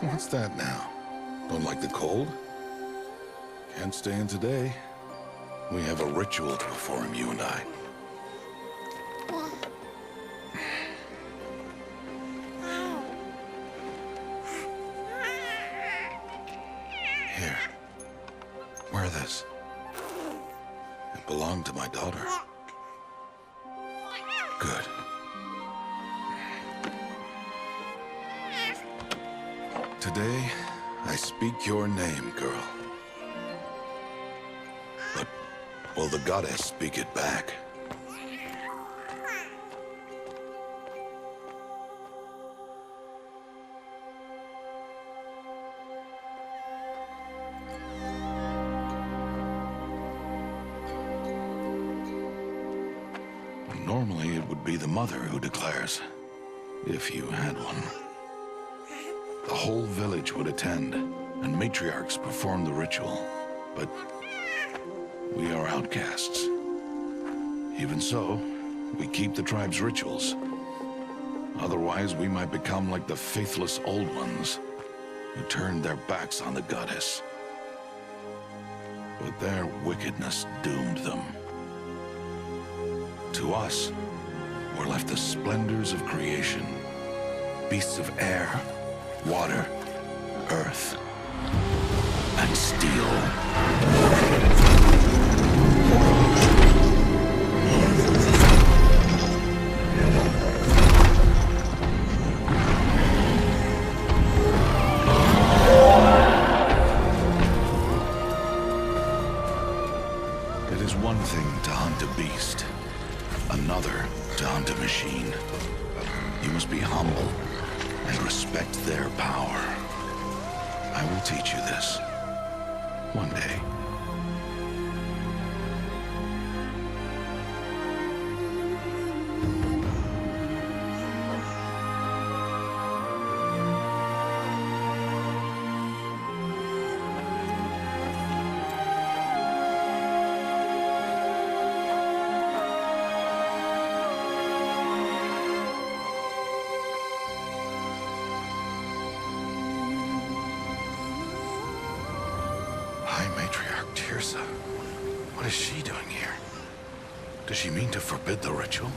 What's that now? Don't like the cold? Can't stay in today. We have a ritual to perform, you and I. Here. Wear this. It belonged to my daughter. Good. Today, I speak your name, girl. But will the goddess speak it back? Normally, it would be the mother who declares, if you had one. The whole village would attend, and matriarchs perform the ritual. But we are outcasts. Even so, we keep the tribe's rituals. Otherwise, we might become like the faithless old ones, who turned their backs on the goddess. But their wickedness doomed them. To us, were left the splendors of creation. Beasts of air, water, earth, and steel. It is one thing to hunt a beast, another to hunt a machine. You must be humble and respect their power. I will teach you this one day. What is she doing here? Does she mean to forbid the ritual?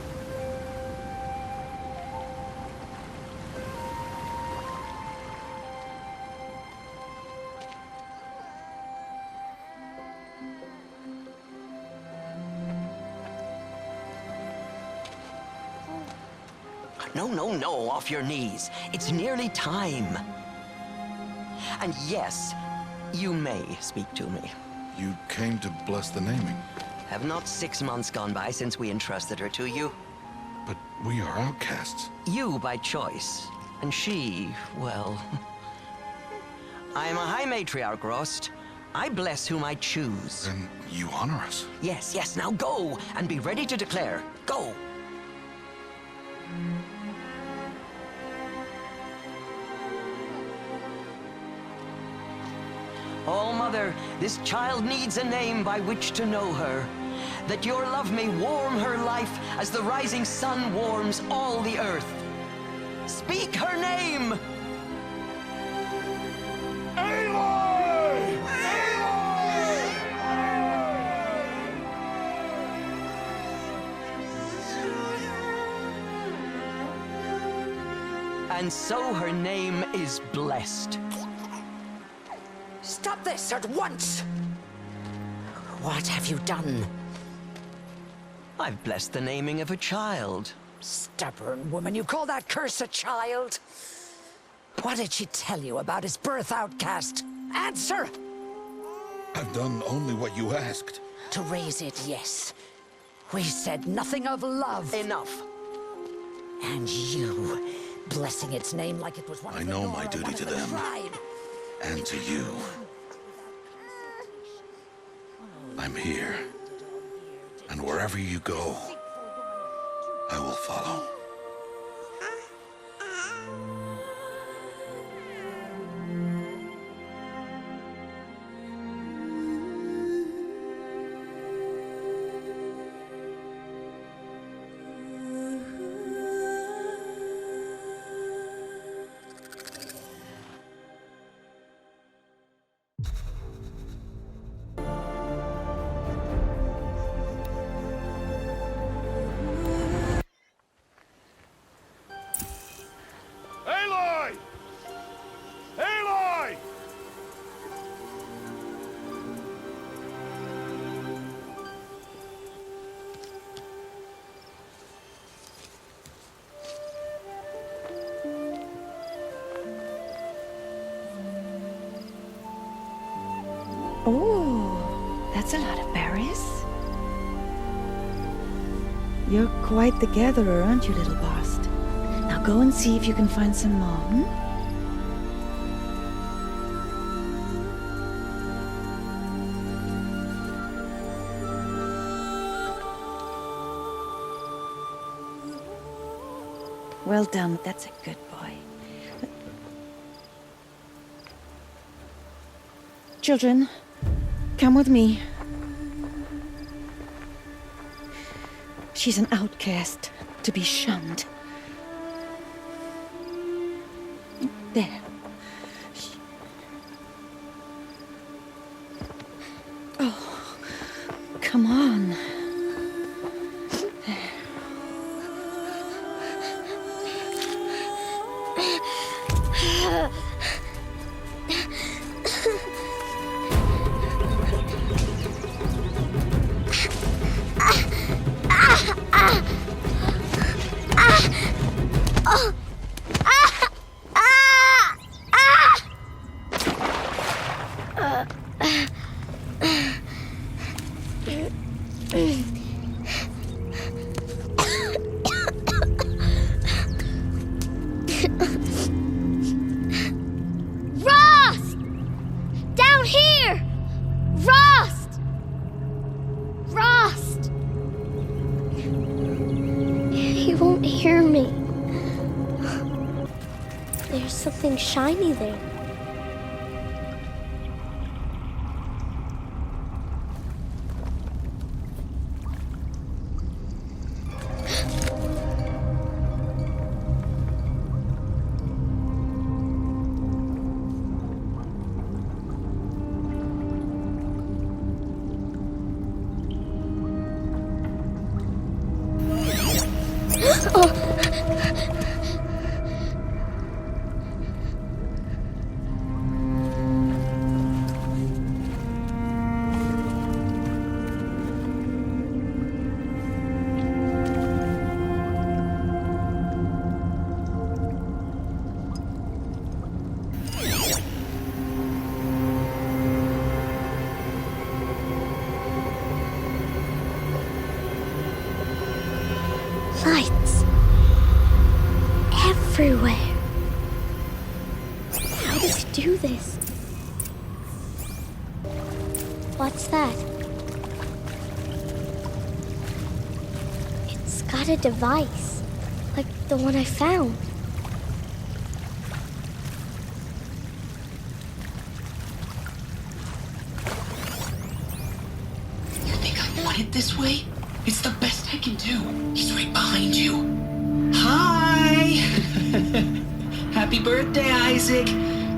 No, off your knees. It's nearly time. And yes, you may speak to me. You came to bless the naming. Have not 6 months gone by since we entrusted her to you? But we are outcasts. You by choice, and she, well... I am a high matriarch, Rost. I bless whom I choose. Then you honor us. Yes, now go, and be ready to declare. Go! Oh, Mother, this child needs a name by which to know her. That your love may warm her life as the rising sun warms all the earth. Speak her name! Aloy! And so her name is blessed. Stop this at once! What have you done? I've blessed the naming of a child. Stubborn woman, you call that curse a child? What did she tell you about his birth, outcast? Answer! I've done only what you asked. To raise it, yes. We said nothing of love. Enough. And you, blessing its name like it was one of I the know Nora, my duty one of to the them. tribe. And to you. I'm here. And wherever you go, I will follow. That's a lot of berries. You're quite the gatherer, aren't you, little Bast? Now go and see if you can find some more, hmm? Well done, that's a good boy. Children, come with me. She's an outcast, to be shunned. There. Oh, come on. Something shiny there. Lights everywhere. How does he do this? What's that? It's got a device, like the one I found. You think I want it this way? It's the best I can do. He's right behind you. Hi! Happy birthday, Isaac.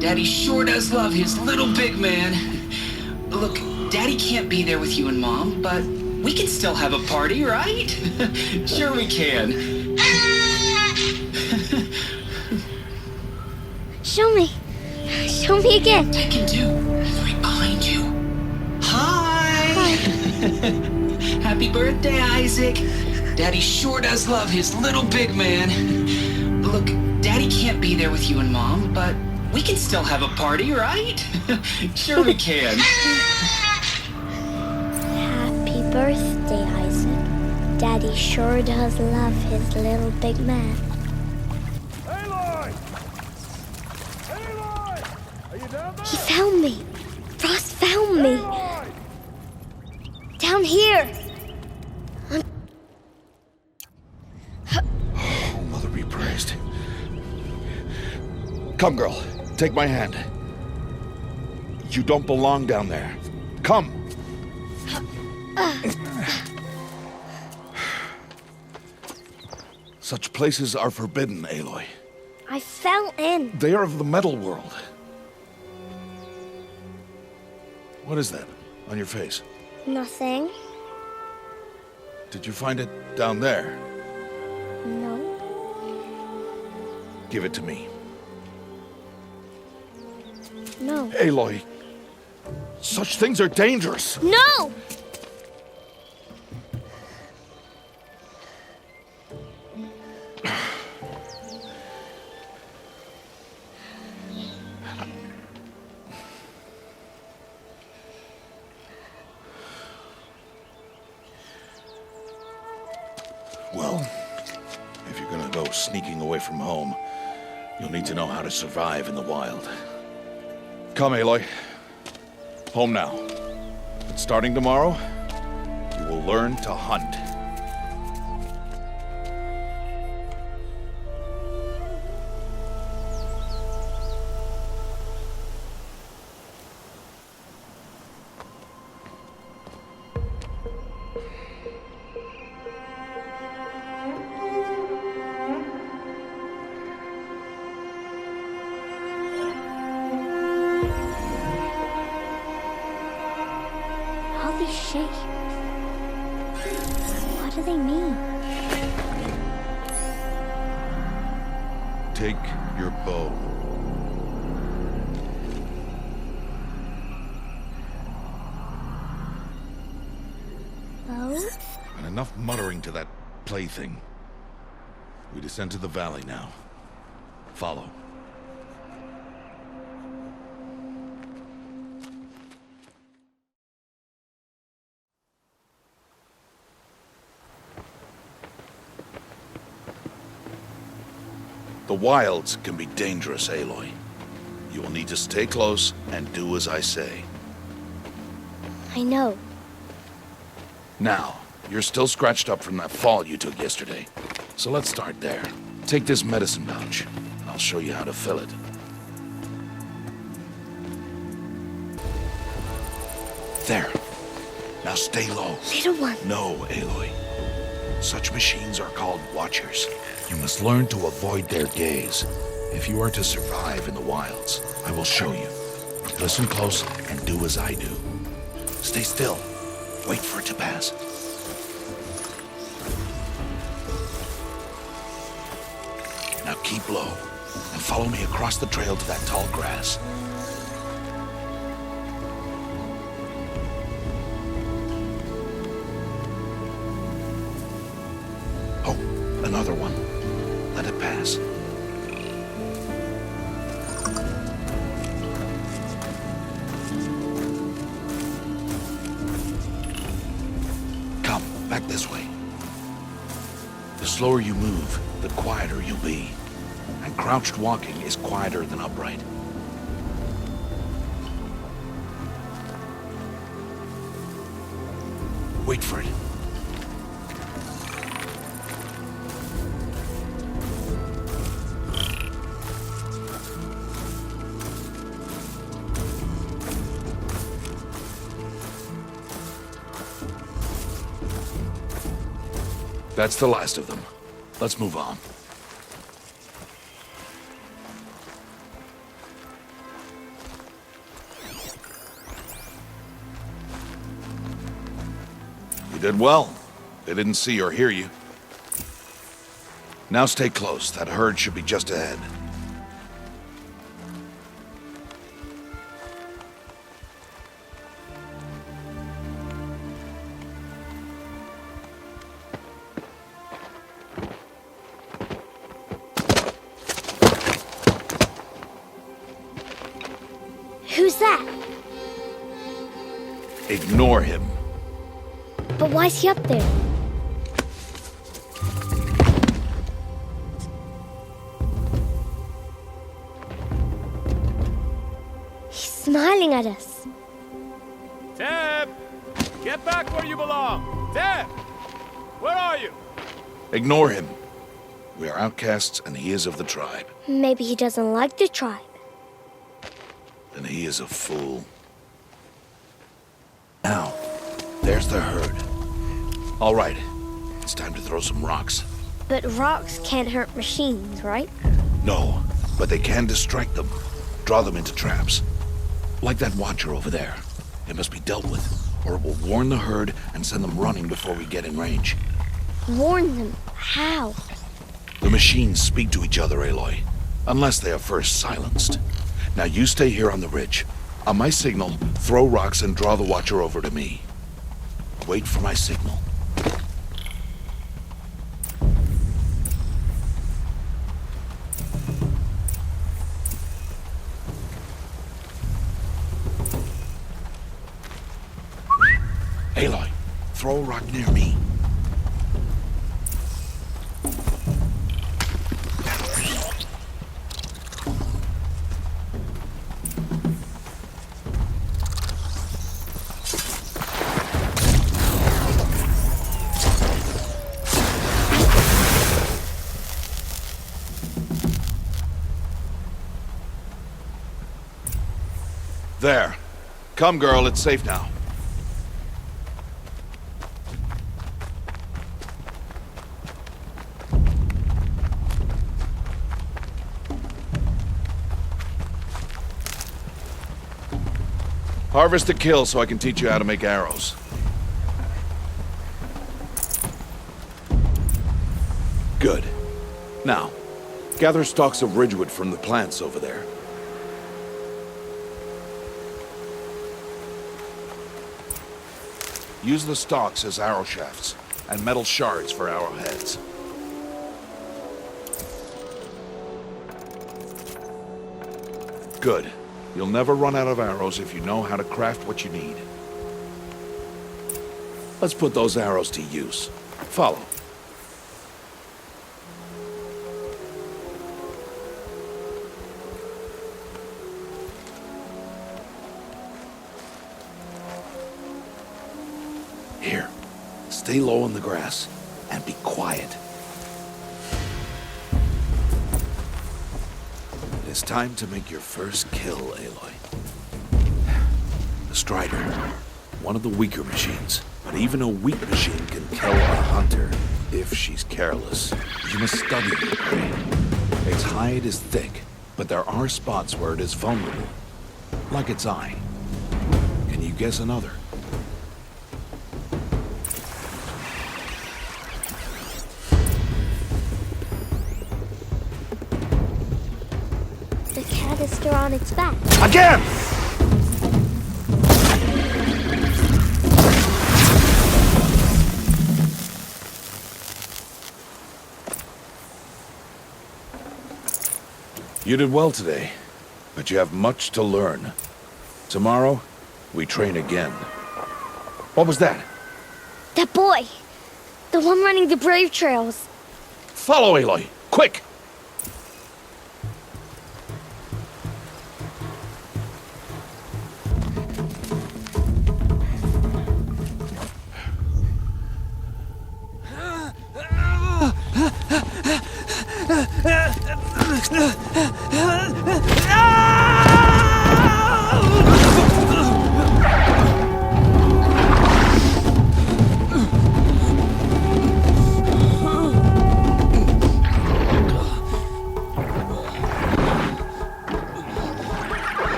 Daddy sure does love his little big man. Look, Daddy can't be there with you and Mom, but we can still have a party, right? Sure we can. Show me. Show me again. I can do. He's right behind you. Hi! Happy birthday, Isaac. Daddy sure does love his little big man. Look, Daddy can't be there with you and Mom, but we can still have a party, right? Sure we can. Happy birthday, Isaac. Daddy sure does love his little big man. Aloy! Aloy! Are you down there? He found me. Ross found me. Aloy! Down here. Oh, Mother be praised. Come, girl. Take my hand. You don't belong down there. Come. Such places are forbidden, Aloy. I fell in. They are of the metal world. What is that on your face? Nothing. Did you find it down there? No. Give it to me. No. Aloy, such things are dangerous. No! Well, if you're gonna go sneaking away from home, you'll need to know how to survive in the wild. Come, Aloy. Home now. But starting tomorrow, you will learn to hunt. All these shapes. What do they mean? Take your bow. Oh? And enough muttering to that plaything. We descend to the valley now. Follow. The wilds can be dangerous, Aloy. You will need to stay close and do as I say. I know. Now, you're still scratched up from that fall you took yesterday. So let's start there. Take this medicine pouch. I'll show you how to fill it. There. Now stay low. Little one. No, Aloy. Such machines are called Watchers. You must learn to avoid their gaze. If you are to survive in the wilds, I will show you. Listen close and do as I do. Stay still. Wait for it to pass. Now keep low and follow me across the trail to that tall grass. Oh, another one. Let it pass. Come, back this way. The slower you move, the quieter you'll be. And crouched walking is quieter than upright. Wait for it. That's the last of them. Let's move on. You did well. They didn't see or hear you. Now stay close. That herd should be just ahead. Who's that? Ignore him. But why's he up there? He's smiling at us. Teb! Get back where you belong! Teb! Where are you? Ignore him. We are outcasts and he is of the tribe. Maybe he doesn't like the tribe. And he is a fool. Now, there's the herd. All right, it's time to throw some rocks. But rocks can't hurt machines, right? No, but they can distract them. Draw them into traps. Like that watcher over there. It must be dealt with, or it will warn the herd and send them running before we get in range. Warn them? How? The machines speak to each other, Aloy. Unless they are first silenced. Now you stay here on the ridge. On my signal, throw rocks and draw the watcher over to me. Wait for my signal. Aloy, throw a rock near me. There. Come, girl, it's safe now. Harvest a kill so I can teach you how to make arrows. Good. Now, gather stalks of ridgewood from the plants over there. Use the stalks as arrow shafts, and metal shards for arrowheads. Good. You'll never run out of arrows if you know how to craft what you need. Let's put those arrows to use. Follow. Here, stay low in the grass and be quiet. It's time to make your first kill, Aloy. The Strider. One of the weaker machines. But even a weak machine can kill a hunter if she's careless. You must study the prey. Its hide is thick, but there are spots where it is vulnerable. Like its eye. Can you guess another? The canister on its back. Again! You did well today, but you have much to learn. Tomorrow, we train again. What was that? That boy! The one running the brave trails. Follow, Aloy! Quick!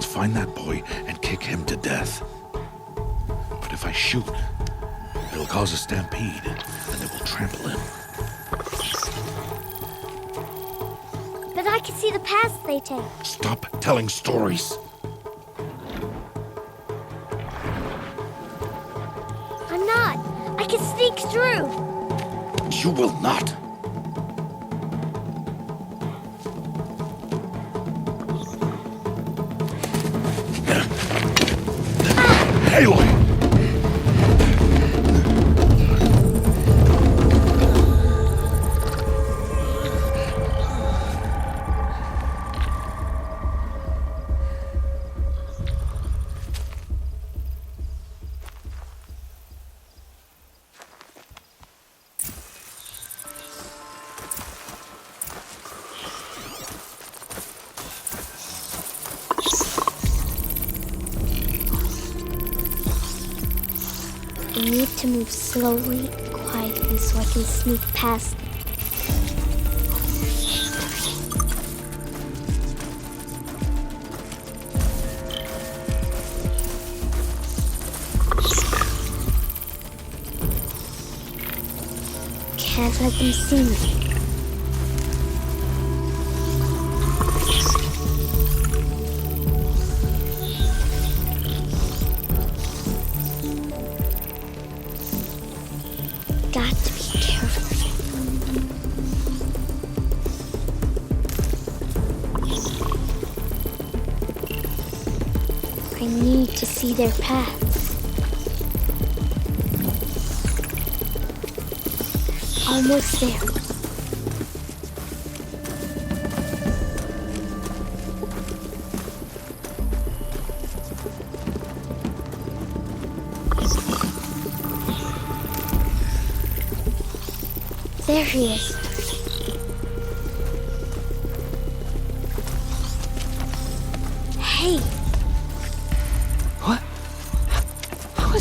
Find that boy and kick him to death. But if I shoot, it'll cause a stampede, and it will trample him. But I can see the paths they take. Stop telling stories. I'm not. I can sneak through. You will not. Aloy! I need to move slowly, quietly, so I can sneak past them. Can't let them see me. Got to be careful. I need to see their paths. Almost there. There he is.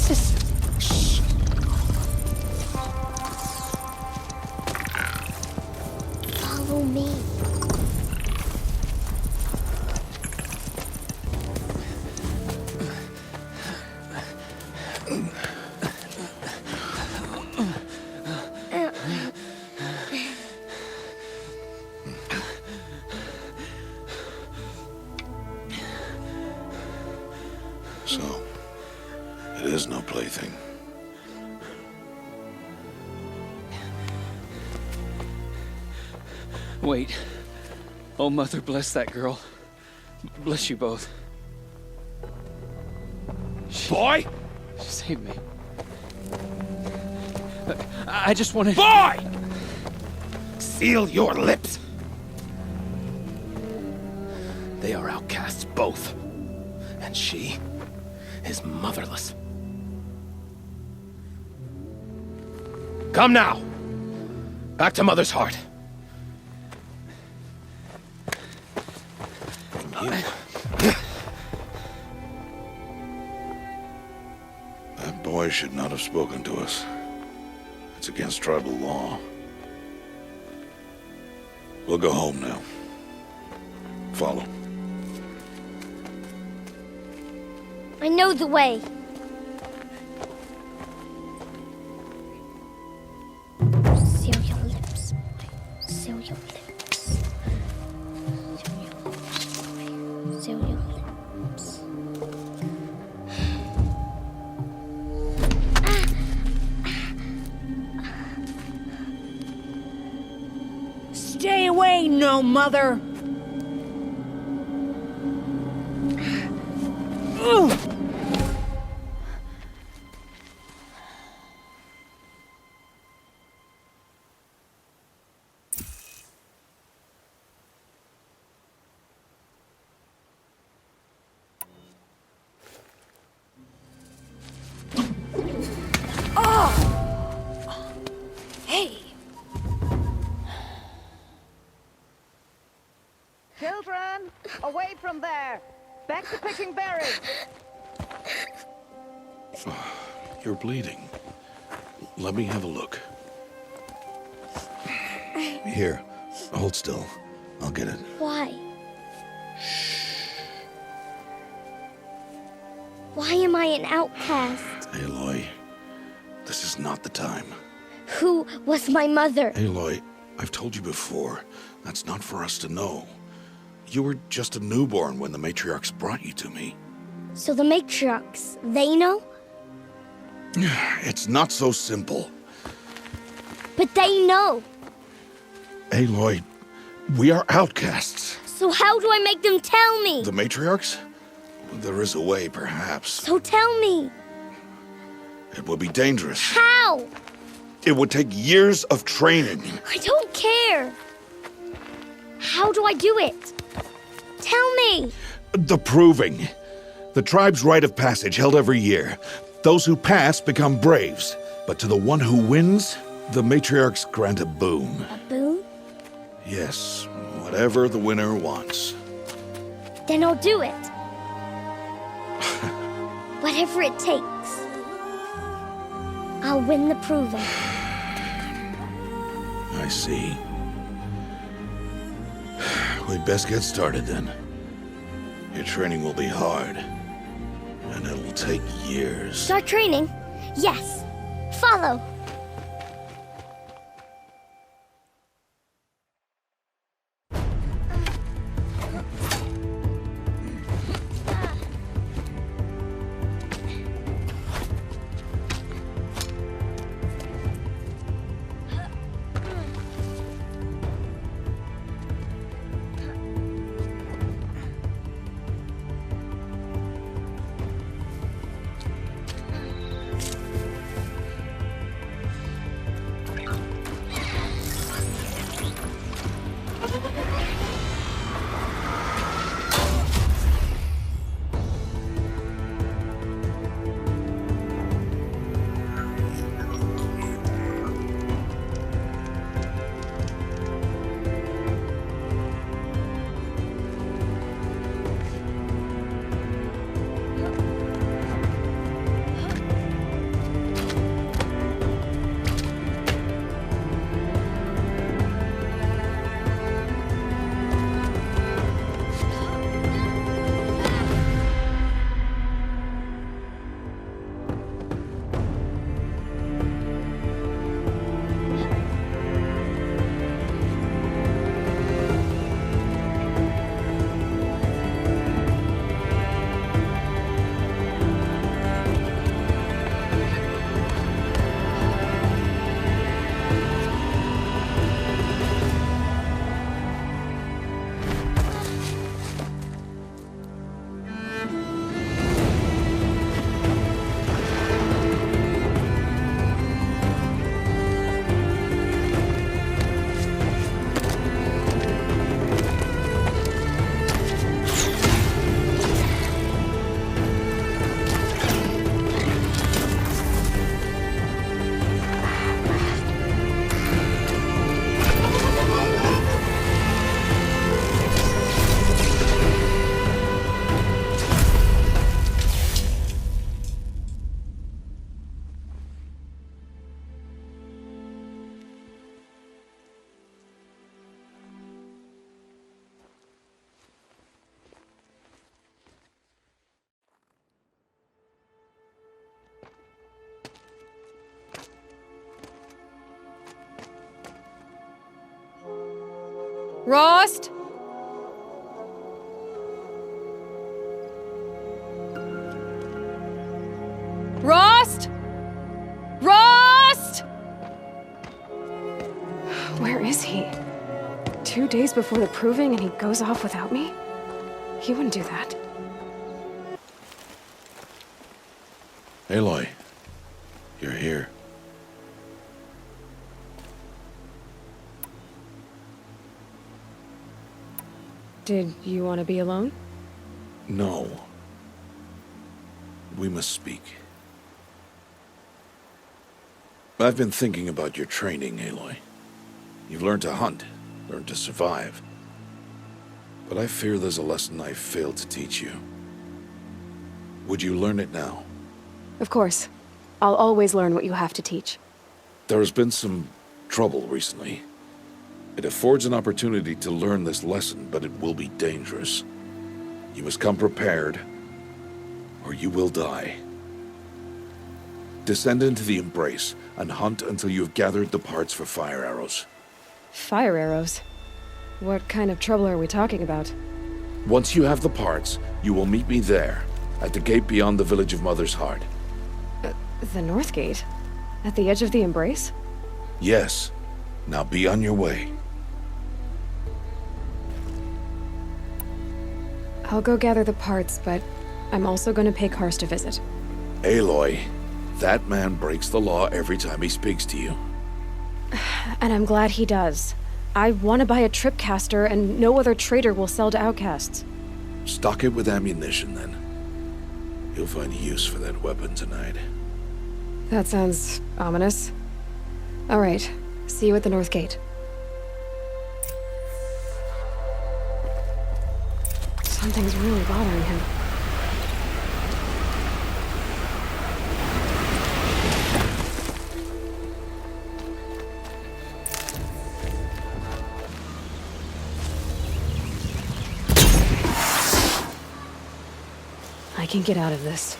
Jesus! Shh! Follow me. So, it is no plaything. Wait. Oh, Mother, bless that girl. Bless you both. Boy! She saved me. I just wanted... Boy! Seal your lips! They are outcasts, both. And she is motherless. Come now! Back to Mother's heart. That boy should not have spoken to us. It's against tribal law. We'll go home now. Follow. I know the way. Seal your lips. Seal your lips. Seal your lips. Stay away, no mother! Hey! Children, away from there! Back to picking berries! You're bleeding. Let me have a look. Here, hold still. I'll get it. Why? Why am I an outcast? Aloy, this is not the time. Who was my mother? Aloy, I've told you before, that's not for us to know. You were just a newborn when the matriarchs brought you to me. So the matriarchs, they know? It's not so simple. But they know. Aloy, we are outcasts. So how do I make them tell me? The matriarchs? There is a way, perhaps. So tell me. It would be dangerous. How? It would take years of training. I don't care. How do I do it? Tell me. The proving. The tribe's rite of passage held every year. Those who pass become braves. But to the one who wins, the matriarchs grant a boon. A boon? Yes, whatever the winner wants. Then I'll do it. Whatever it takes. I'll win the proving. I see. We'd best get started then. Your training will be hard, and it'll take years. Start training? Yes. Follow. Rost? Rost? Rost? Where is he? 2 days before the proving and he goes off without me? He wouldn't do that. Aloy, you're here. Did you want to be alone? No. We must speak. I've been thinking about your training, Aloy. You've learned to hunt, learned to survive. But I fear there's a lesson I failed to teach you. Would you learn it now? Of course. I'll always learn what you have to teach. There has been some trouble recently. It affords an opportunity to learn this lesson, but it will be dangerous. You must come prepared, or you will die. Descend into the Embrace, and hunt until you have gathered the parts for fire arrows. Fire arrows? What kind of trouble are we talking about? Once you have the parts, you will meet me there, at the gate beyond the village of Mother's Heart. The North Gate? At the edge of the Embrace? Yes. Now be on your way. I'll go gather the parts, but I'm also going to pay Karst a visit. Aloy, that man breaks the law every time he speaks to you. And I'm glad he does. I want to buy a tripcaster, and no other trader will sell to outcasts. Stock it with ammunition, then. You'll find use for that weapon tonight. That sounds ominous. All right, see you at the North Gate. Something's really bothering him. I can get out of this.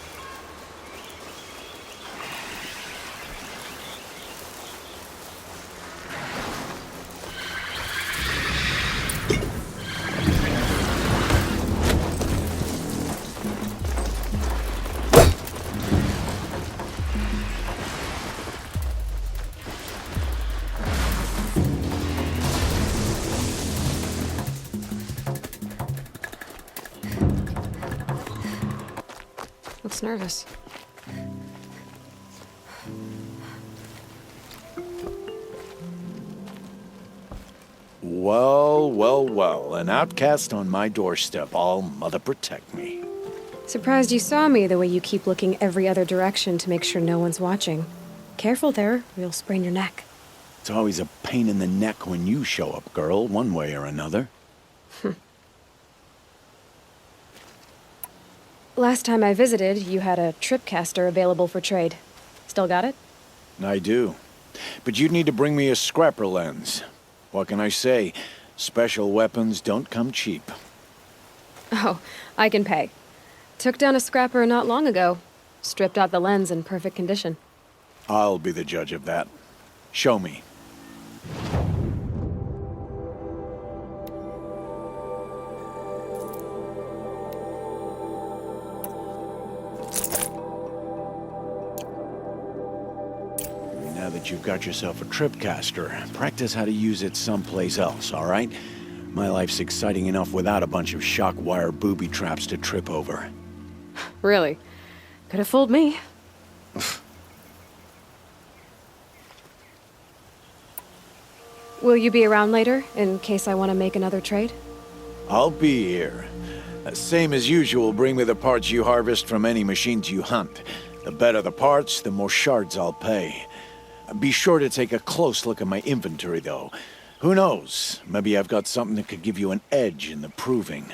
Looks nervous. Well, well, well. An outcast on my doorstep. All mother protect me. Surprised you saw me the way you keep looking every other direction to make sure no one's watching. Careful there, or you'll sprain your neck. It's always a pain in the neck when you show up, girl, one way or another. Last time I visited, you had a tripcaster available for trade. Still got it? I do. But you'd need to bring me a scrapper lens. What can I say? Special weapons don't come cheap. Oh, I can pay. Took down a scrapper not long ago. Stripped out the lens in perfect condition. I'll be the judge of that. Show me. Now that you've got yourself a tripcaster, practice how to use it someplace else, all right? My life's exciting enough without a bunch of shock wire booby traps to trip over. Really? Could have fooled me. Will you be around later, in case I want to make another trade? I'll be here. Same as usual, bring me the parts you harvest from any machines you hunt. The better the parts, the more shards I'll pay. Be sure to take a close look at my inventory, though. Who knows? Maybe I've got something that could give you an edge in the proving.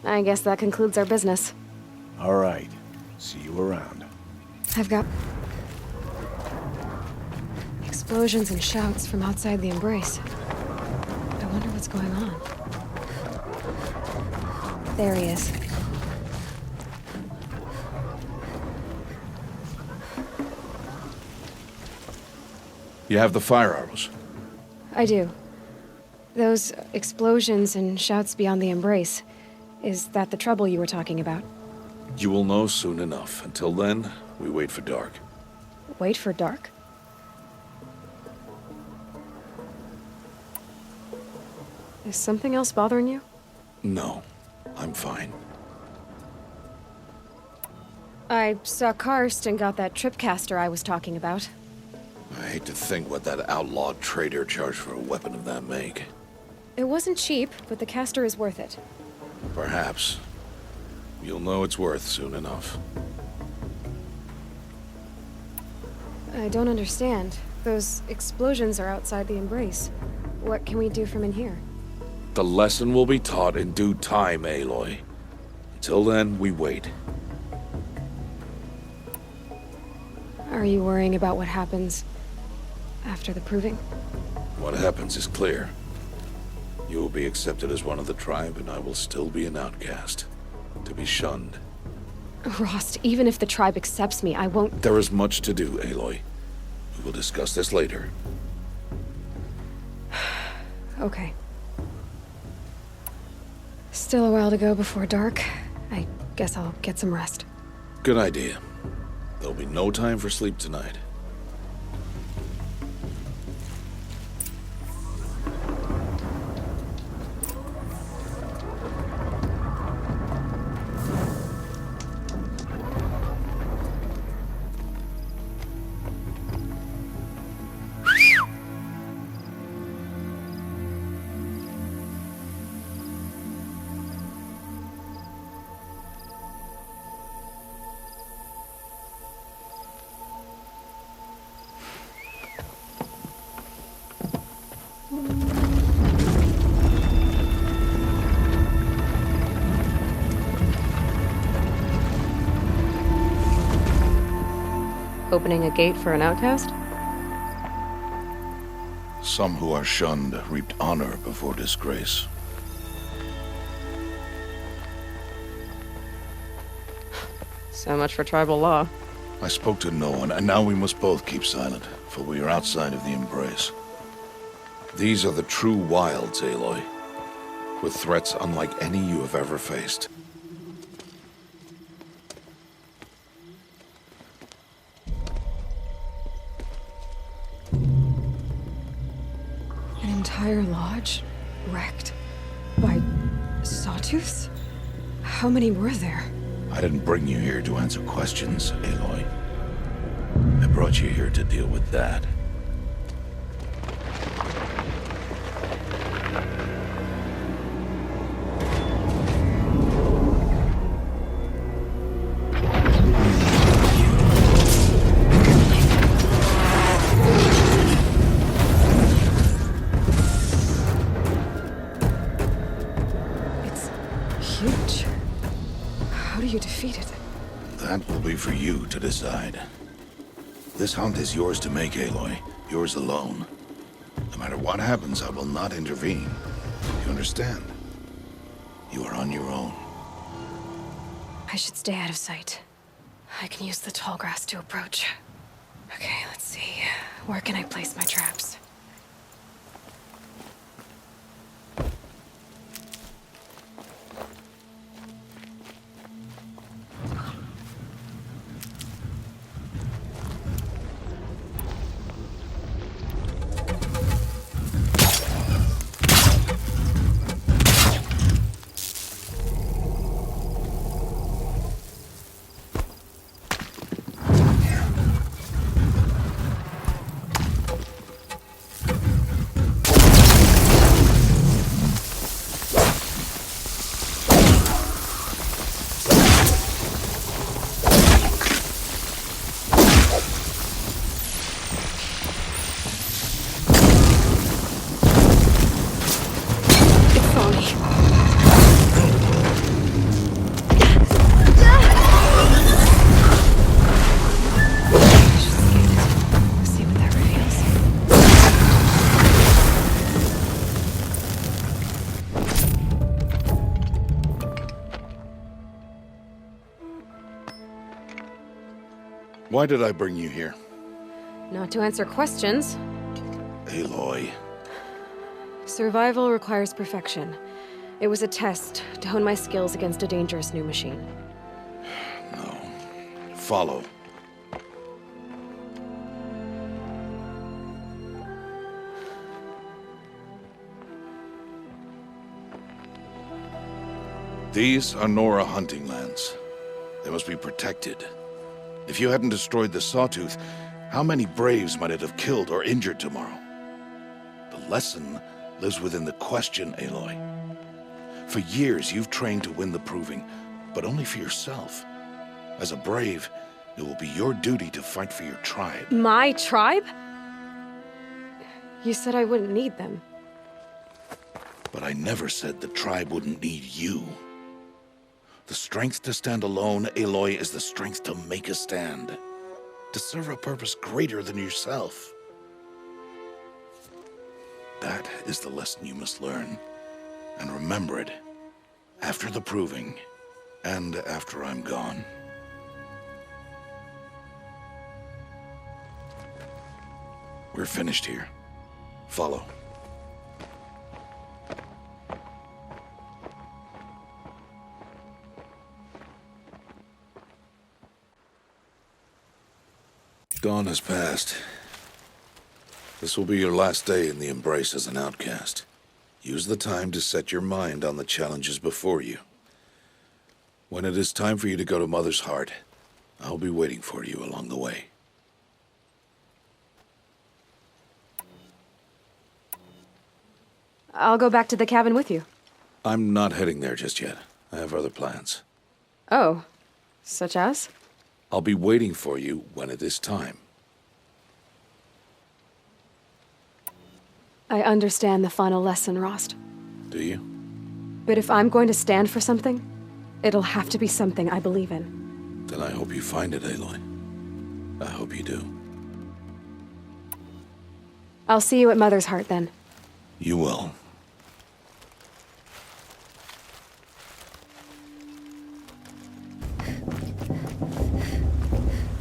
I guess that concludes our business. All right. See you around. I've got explosions and shouts from outside the Embrace. I wonder what's going on. There he is. You have the fire arrows? I do. Those explosions and shouts beyond the embrace. Is that the trouble you were talking about? You will know soon enough. Until then, we wait for dark. Wait for dark? Is something else bothering you? No, I'm fine. I saw Karst and got that tripcaster I was talking about. I hate to think what that outlawed trader charged for a weapon of that make. It wasn't cheap, but the caster is worth it. Perhaps. You'll know it's worth soon enough. I don't understand. Those explosions are outside the embrace. What can we do from in here? The lesson will be taught in due time, Aloy. Until then, we wait. Are you worrying about what happens after the proving? What happens is clear. You will be accepted as one of the tribe, and I will still be an outcast. To be shunned. Rost, even if the tribe accepts me, I won't... There is much to do, Aloy. We will discuss this later. Okay. Still a while to go before dark. I guess I'll get some rest. Good idea. There'll be no time for sleep tonight. Opening a gate for an outcast? Some who are shunned reaped honor before disgrace. So much for tribal law. I spoke to no one, and now we must both keep silent, for we are outside of the embrace. These are the true wilds, Aloy, with threats unlike any you have ever faced. An entire lodge wrecked by Sawtooths? How many were there? I didn't bring you here to answer questions, Aloy. I brought you here to deal with that. That will be for you to decide. This hunt is yours to make, Aloy. Yours alone. No matter what happens, I will not intervene. You understand? You are on your own. I should stay out of sight. I can use the tall grass to approach. Okay, let's see. Where can I place my traps? Why did I bring you here? Not to answer questions, Aloy. Survival requires perfection. It was a test to hone my skills against a dangerous new machine. No. Follow. These are Nora hunting lands. They must be protected. If you hadn't destroyed the Sawtooth, how many Braves might it have killed or injured tomorrow? The lesson lives within the question, Aloy. For years, you've trained to win the Proving, but only for yourself. As a Brave, it will be your duty to fight for your tribe. My tribe? You said I wouldn't need them. But I never said the tribe wouldn't need you. The strength to stand alone, Aloy, is the strength to make a stand. To serve a purpose greater than yourself. That is the lesson you must learn. And remember it. After the Proving. And after I'm gone. We're finished here. Follow. Dawn has passed. This will be your last day in the Embrace as an outcast. Use the time to set your mind on the challenges before you. When it is time for you to go to Mother's Heart, I'll be waiting for you along the way. I'll go back to the cabin with you. I'm not heading there just yet. I have other plans. Oh, such as? I'll be waiting for you when it is time. I understand the final lesson, Rost. Do you? But if I'm going to stand for something, it'll have to be something I believe in. Then I hope you find it, Aloy. I hope you do. I'll see you at Mother's Heart, then. You will.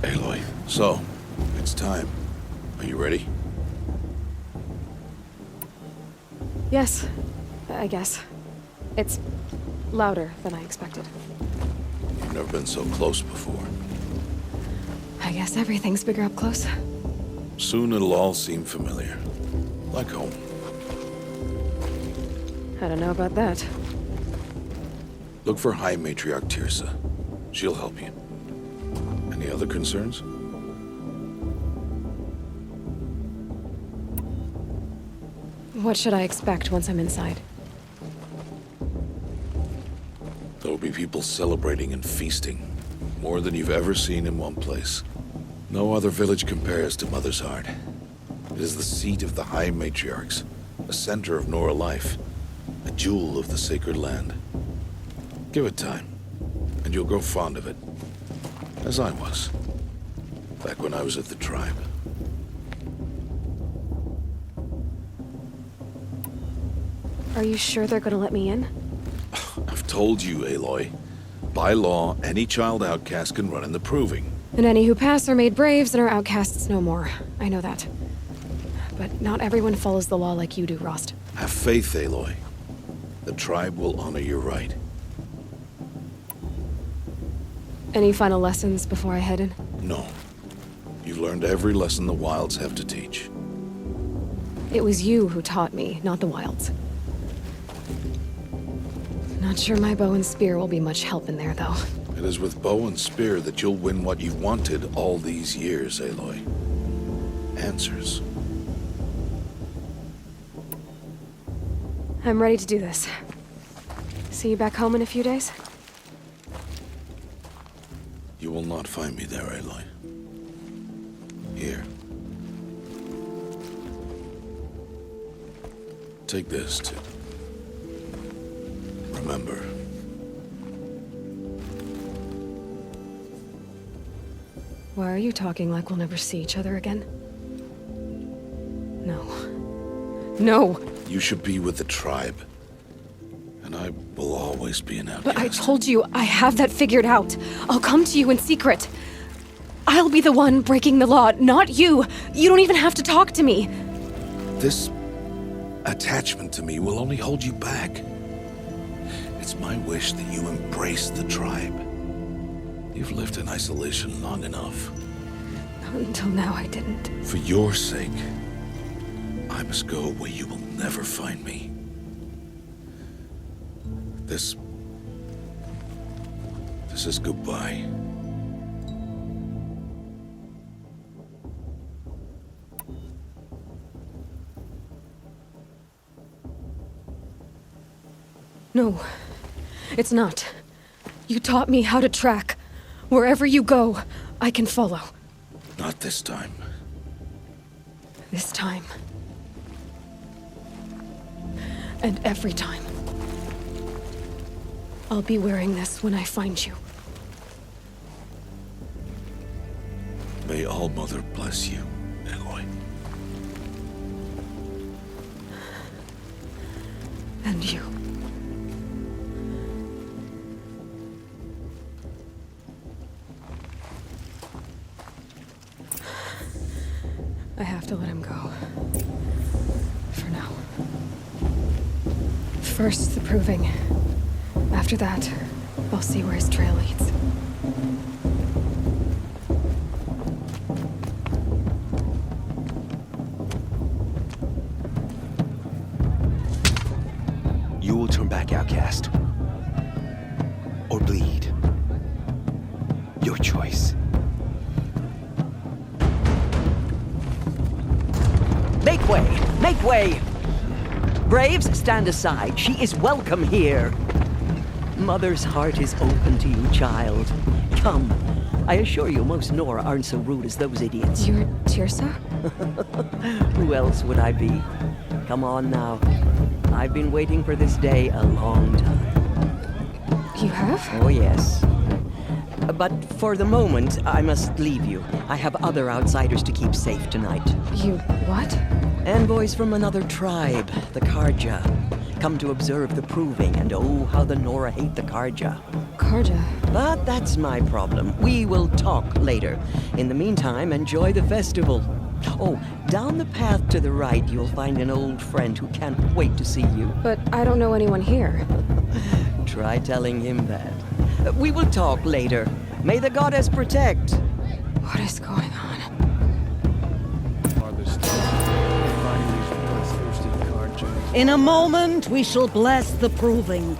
Aloy, so, it's time. Are you ready? Yes, I guess. It's louder than I expected. You've never been so close before. I guess everything's bigger up close. Soon it'll all seem familiar. Like home. I don't know about that. Look for High Matriarch Tirsa. She'll help you. Any other concerns? What should I expect once I'm inside? There'll be people celebrating and feasting. More than you've ever seen in one place. No other village compares to Mother's Heart. It is the seat of the High Matriarchs, a center of Nora life, a jewel of the sacred land. Give it time, and you'll grow fond of it. As I was, back when I was at the tribe. Are you sure they're gonna let me in? I've told you, Aloy. By law, any child outcast can run in the Proving. And any who pass are made braves and are outcasts no more. I know that. But not everyone follows the law like you do, Rost. Have faith, Aloy. The tribe will honor your right. Any final lessons before I head in? No. You've learned every lesson the Wilds have to teach. It was you who taught me, not the Wilds. Not sure my bow and spear will be much help in there, though. It is with bow and spear that you'll win what you've wanted all these years, Aloy. Answers. I'm ready to do this. See you back home in a few days? You will not find me there, Aloy. Here. Take this, too. Remember. Why are you talking like we'll never see each other again? No. No! You should be with the tribe. And I will always be an outcast. But I told you, I have that figured out. I'll come to you in secret. I'll be the one breaking the law, not you. You don't even have to talk to me. This attachment to me will only hold you back. It's my wish that you embrace the tribe. You've lived in isolation long enough. Until now, I didn't. For your sake, I must go where you will never find me. This is goodbye. No, it's not. You taught me how to track. Wherever you go, I can follow. Not this time. This time. And every time. I'll be wearing this when I find you. May All-Mother bless you, Aloy. And you. I have to let him go. For now. First, the proving. After that, I'll see where his trail leads. You will turn back, outcast. Or bleed. Your choice. Make way! Make way! Braves, stand aside. She is welcome here. Mother's heart is open to you, child. Come. I assure you, most Nora aren't so rude as those idiots. You're Tirsa? Who else would I be? Come on now. I've been waiting for this day a long time. You have? Oh, yes. But for the moment, I must leave you. I have other outsiders to keep safe tonight. You what? Envoys from another tribe, the Karja. Come to observe the proving, and oh, how the Nora hate the Karja. Karja? But that's my problem. We will talk later. In the meantime, enjoy the festival. Oh, down the path to the right, you'll find an old friend who can't wait to see you. But I don't know anyone here. Try telling him that. We will talk later. May the goddess protect. What is going on? In a moment, we shall bless the proving.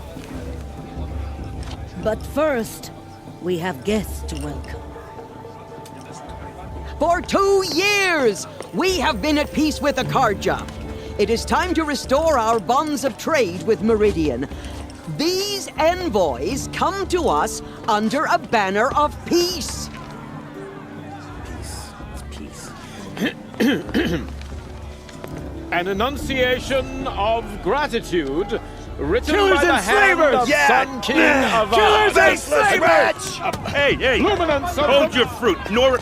But first, we have guests to welcome. For 2 years, we have been at peace with the Karja. It is time to restore our bonds of trade with Meridian. These envoys come to us under a banner of peace. Peace. An enunciation of gratitude written Killers by the and hand slavers! of Yeah! Sun King of Killers and slavers! Hey! Hold your fruit, Nora.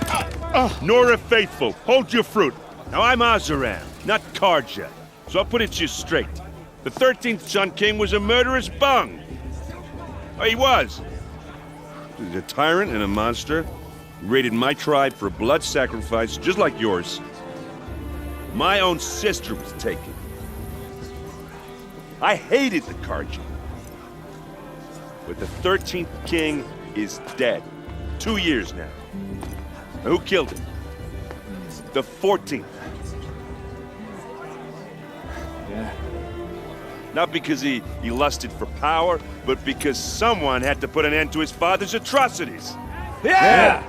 Nora Faithful, hold your fruit. Now I'm Azaran, not Karja, so I'll put it to you straight. The 13th Sun King was a murderous bung. Oh, he was. He's a tyrant and a monster. He raided my tribe for a blood sacrifice, just like yours. My own sister was taken. I hated the Karja. But the 13th king is dead. 2 years now. Now, who killed him? The 14th. Yeah. Not because he lusted for power, but because someone had to put an end to his father's atrocities. Yeah!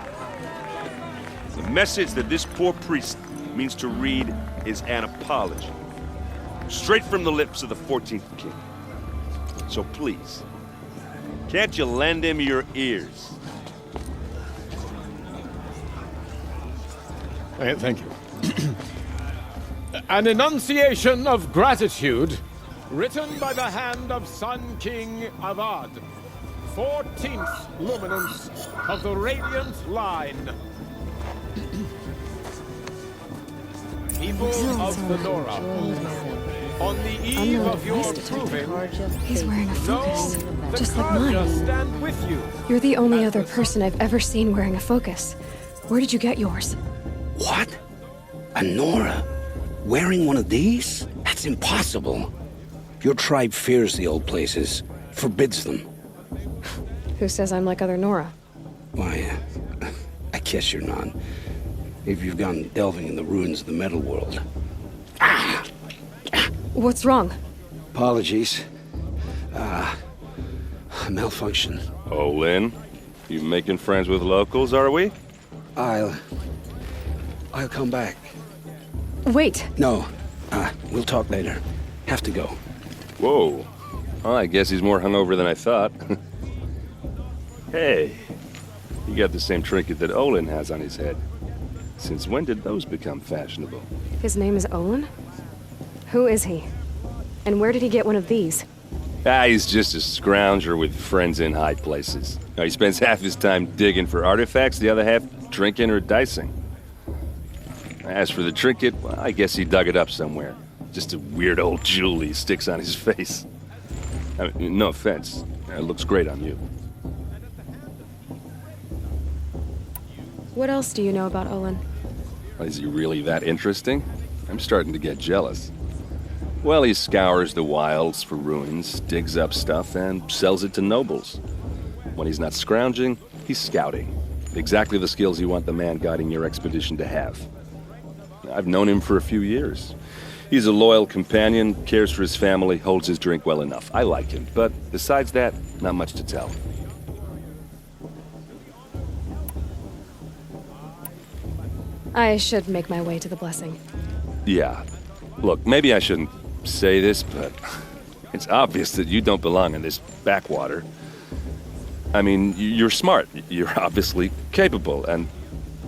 The message that this poor priest means to read is an apology. Straight from the lips of the 14th king. So please, can't you lend him your ears? Thank you. An enunciation of gratitude written by the hand of Sun King Avad, 14th luminance of the Radiant Line. People of the Nora, on the eve of your proving, He's wearing a focus, the just like Karja mine. stand with you. You're the only other person I've ever seen wearing a focus. Where did you get yours? What? A Nora? Wearing one of these? That's impossible. Your tribe fears the old places, forbids them. Who says I'm like other Nora? Why, I guess you're not. If you've gone delving in the ruins of the metal world. What's wrong? Apologies. Malfunction. Oh, Lynn? You making friends with locals, are we? I'll come back. Wait. No. We'll talk later. Have to go. Whoa. Well, I guess he's more hungover than I thought. Hey. You got the same trinket that Olin has on his head. Since when did those become fashionable? His name is Olin? Who is he? And where did he get one of these? He's just a scrounger with friends in high places. He spends half his time digging for artifacts, the other half drinking or dicing. As for the trinket, well, I guess he dug it up somewhere. Just a weird old jewel he sticks on his face. I mean, no offense. It looks great on you. What else do you know about Olin? Is he really that interesting? I'm starting to get jealous. Well, he scours the wilds for ruins, digs up stuff, and sells it to nobles. When he's not scrounging, he's scouting. Exactly the skills you want the man guiding your expedition to have. I've known him for a few years. He's a loyal companion, cares for his family, holds his drink well enough. I like him, but besides that, not much to tell. I should make my way to the blessing. Yeah. Look, maybe I shouldn't say this, but it's obvious that you don't belong in this backwater. I mean, you're smart. You're obviously capable, and,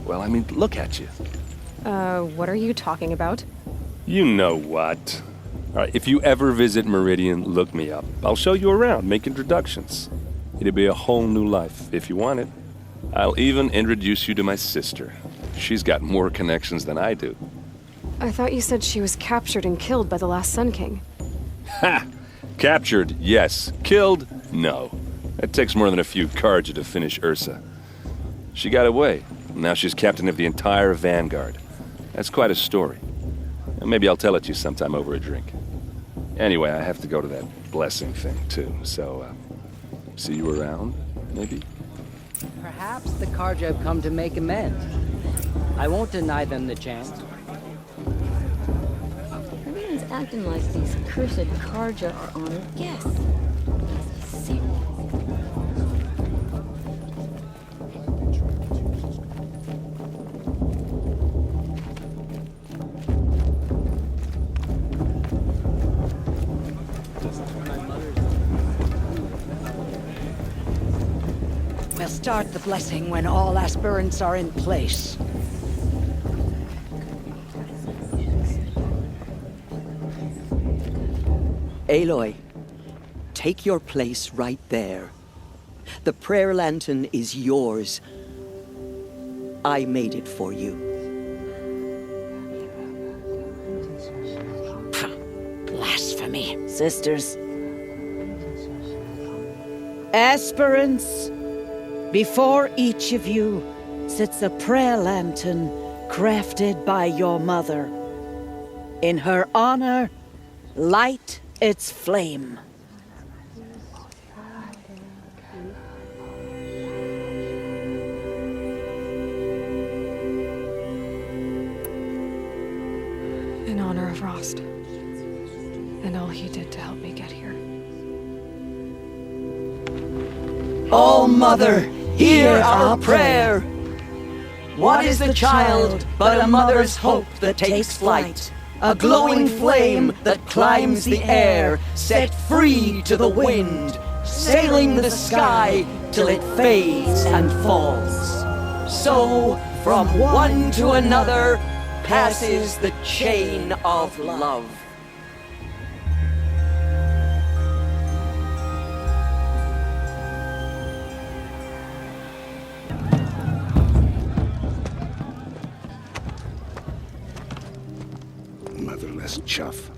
well, I mean, look at you. What are you talking about? You know what. All right, if you ever visit Meridian, look me up. I'll show you around, make introductions. It'll be a whole new life, if you want it. I'll even introduce you to my sister. She's got more connections than I do. I thought you said she was captured and killed by the last Sun King. Ha! Captured, yes. Killed, no. It takes more than a few Carja to finish Ursa. She got away. Now she's captain of the entire Vanguard. That's quite a story. And maybe I'll tell it to you sometime over a drink. Anyway, I have to go to that blessing thing, too. So, see you around, maybe? Perhaps the Carja have come to make amends. I won't deny them the chance. Everyone's acting like these cursed Carja are honored guests. Seriously. We'll start the blessing when all aspirants are in place. Aloy, take your place right there. The prayer lantern is yours. I made it for you. Blasphemy, sisters. Aspirants, before each of you sits a prayer lantern crafted by your mother. In her honor, light its flame. In honor of Rost. And all he did to help me get here. All Mother, hear our prayer. What is the child but a mother's hope that takes flight? A glowing flame that climbs the air, set free to the wind, sailing the sky till it fades and falls. So, from one to another, passes the chain of love. Motherless chuff.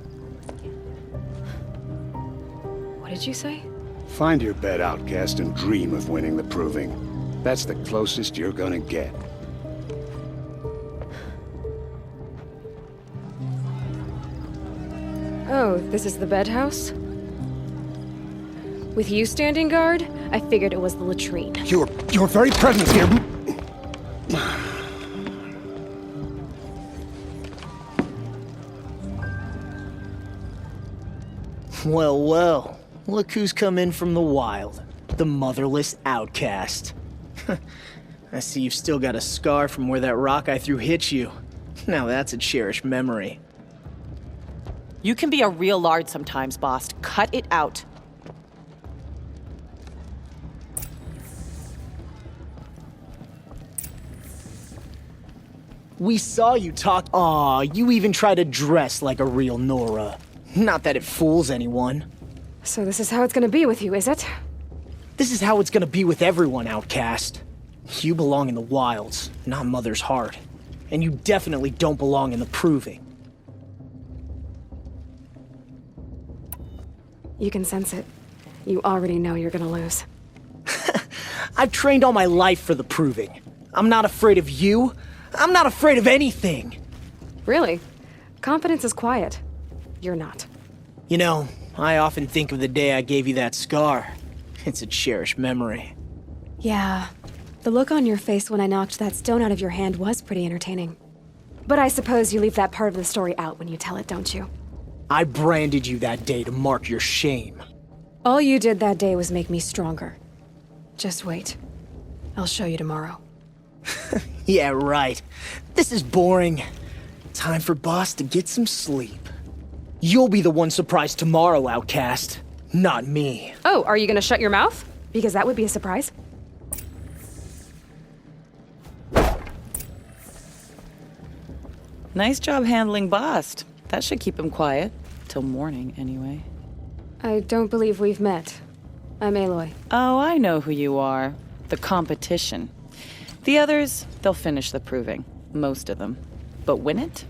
What did you say? Find your bed, outcast, and dream of winning the proving. That's the closest you're gonna get. Oh, this is the bedhouse? With you standing guard, I figured it was the latrine. Your very presence here. Well, well. Look who's come in from the wild. The motherless outcast. I see you've still got a scar from where that rock I threw hit you. Now that's a cherished memory. You can be a real lard sometimes, boss. Cut it out. We saw you talk. Aw, you even try to dress like a real Nora. Not that it fools anyone. So this is how it's gonna be with you, is it? This is how it's gonna be with everyone, outcast. You belong in the wilds, not Mother's heart. And you definitely don't belong in the proving. You can sense it. You already know you're gonna lose. I've trained all my life for the proving. I'm not afraid of you. I'm not afraid of anything. Really? Confidence is quiet. You're not. You know, I often think of the day I gave you that scar. It's a cherished memory. Yeah. The look on your face when I knocked that stone out of your hand was pretty entertaining. But I suppose you leave that part of the story out when you tell it, don't you? I branded you that day to mark your shame. All you did that day was make me stronger. Just wait. I'll show you tomorrow. Yeah, right. This is boring. Time for Boss to get some sleep. You'll be the one surprised tomorrow, outcast. Not me. Oh, are you gonna shut your mouth? Because that would be a surprise. Nice job handling Bast. That should keep him quiet. Till morning, anyway. I don't believe we've met. I'm Aloy. Oh, I know who you are. The competition. The others, they'll finish the proving. Most of them. But win it?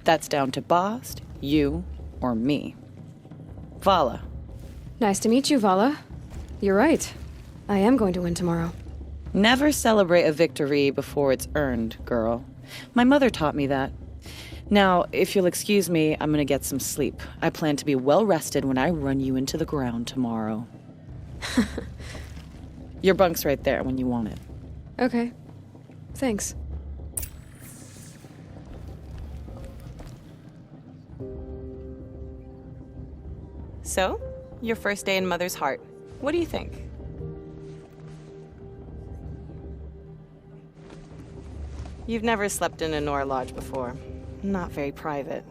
That's down to Bast, you, or me. Vala. Nice to meet you, Vala. You're right. I am going to win tomorrow. Never celebrate a victory before it's earned, girl. My mother taught me that. Now, if you'll excuse me, I'm gonna get some sleep. I plan to be well rested when I run you into the ground tomorrow. Your bunk's right there when you want it. Okay. Thanks. So, your first day in Mother's heart. What do you think? You've never slept in a Nora lodge before. Not very private.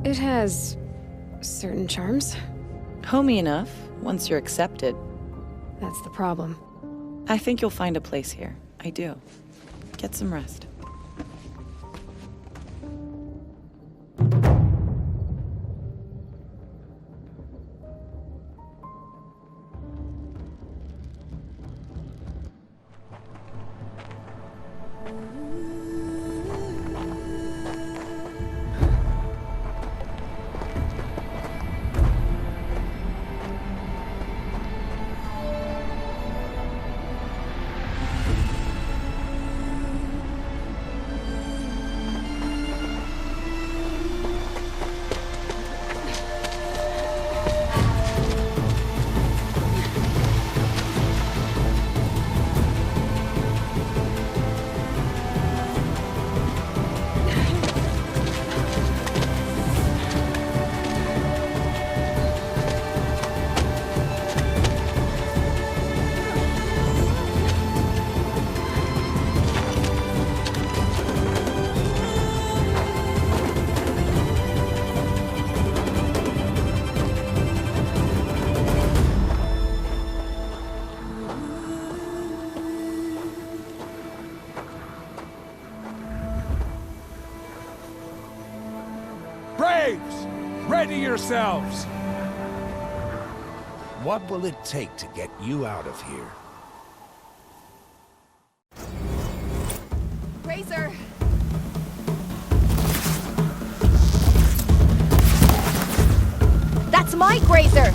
It has certain charms. Homey enough, once you're accepted. That's the problem. I think you'll find a place here. I do. Get some rest. Braves! Ready yourselves! What will it take to get you out of here? Razor! That's my Grazer!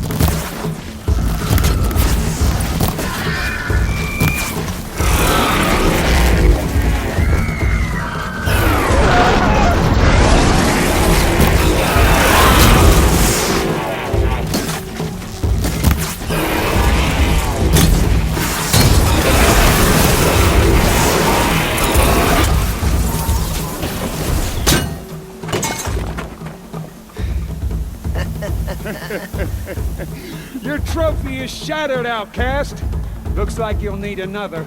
Your trophy is shattered, outcast. Looks like you'll need another.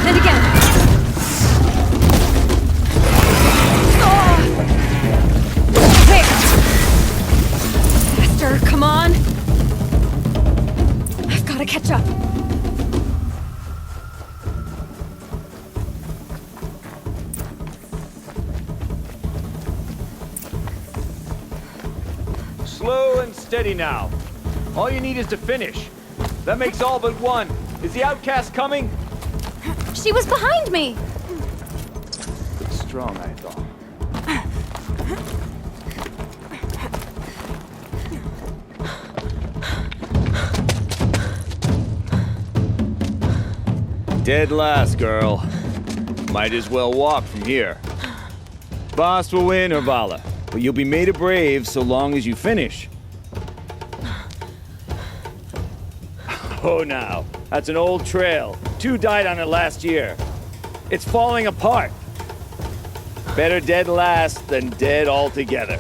And again. There. Faster, come on. I've got to catch up. Slow and steady now. All you need is to finish. That makes all but one. Is the outcast coming? She was behind me. Strong, I thought. Dead last, girl. Might as well walk from here. Boss will win or Vala, but you'll be made a brave so long as you finish. Oh, now. That's an old trail. 2 died on it last year. It's falling apart. Better dead last than dead altogether.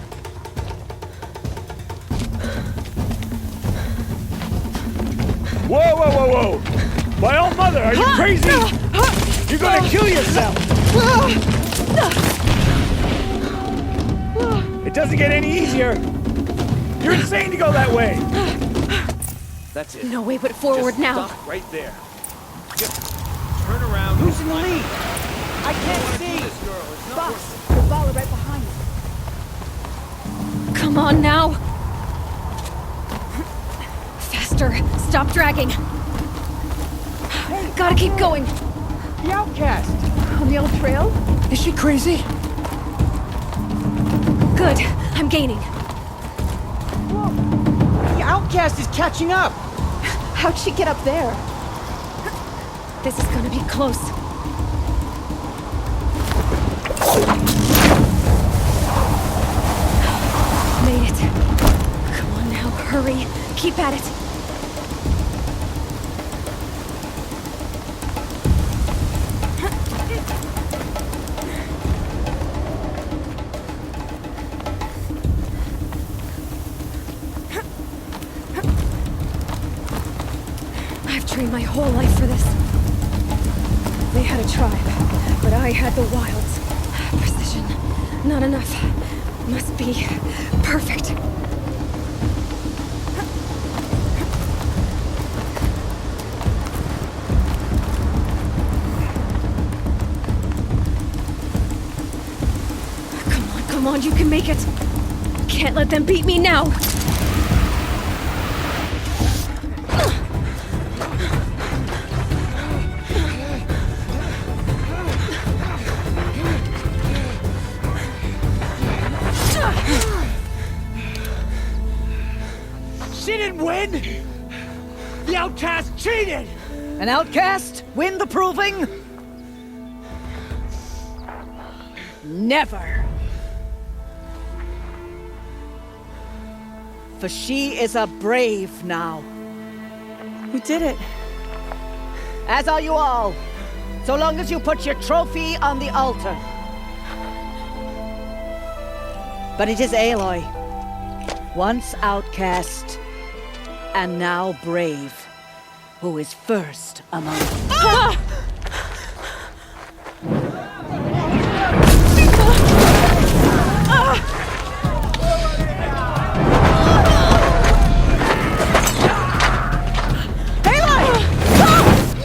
Whoa, whoa, whoa, whoa! My old mother, are you crazy? You're gonna kill yourself! It doesn't get any easier! You're insane to go that way! That's it. No way but forward Just now. Stop right there. Just turn around. Who's in the lead? I can't see! Boss, the ball right behind you. Come on now. Faster. Stop dragging. Gotta keep going. The outcast! On the old trail? Is she crazy? Good. I'm gaining. The outcast is catching up! How'd she get up there? This is gonna be close. Made it. Come on now, hurry. Keep at it. I've trained my whole life for this. They had a tribe, but I had the wilds. Precision. Not enough. Must be perfect. Come on, you can make it. Can't let them beat me now. She didn't win! The outcast cheated! An outcast win the proving? Never. For she is a brave now. You did it. As are you all. So long as you put your trophy on the altar. But it is Aloy, once outcast, and now brave, who is first among them. Ah!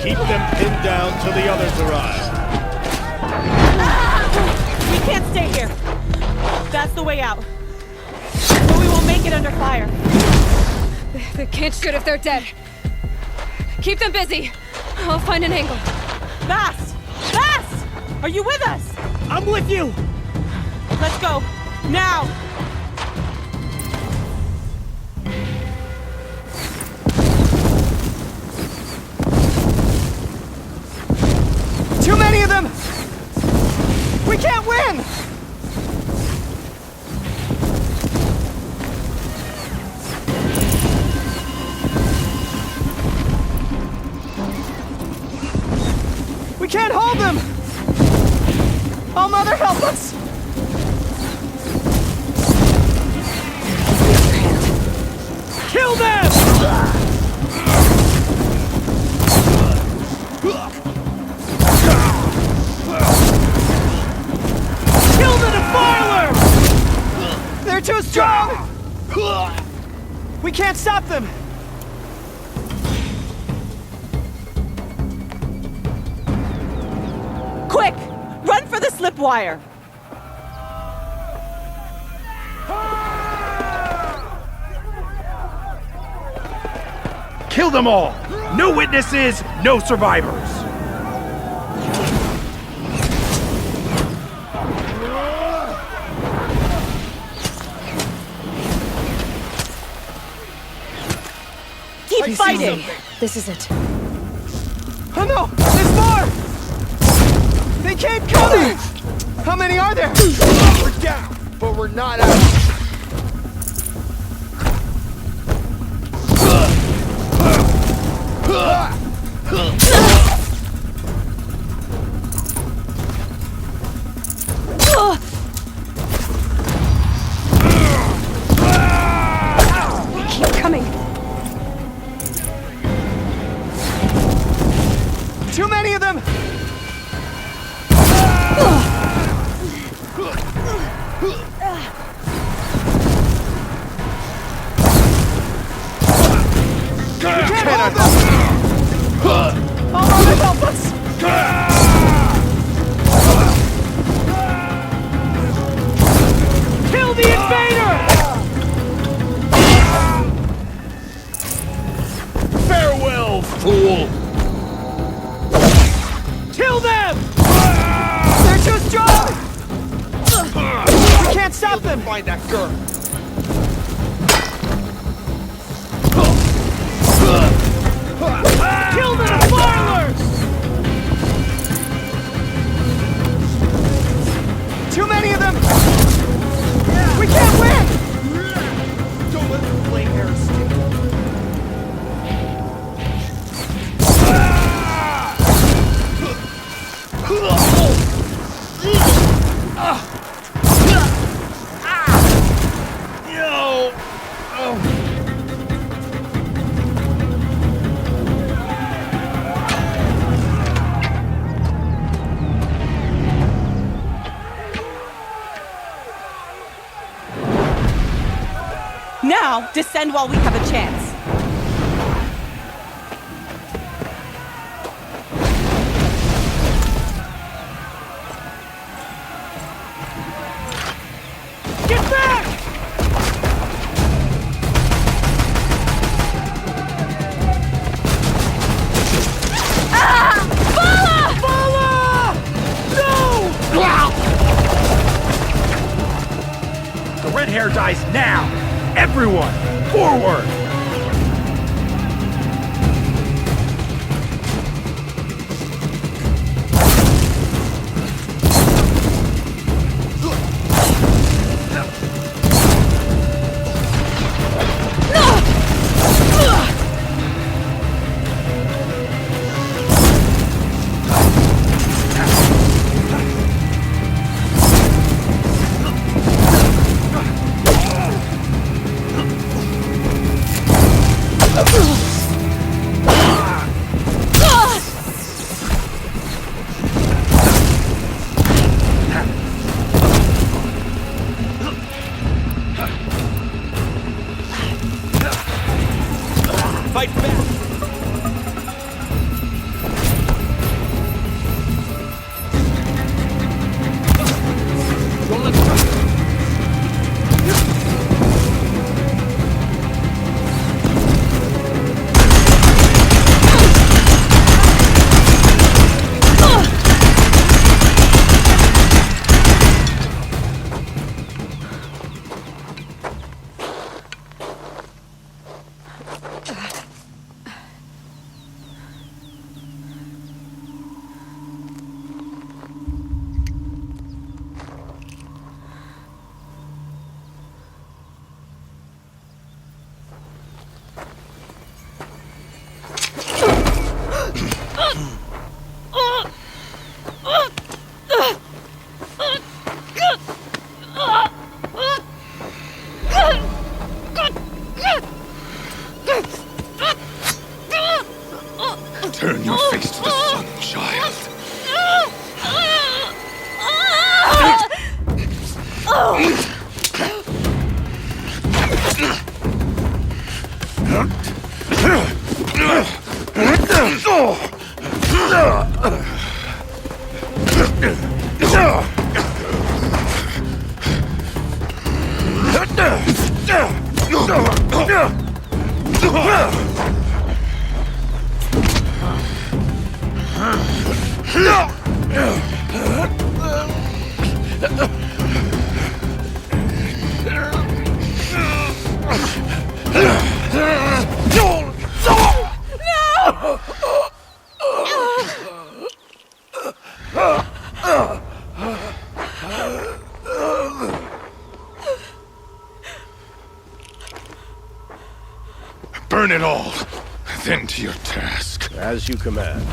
Keep them pinned down till the others arrive. We can't stay here. That's the way out. But we won't make it under fire. They can't shoot if they're dead. Keep them busy. I'll find an angle. Bass! Bass! Are you with us? I'm with you! Let's go. Now! Too many of them! We can't win! We can't hold them! Oh, Mother, help us! Kill them! Kill the Defiler! They're too strong! We can't stop them! Quick! Run for the slip wire! Kill them all! No witnesses, no survivors! Keep fighting! This is it. Oh no! There's more! They keep coming! How many are there? We're down, but we're not out. Keep coming. Too many of them! Help us! Kill the invader! Farewell, fool! Kill them! They're too strong! We can't stop them! Find that girl! Kill the Defilers! Too many of them! We can't win! Don't let them play heresy. Now, descend while we have a chance. Get back! The red hair dies now! Everyone, forward! Turn your face to the sun, child. Burn it all, then to your task. As you command.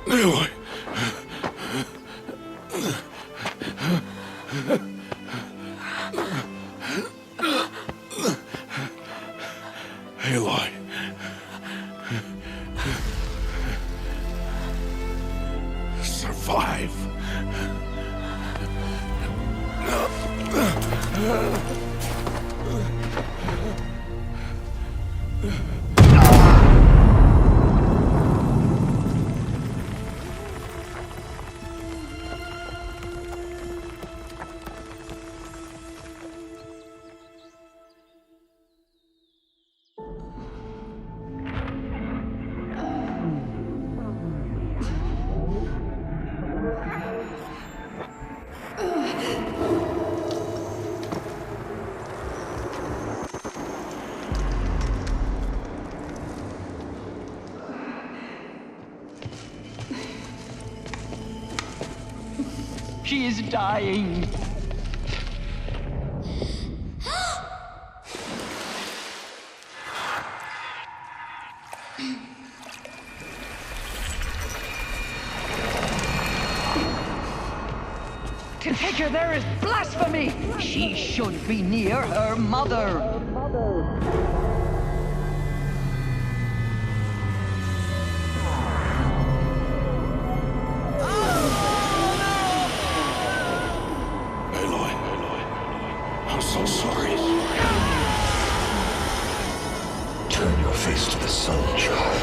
Aloy. Aloy. Survive. She is dying. To take her there is blasphemy! She should be near her mother. I'm so sorry. Turn your face to the sun, child.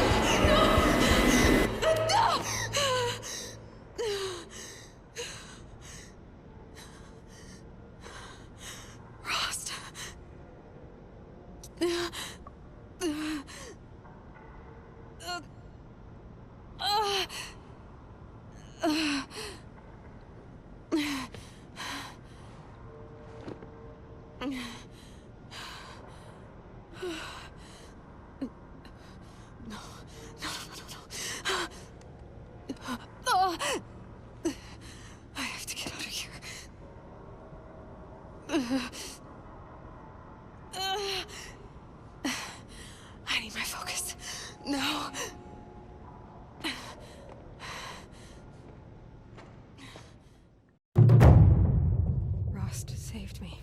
Rost. I have to get out of here. I need my focus. No. Rost saved me.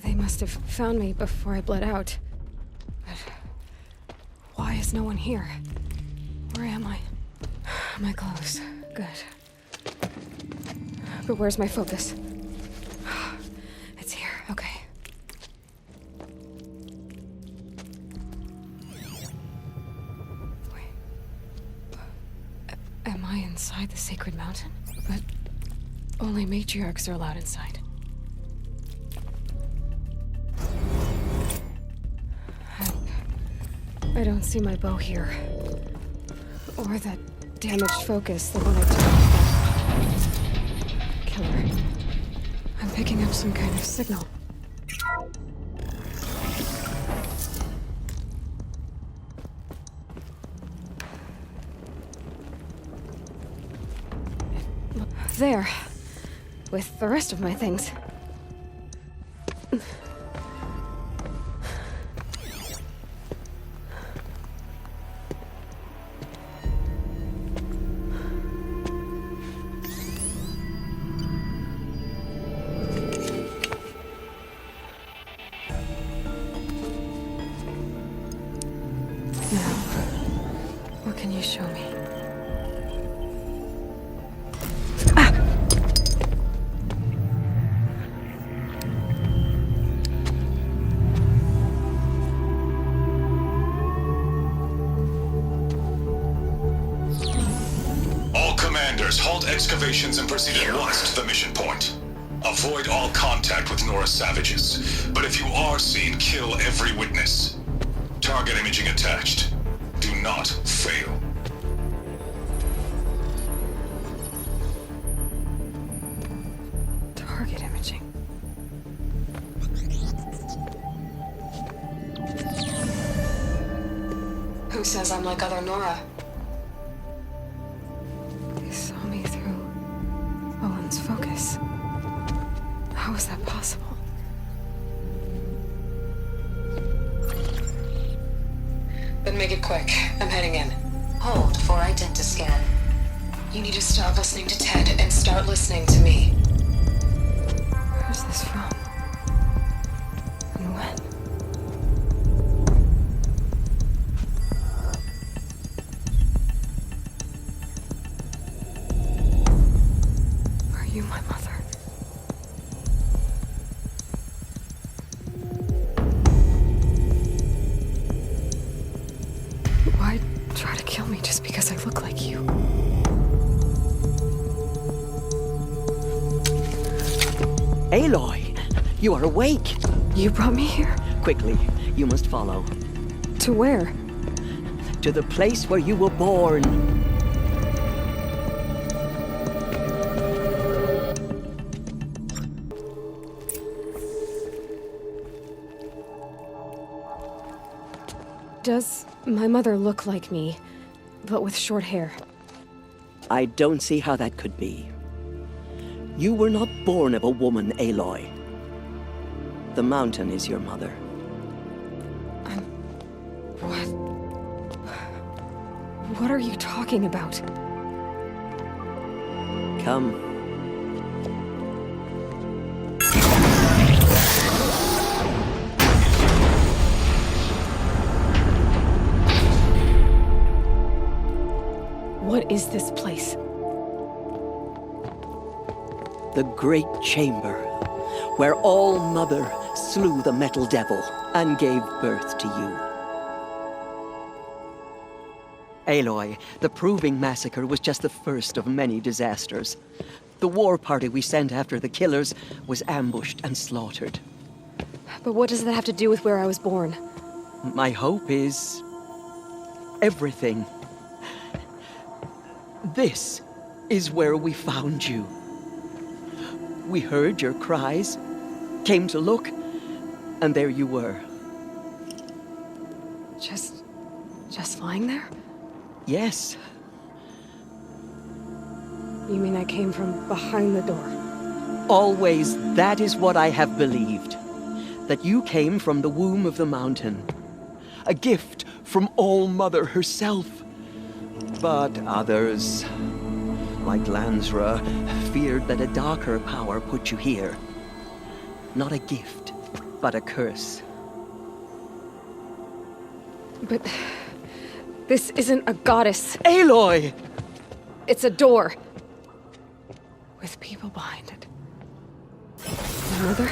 They must have found me before I bled out. But why is no one here? Where am I? My clothes. Good. But where's my focus? It's here. Okay. Wait. Am I inside the sacred mountain? But only matriarchs are allowed inside. I don't see my bow here. Or that damaged focus, the one I took. Killer. I'm picking up some kind of signal. there. With the rest of my things. What can you show me? All commanders, halt excavations and proceed at once to the mission point. Avoid all contact with Nora savages, but if you are seen, kill every witness. Target imaging attached. Do not fail. Target imaging. Who says I'm like other Nora? They saw me through Owen's focus. How is that possible? Then make it quick. I'm heading in. Hold for identiscan. You need to stop listening to Ted and start listening to me. Where's this from? And when? Are you my mother? Why try to kill me just because I look like you? Aloy, you are awake. You brought me here? Quickly, you must follow. To where? To the place where you were born. Does my mother look like me, but with short hair? I don't see how that could be. You were not born of a woman, Aloy. The mountain is your mother. What? What are you talking about? Come. What is this place? The Great Chamber, where All-Mother slew the Metal Devil and gave birth to you. Aloy, the Proving Massacre was just the first of many disasters. The war party we sent after the killers was ambushed and slaughtered. But what does that have to do with where I was born? My hope is everything. This is where we found you. We heard your cries, came to look, and there you were. Just lying there? Yes. You mean I came from behind the door? Always that is what I have believed. That you came from the womb of the mountain. A gift from All-Mother herself. But others, like Lansra, feared that a darker power put you here. Not a gift, but a curse. But this isn't a goddess. Aloy! It's a door. With people behind it. My mother?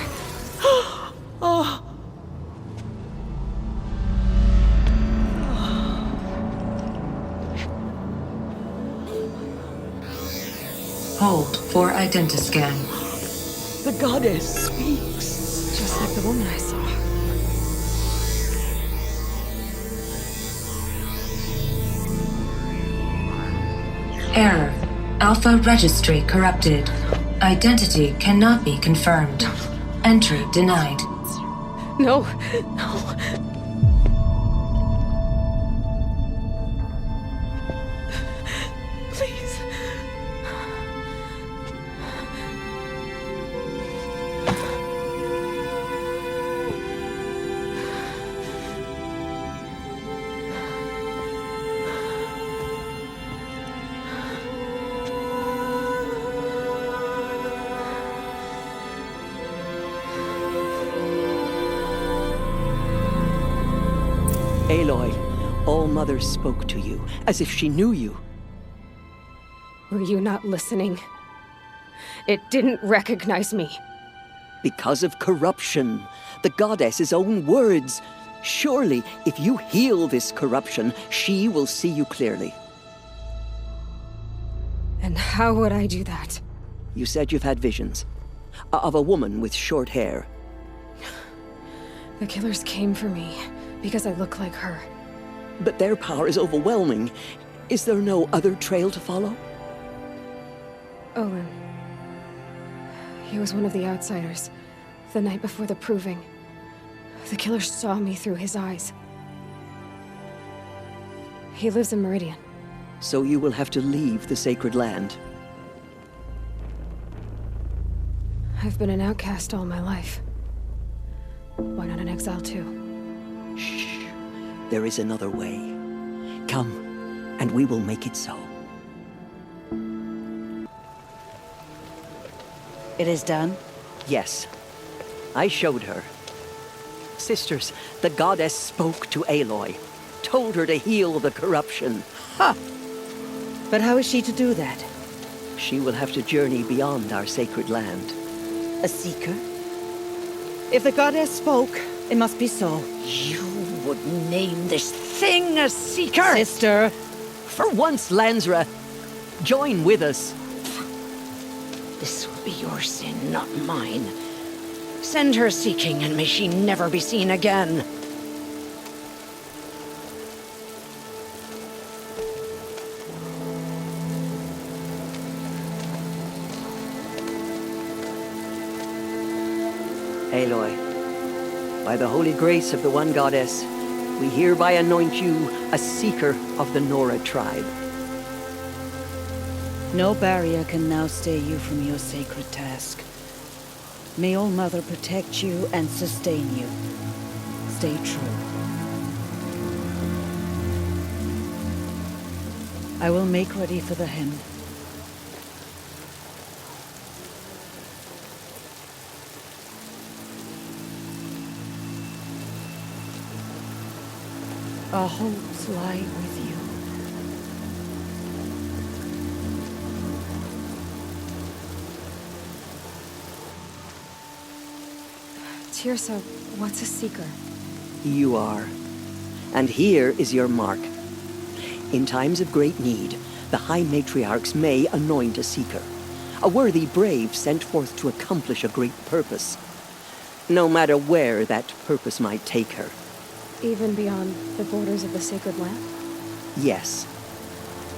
Oh! Hold for identiscan. The goddess speaks. Just like the woman I saw. Error. Alpha registry corrupted. Identity cannot be confirmed. Entry denied. No, no. Aloy, All-Mother spoke to you, as if she knew you. Were you not listening? It didn't recognize me. Because of corruption, the goddess's own words. Surely, if you heal this corruption, she will see you clearly. And how would I do that? You said you've had visions. Of a woman with short hair. The killers came for me because I look like her. But their power is overwhelming. Is there no other trail to follow? Owen. He was one of the outsiders. The night before the proving. The killer saw me through his eyes. He lives in Meridian. So you will have to leave the sacred land. I've been an outcast all my life. Why not an exile too? Shh. There is another way. Come, and we will make it so. It is done? Yes. I showed her. Sisters, the goddess spoke to Aloy. Told her to heal the corruption. Ha! But how is she to do that? She will have to journey beyond our sacred land. A seeker? If the goddess spoke, it must be so. You would name this thing a seeker? Sister! For once, Lansra, join with us. This will be your sin, not mine. Send her seeking, and may she never be seen again. Aloy, by the holy grace of the one goddess, we hereby anoint you a seeker of the Nora tribe. No barrier can now stay you from your sacred task. May All-Mother protect you and sustain you. Stay true. I will make ready for the hymn. Our hopes lie with you. Tirsa, what's a seeker? You are. And here is your mark. In times of great need, the High Matriarchs may anoint a seeker. A worthy brave sent forth to accomplish a great purpose. No matter where that purpose might take her. Even beyond the borders of the sacred land? Yes.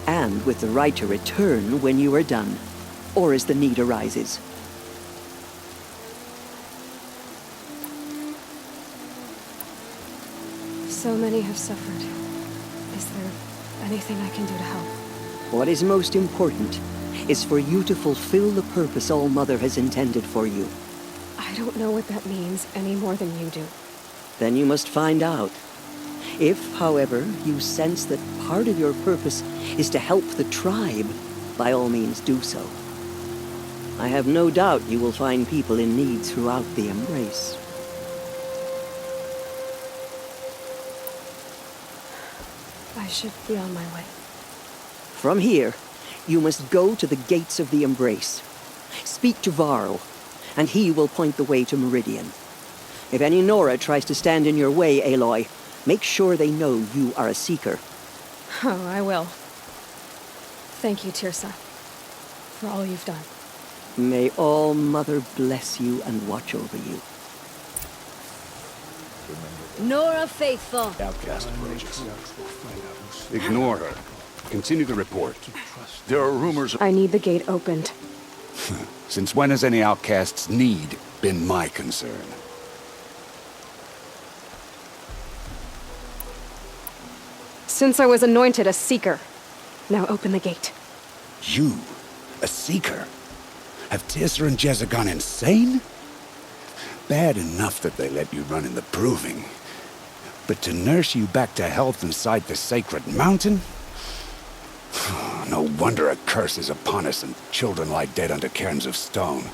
And with the right to return when you are done, or as the need arises. So many have suffered. Is there anything I can do to help? What is most important is for you to fulfill the purpose All-Mother has intended for you. I don't know what that means any more than you do. Then you must find out. If, however, you sense that part of your purpose is to help the tribe, by all means do so. I have no doubt you will find people in need throughout the Embrace. I should be on my way. From here, you must go to the gates of the Embrace. Speak to Varl, and he will point the way to Meridian. If any Nora tries to stand in your way, Aloy, make sure they know you are a seeker. Oh, I will. Thank you, Tirsa, for all you've done. May All-Mother bless you and watch over you. Nora faithful. Outcast approaches. Ignore her. Continue the report. There are rumors of... I need the gate opened. Since when has any outcast's need been my concern? Since I was anointed a seeker. Now open the gate. You? A seeker? Have Tirsa and Jezza gone insane? Bad enough that they let you run in the proving. But to nurse you back to health inside the sacred mountain? No wonder a curse is upon us and children lie dead under cairns of stone.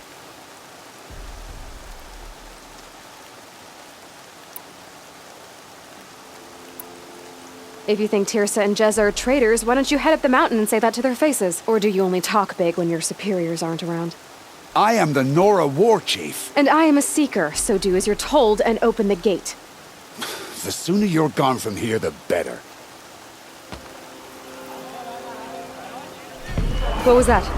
If you think Tirsa and Jezza are traitors, why don't you head up the mountain and say that to their faces? Or do you only talk big when your superiors aren't around? I am the Nora war chief. And I am a seeker, so do as you're told and open the gate. The sooner you're gone from here, the better. What was that?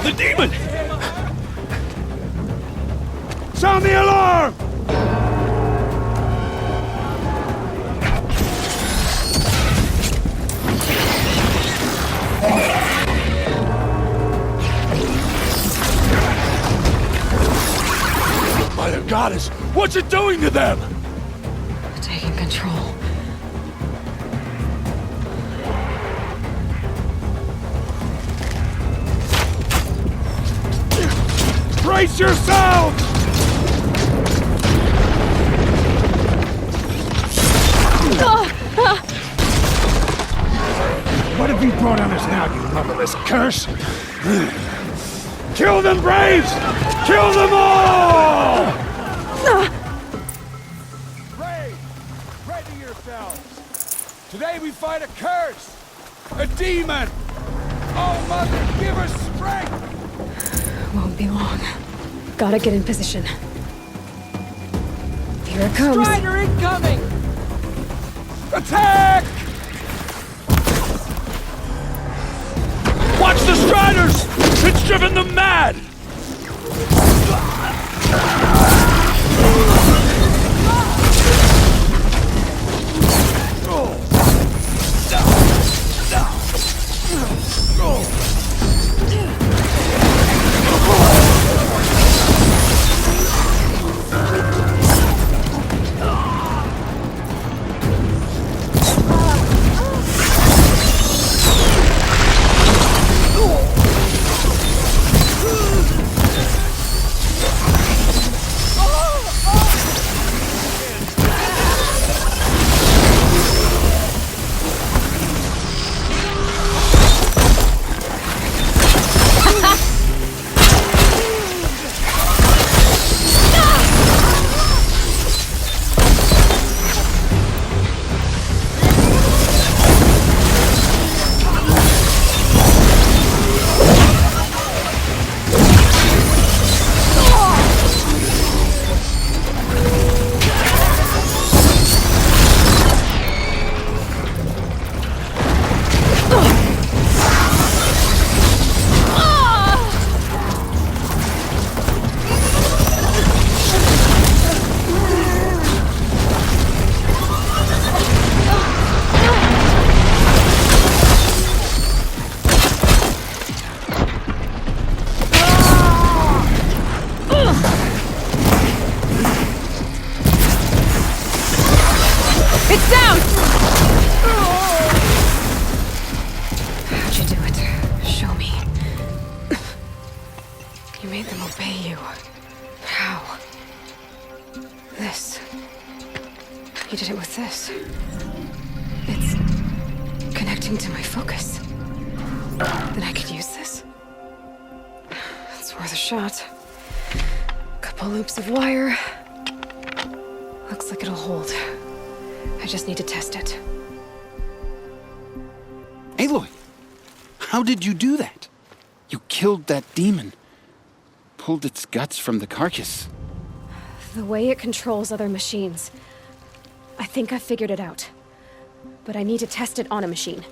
The demon! Sound the alarm! By the goddess, what's it doing to them? Taking control. Brace yourselves! What have you brought on us now, you motherless curse? Kill them, Braves! Kill them all! Braves, ready yourselves! Today we fight a curse! A demon! Oh, Mother, give us strength! Won't be long. Gotta get in position. Here it comes. Strider incoming! Attack! Watch the Striders! It's driven them mad! You did it with this. It's connecting to my focus. Then I could use this. It's worth a shot. Couple loops of wire. Looks like it'll hold. I just need to test it. Aloy, how did you do that? You killed that demon. Pulled its guts from the carcass. The way it controls other machines. I think I figured it out. But I need to test it on a machine.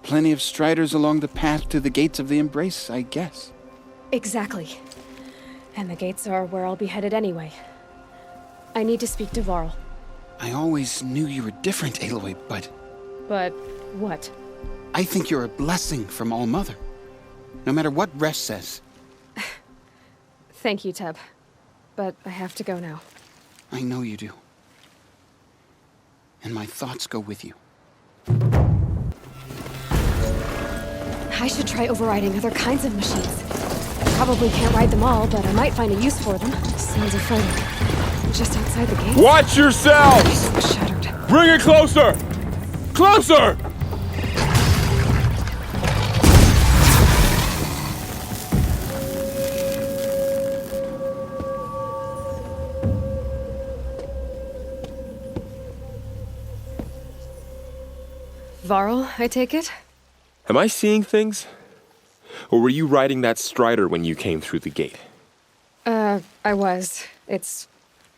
Plenty of striders along the path to the gates of the Embrace, I guess. Exactly. And the gates are where I'll be headed anyway. I need to speak to Varl. I always knew you were different, Aloy, but... But what? I think you're a blessing from All-Mother. No matter what Resh says. Thank you, Teb. But I have to go now. I know you do. And my thoughts go with you. I should try overriding other kinds of machines. probably can't ride them all, but I might find a use for them. Sounds of fighting. Just outside the gate. Watch yourselves! Shattered. Bring it closer! Closer! Varl, I take it? Am I seeing things? Or were you riding that strider when you came through the gate? I was. It's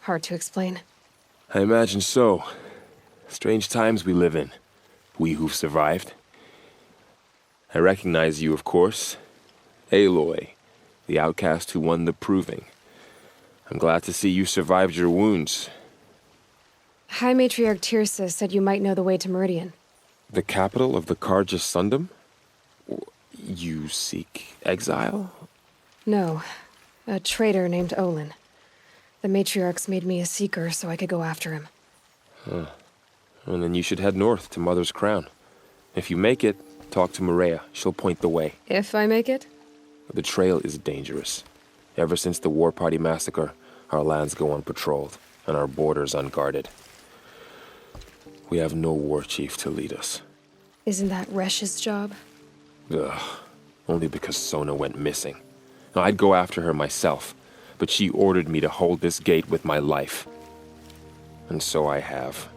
hard to explain. I imagine so. Strange times we live in. We who've survived. I recognize you, of course. Aloy, the outcast who won the proving. I'm glad to see you survived your wounds. High Matriarch Tirsa said you might know the way to Meridian. The capital of the Carja Sundom? You seek exile? No. A traitor named Olin. The Matriarchs made me a seeker so I could go after him. Huh. Well, then you should head north to Mother's Crown. If you make it, talk to Maria. She'll point the way. If I make it? The trail is dangerous. Ever since the War Party massacre, our lands go unpatrolled, and our borders unguarded. We have no war chief to lead us. Isn't that Resh's job? Ugh. Only because Sona went missing. I'd go after her myself, but she ordered me to hold this gate with my life. And so I have.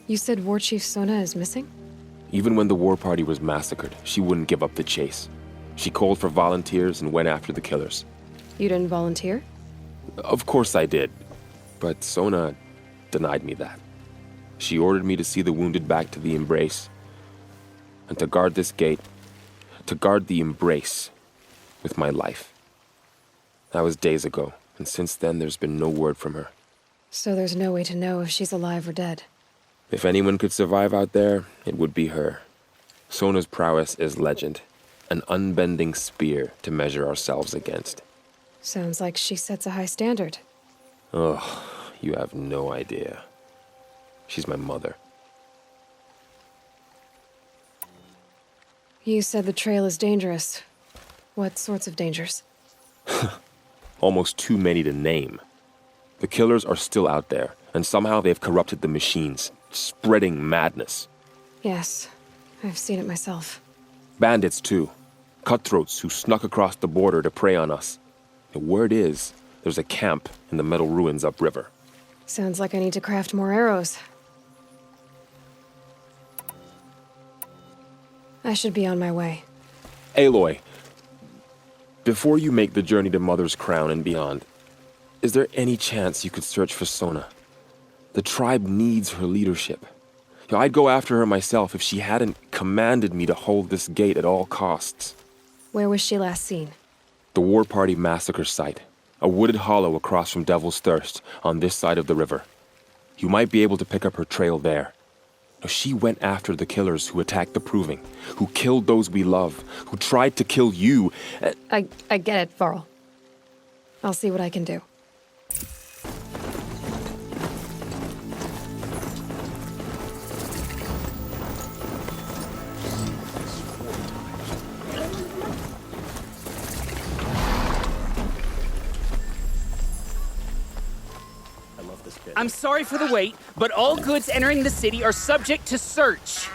You said War Chief Sona is missing? Even when the War Party was massacred, she wouldn't give up the chase. She called for volunteers and went after the killers. You didn't volunteer? Of course I did, but Sona denied me that. She ordered me to see the wounded back to the Embrace, and to guard this gate, to guard the Embrace with my life. That was days ago, and since then there's been no word from her. So there's no way to know if she's alive or dead. If anyone could survive out there, it would be her. Sona's prowess is legend, an unbending spear to measure ourselves against. Sounds like she sets a high standard. Oh, you have no idea. She's my mother. You said the trail is dangerous. What sorts of dangers? Almost too many to name. The killers are still out there, and somehow they've corrupted the machines, spreading madness. Yes, I've seen it myself. Bandits, too. Cutthroats who snuck across the border to prey on us. The word is, there's a camp in the metal ruins upriver. Sounds like I need to craft more arrows. I should be on my way. Aloy, before you make the journey to Mother's Crown and beyond, is there any chance you could search for Sona? The tribe needs her leadership. I'd go after her myself if she hadn't commanded me to hold this gate at all costs. Where was she last seen? The War Party massacre site. A wooded hollow across from Devil's Thirst, on this side of the river. You might be able to pick up her trail there. She went after the killers who attacked the Proving, who killed those we love, who tried to kill you. I get it, Varl. I'll see what I can do. I'm sorry for the wait, but all goods entering the city are subject to search.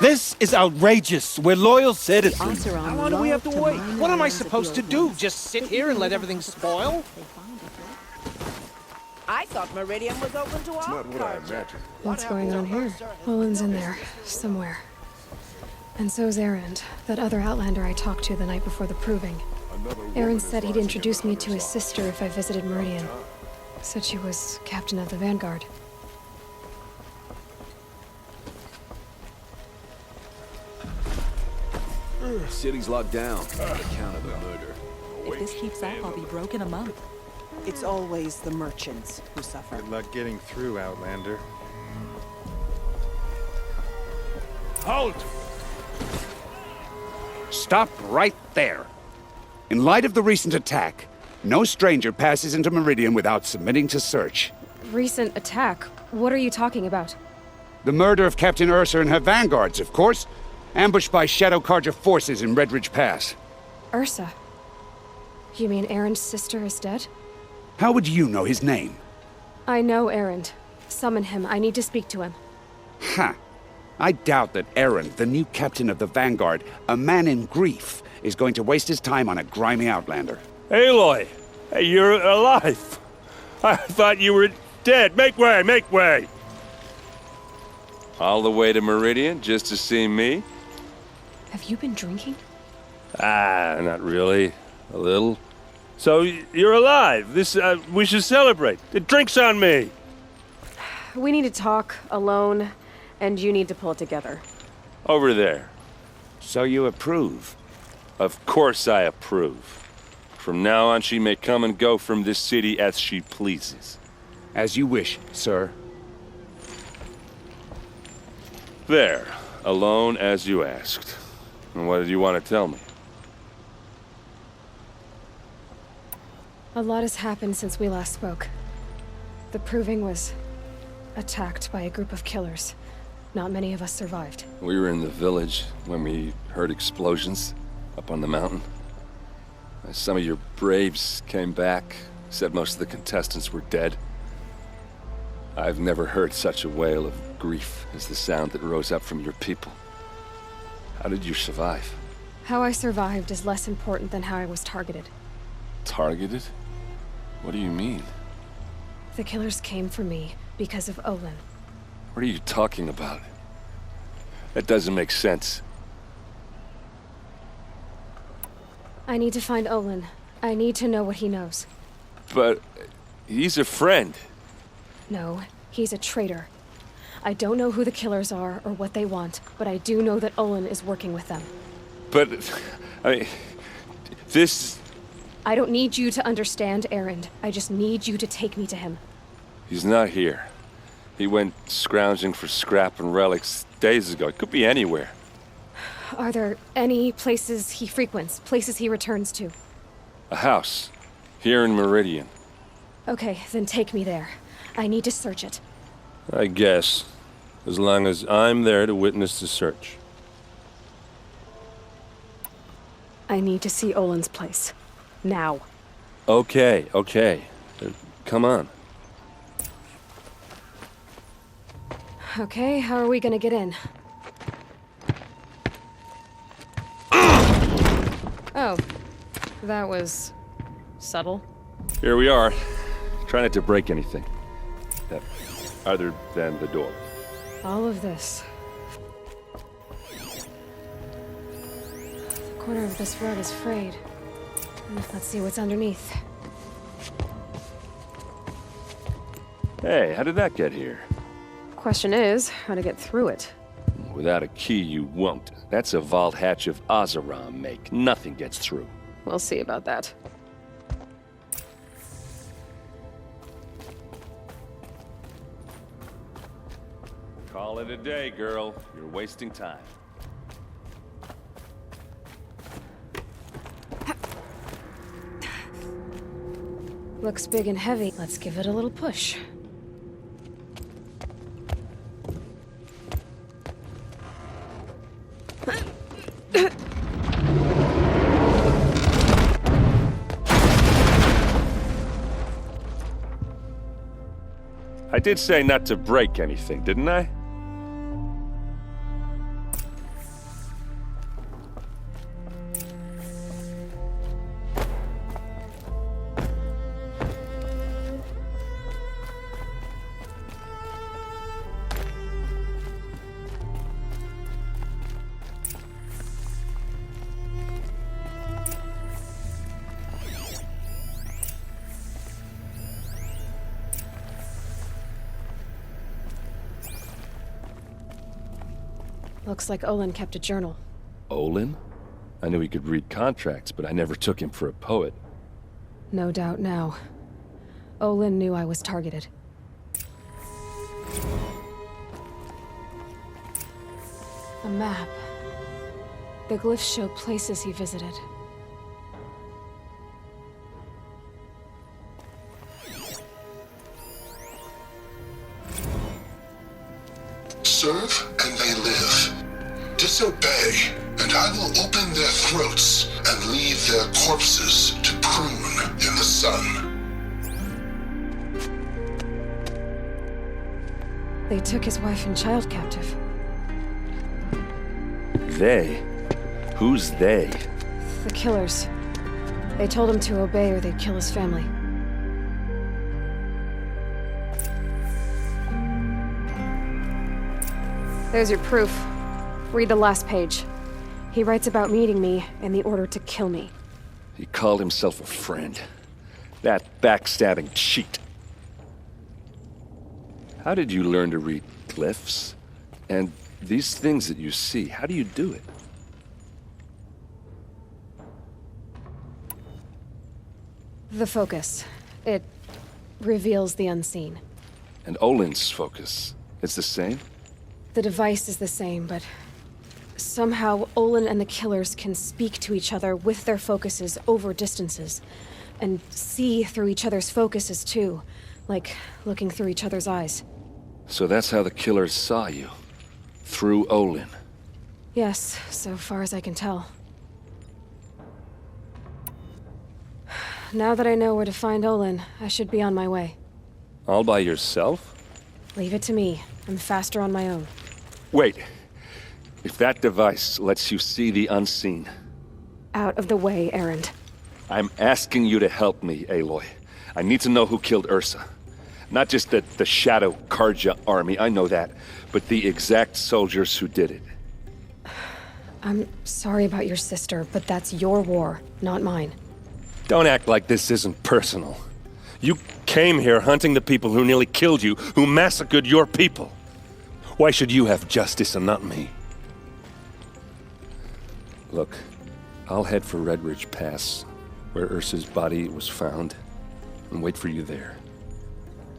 This is outrageous. We're loyal citizens. How long do we have to wait? What am I supposed to do? Just sit here and let everything spoil? I thought Meridian was open to all. It's not what I imagined. What's going on here? Olin's in there, somewhere. And so's Erend, that other Outlander I talked to the night before the Proving. Erend said he'd introduce me to his sister if I visited Meridian. Said she was captain of the Vanguard. City's locked down on account of the murder. If this keeps up, I'll be broke in a month. It's always the merchants who suffer. Good luck getting through, Outlander. Halt! Stop right there. In light of the recent attack, no stranger passes into Meridian without submitting to search. Recent attack? What are you talking about? The murder of Captain Ursa and her vanguards, of course. Ambushed by Shadow Carja forces in Redridge Pass. Ursa. You mean Erend's sister is dead? How would you know his name? I know Erend. Summon him. I need to speak to him. Ha! I doubt that Erend, the new captain of the Vanguard, a man in grief, is going to waste his time on a grimy outlander. Aloy! Hey, you're alive! I thought you were dead. Make way, make way! All the way to Meridian just to see me? Have you been drinking? Ah, not really. A little. So, you're alive. We should celebrate. The drink's on me. We need to talk, alone, and you need to pull it together. Over there. So you approve? Of course I approve. From now on, she may come and go from this city as she pleases. As you wish, sir. There. Alone as you asked. And what did you want to tell me? A lot has happened since we last spoke. The Proving was attacked by a group of killers. Not many of us survived. We were in the village when we heard explosions up on the mountain. Some of your braves came back, said most of the contestants were dead. I've never heard such a wail of grief as the sound that rose up from your people. How did you survive? How I survived is less important than how I was targeted. Targeted? What do you mean? The killers came for me because of Olin. What are you talking about? That doesn't make sense. I need to find Olin. I need to know what he knows. But he's a friend. No, he's a traitor. I don't know who the killers are or what they want, but I do know that Olin is working with them. But, I mean, this... I don't need you to understand, Erend. I just need you to take me to him. He's not here. He went scrounging for scrap and relics days ago. It could be anywhere. Are there any places he frequents, places he returns to? A house. Here in Meridian. Okay, then take me there. I need to search it. I guess. As long as I'm there to witness the search. I need to see Olin's place. Now. Okay. Come on. Okay, how are we gonna get in? Oh, that was subtle. Here we are. Try not to break anything. Other than the door. All of this. The corner of this rug is frayed. Let's see what's underneath. Hey, how did that get here? Question is, how to get through it. Without a key, you won't. That's a vault hatch of Oseram make. Nothing gets through. We'll see about that. Call it a day, girl. You're wasting time. Looks big and heavy. Let's give it a little push. I did say not to break anything, didn't I? Looks like Olin kept a journal. Olin? I knew he could read contracts, but I never took him for a poet. No doubt now. Olin knew I was targeted. A map. The glyphs show places he visited. Serve and they live. Disobey, and I will open their throats and leave their corpses to prune in the sun. They took his wife and child captive. They? Who's they? The killers. They told him to obey or they'd kill his family. There's your proof. Read the last page. He writes about meeting me and the order to kill me. He called himself a friend. That backstabbing cheat. How did you learn to read glyphs? And these things that you see, how do you do it? The focus. It reveals the unseen. And Olin's focus, it's the same? The device is the same, but somehow Olin and the killers can speak to each other with their focuses over distances, and see through each other's focuses too, like looking through each other's eyes. So that's how the killers saw you? Through Olin? Yes, so far as I can tell. Now that I know where to find Olin, I should be on my way. All by yourself? Leave it to me. I'm faster on my own. Wait. If that device lets you see the unseen... Out of the way, Erend. I'm asking you to help me, Aloy. I need to know who killed Ursa. Not just the Shadow Karja army, I know that, but the exact soldiers who did it. I'm sorry about your sister, but that's your war, not mine. Don't act like this isn't personal. You came here hunting the people who nearly killed you, who massacred your people. Why should you have justice and not me? Look, I'll head for Red Ridge Pass, where Ursa's body was found, and wait for you there.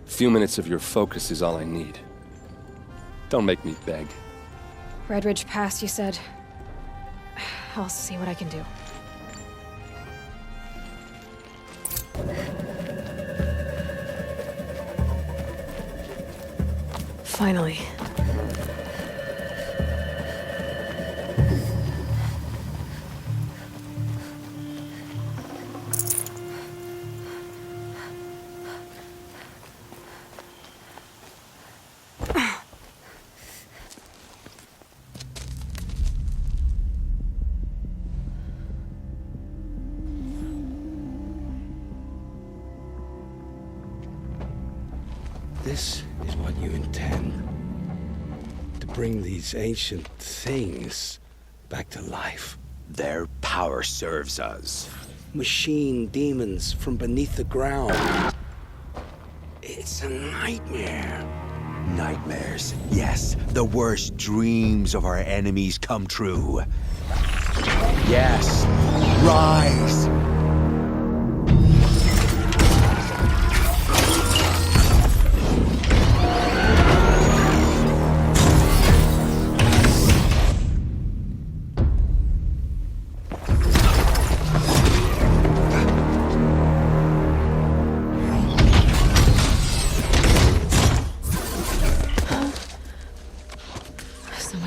A few minutes of your focus is all I need. Don't make me beg. Red Ridge Pass, you said? I'll see what I can do. Finally. This is what you intend. To bring these ancient things back to life. Their power serves us. Machine demons from beneath the ground. It's a nightmare. Nightmares. Yes, the worst dreams of our enemies come true. Yes, rise!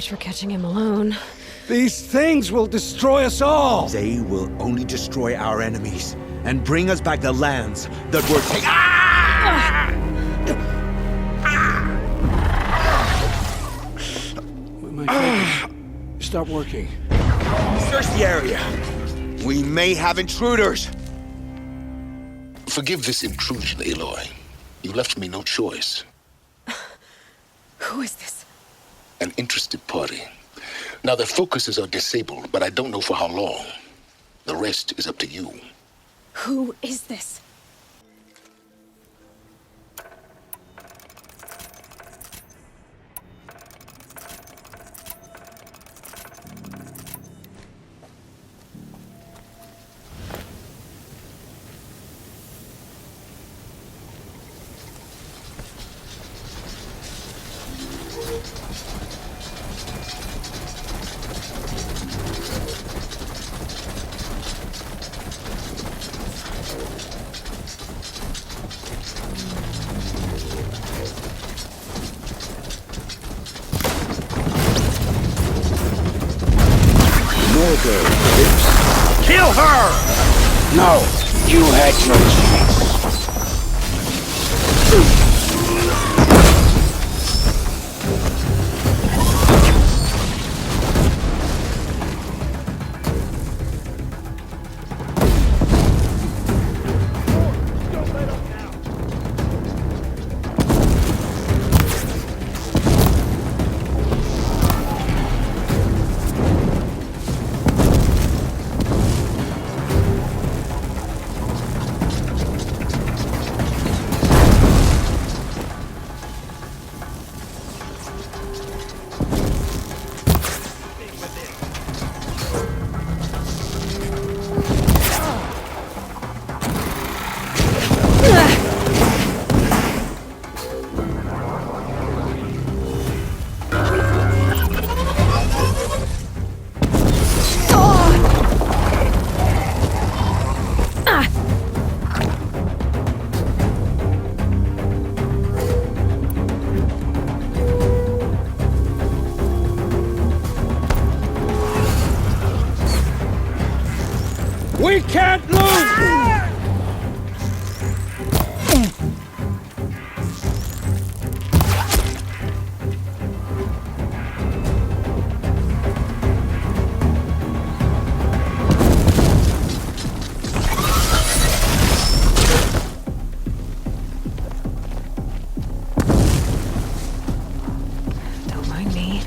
For catching him alone. These things will destroy us all! They will only destroy our enemies and bring us back the lands that were taken. Ah! My focus. Stop working. Search the area. We may have intruders. Forgive this intrusion, Aloy. You left me no choice. Who is this? An interested party. Now, their focuses are disabled, but I don't know for how long. The rest is up to you. Who is this? girl lives. Kill her! No, you had no chance. We can't lose! Don't mind me.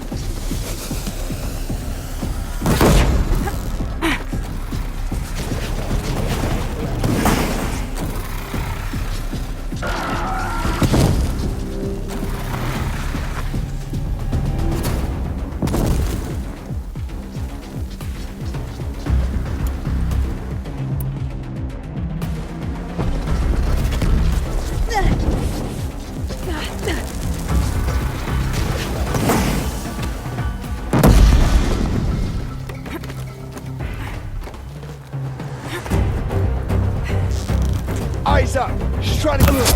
Eyes up! She's trying to move!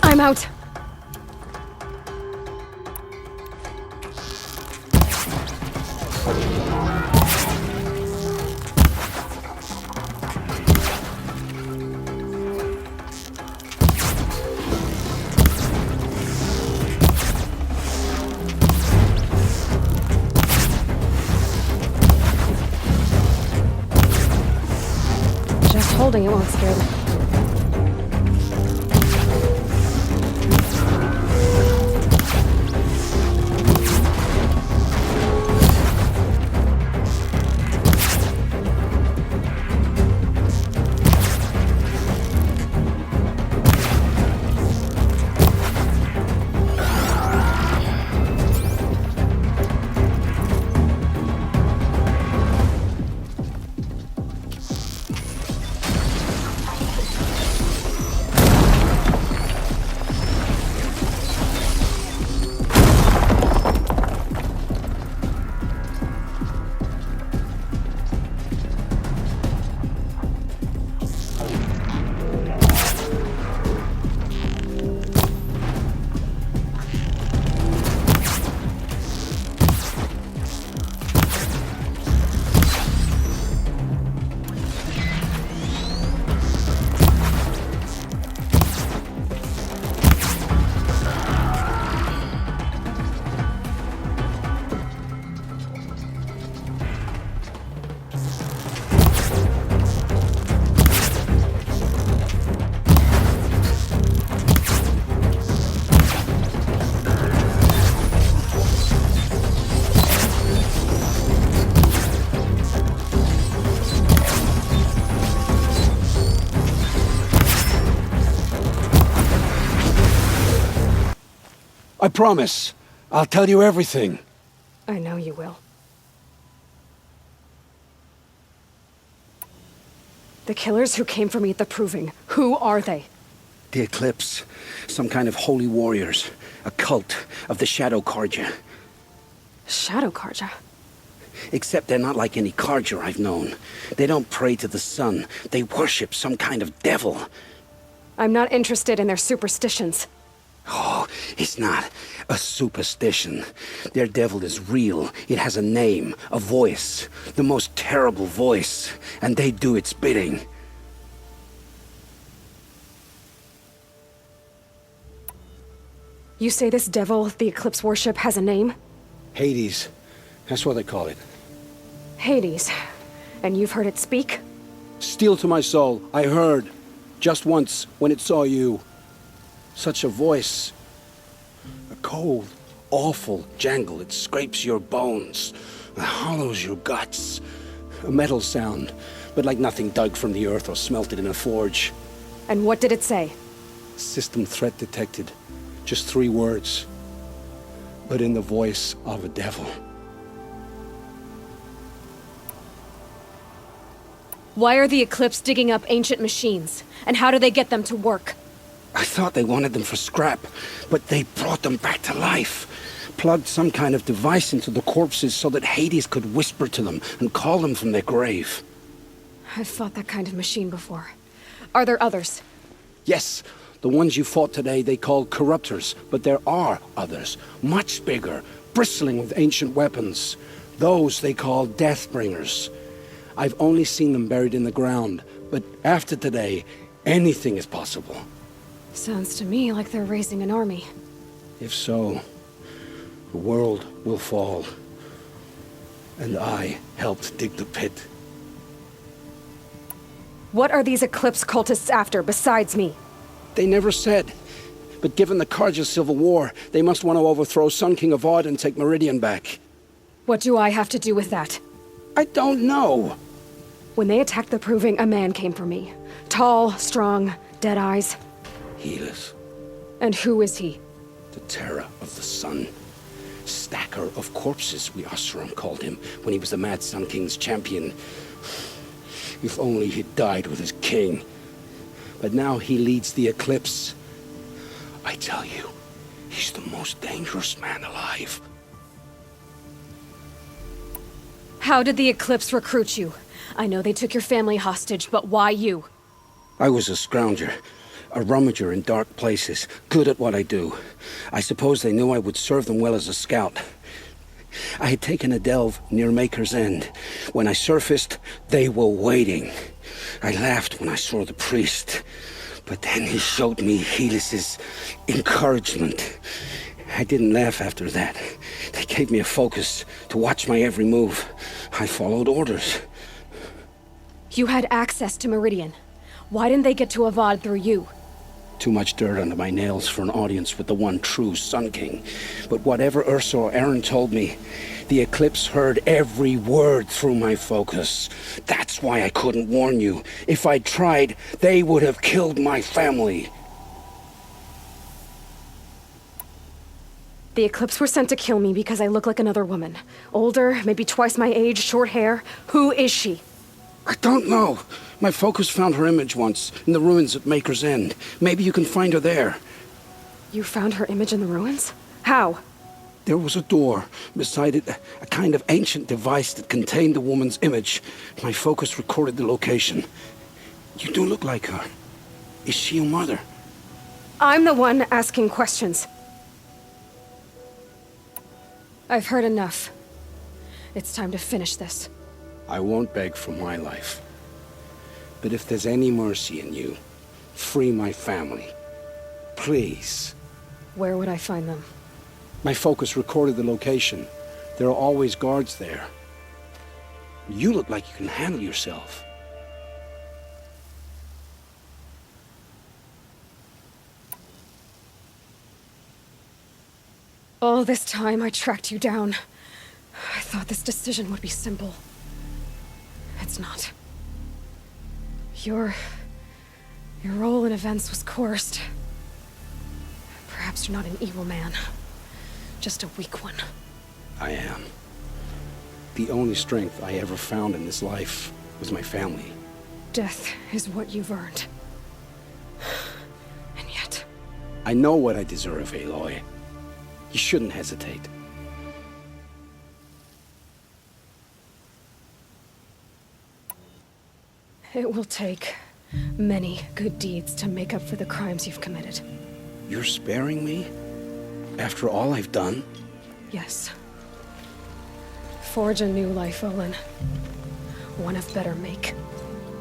I'm out. Just holding it won't scare them. I promise. I'll tell you everything. I know you will. The killers who came for me at the Proving, who are they? The Eclipse. Some kind of holy warriors. A cult of the Shadow Carja. Shadow Carja? Except they're not like any Carja I've known. They don't pray to the sun. They worship some kind of devil. I'm not interested in their superstitions. Oh, it's not a superstition. Their devil is real. It has a name, a voice. The most terrible voice. And they do its bidding. You say this devil the Eclipse worship has a name? Hades. That's what they call it. Hades. And you've heard it speak? Steel to my soul. I heard. Just once, when it saw you. Such a voice. A cold, awful jangle. It scrapes your bones. It hollows your guts. A metal sound, but like nothing dug from the earth or smelted in a forge. And what did it say? System threat detected. Just 3 words. But in the voice of a devil. Why are the Eclipse digging up ancient machines? And how do they get them to work? I thought they wanted them for scrap, but they brought them back to life. Plugged some kind of device into the corpses so that Hades could whisper to them and call them from their grave. I've fought that kind of machine before. Are there others? Yes, the ones you fought today they called Corruptors, but there are others, much bigger, bristling with ancient weapons. Those they call Deathbringers. I've only seen them buried in the ground, but after today, anything is possible. Sounds to me like they're raising an army. If so, the world will fall. And I helped dig the pit. What are these Eclipse cultists after, besides me? They never said. But given the Carja civil war, they must want to overthrow Sun King of Hoard and take Meridian back. What do I have to do with that? I don't know. When they attacked the Proving, a man came for me. Tall, strong, dead eyes. Helis. And who is he? The terror of the sun. Stacker of corpses, we Oseram called him, when he was the Mad Sun King's champion. If only he'd died with his king. But now he leads the Eclipse. I tell you, he's the most dangerous man alive. How did the Eclipse recruit you? I know they took your family hostage, but why you? I was a scrounger. A rummager in dark places, good at what I do. I suppose they knew I would serve them well as a scout. I had taken a delve near Maker's End. When I surfaced, they were waiting. I laughed when I saw the priest, but then he showed me Helis's encouragement. I didn't laugh after that. They gave me a focus to watch my every move. I followed orders. You had access to Meridian. Why didn't they get to Avad through you? Too much dirt under my nails for an audience with the one true Sun King. But whatever Ursa or Aaron told me, the Eclipse heard every word through my focus. That's why I couldn't warn you. If I'd tried, they would have killed my family. The Eclipse were sent to kill me because I look like another woman. Older, maybe twice my age, short hair. Who is she? I don't know. My focus found her image once, in the ruins at Maker's End. Maybe you can find her there. You found her image in the ruins? How? There was a door. Beside it, a kind of ancient device that contained the woman's image. My focus recorded the location. You do look like her. Is she your mother? I'm the one asking questions. I've heard enough. It's time to finish this. I won't beg for my life. But if there's any mercy in you, free my family. Please. Where would I find them? My focus recorded the location. There are always guards there. You look like you can handle yourself. All this time I tracked you down. I thought this decision would be simple. It's not. Your role in events was coerced. Perhaps you're not an evil man, just a weak one. I am. The only strength I ever found in this life was my family. Death is what you've earned. And yet... I know what I deserve, Aloy. You shouldn't hesitate. It will take many good deeds to make up for the crimes you've committed. You're sparing me? After all I've done? Yes. Forge a new life, Olin. One of better make.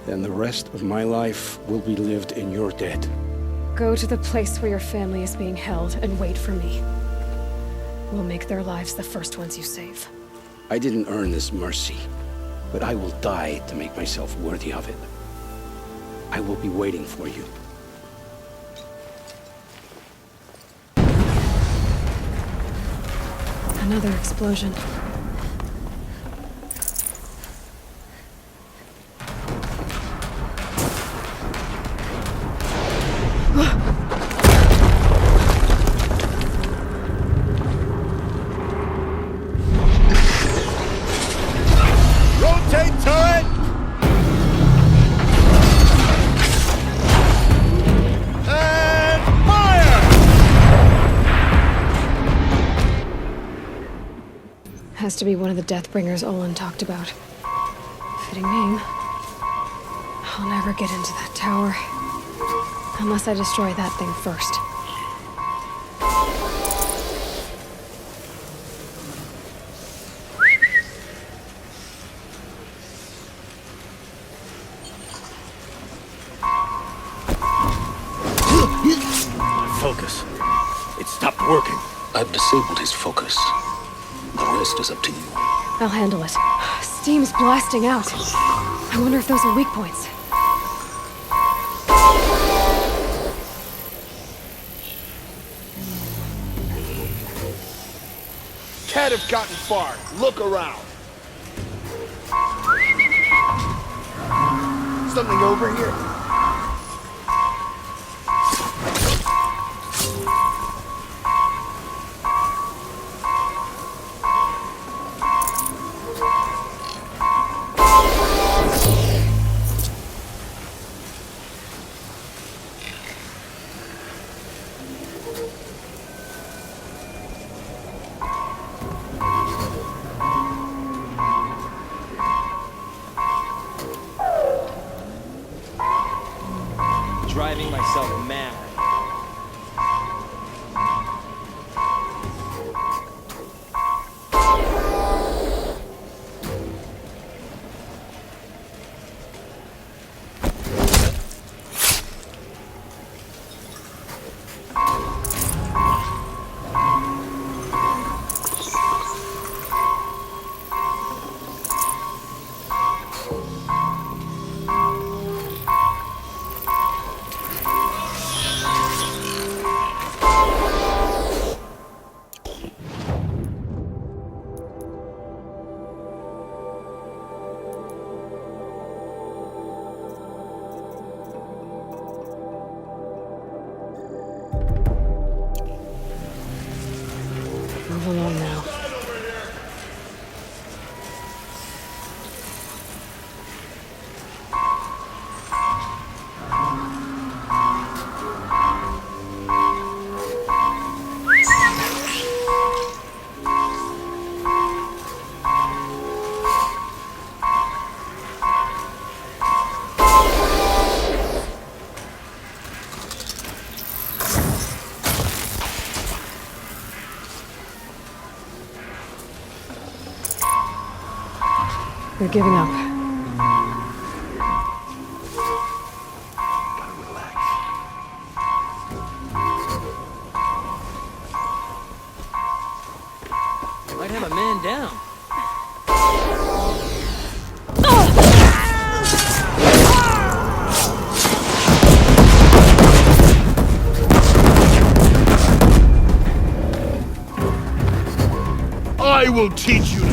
Then the rest of my life will be lived in your debt. Go to the place where your family is being held and wait for me. We'll make their lives the first ones you save. I didn't earn this mercy, but I will die to make myself worthy of it. I will be waiting for you. Another explosion. Rotate turret! And fire! Has to be one of the Deathbringers Olin talked about. Fitting name. I'll never get into that tower. Unless I destroy that thing first. Focus. It stopped working. I've disabled his focus. The rest is up to you. I'll handle it. Steam's blasting out. I wonder if those are weak points. Can't have gotten far. Look around. Something over here. Driving myself mad. Move along now. You're giving up. Might have a man down. I will teach you to...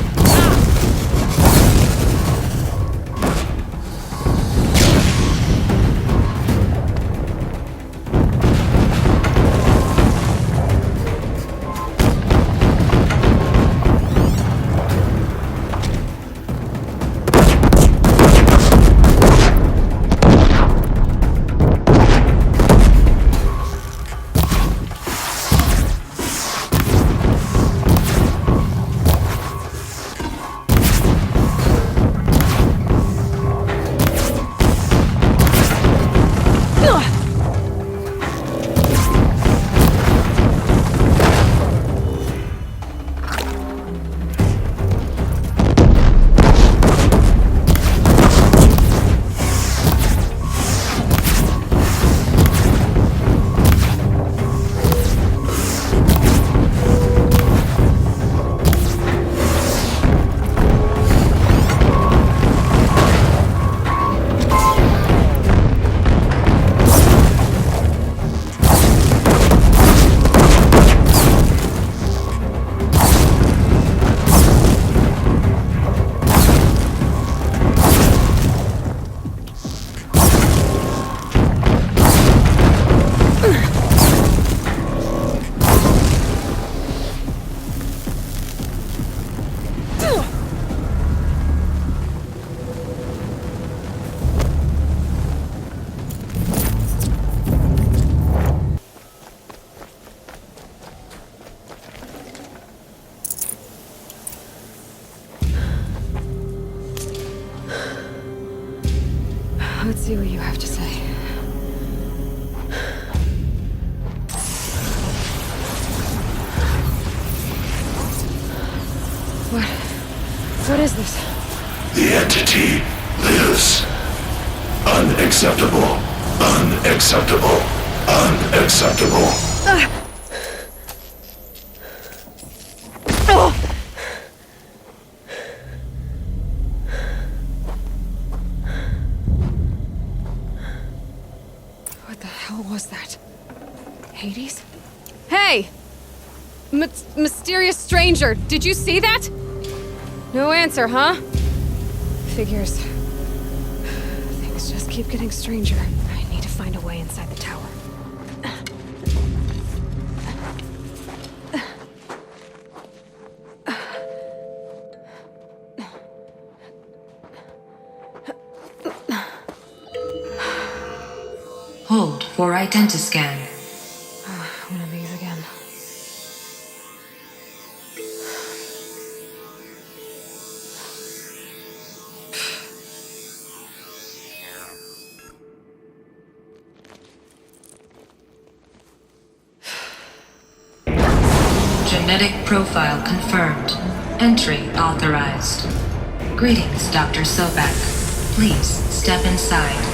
Let's see what you have to say. What is this? The entity lives. Unacceptable. Unacceptable. Unacceptable. What the hell was that? Hades? Hey! Mysterious stranger, did you see that? No answer, huh? Figures. Things just keep getting stranger. I need to find a way inside the tower. Hold for identiscan. One of these again. Genetic profile confirmed. Entry authorized. Greetings, Dr. Sobek. Please step inside.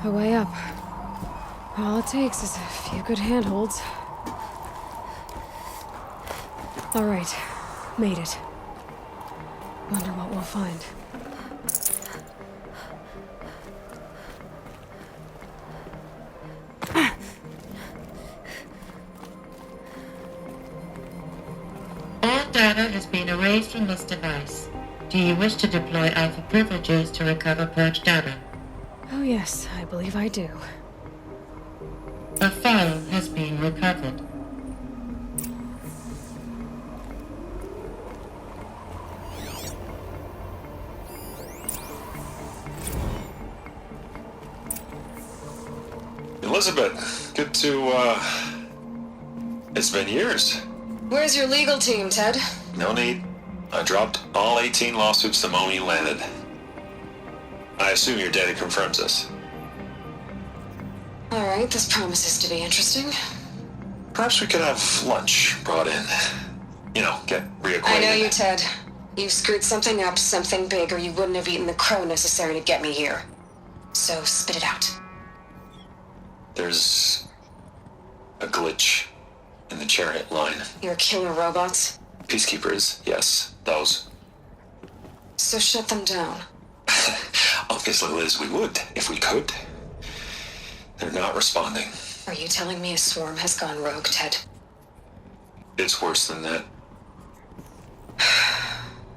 A way up. All it takes is a few good handholds. All right, made it. Wonder what we'll find. All data has been erased from this device. Do you wish to deploy Alpha privileges to recover purged data? Oh yes, I believe I do. A file has been recovered. Elizabeth, good to, It's been years. Where's your legal team, Ted? No need. I dropped all 18 lawsuits the moment you landed. I assume your data confirms this. All right, this promises to be interesting. Perhaps we could have lunch brought in. You know, get reacquainted. I know you, Ted. You screwed something up, something big, or you wouldn't have eaten the crow necessary to get me here. So spit it out. There's a glitch in the chariot line. Your killer robots? Peacekeepers, yes, those. So shut them down. Obviously, Liz, we would, if we could. They're not responding. Are you telling me a swarm has gone rogue, Ted? It's worse than that.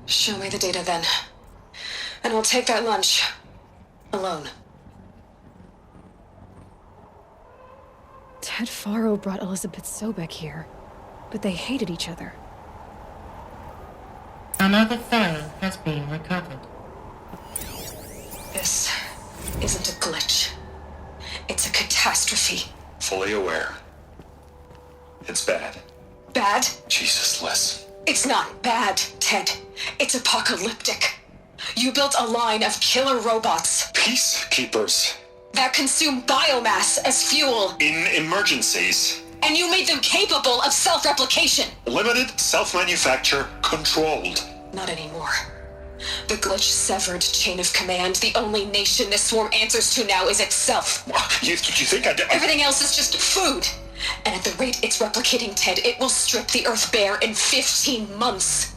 Show me the data then. And I'll take that lunch. Alone. Ted Faro brought Elizabeth Sobek here, but they hated each other. Another file has been recovered. This isn't a glitch. It's a catastrophe. Fully aware. It's bad. Bad? Jesus, Liz. It's not bad, Ted. It's apocalyptic. You built a line of killer robots. Peacekeepers. That consume biomass as fuel. In emergencies. And you made them capable of self-replication. Limited, self-manufacture, controlled. Not anymore. The glitch severed chain of command. The only nation this swarm answers to now is itself. You think I did? Everything else is just food. And at the rate it's replicating, Ted, it will strip the Earth bare in 15 months.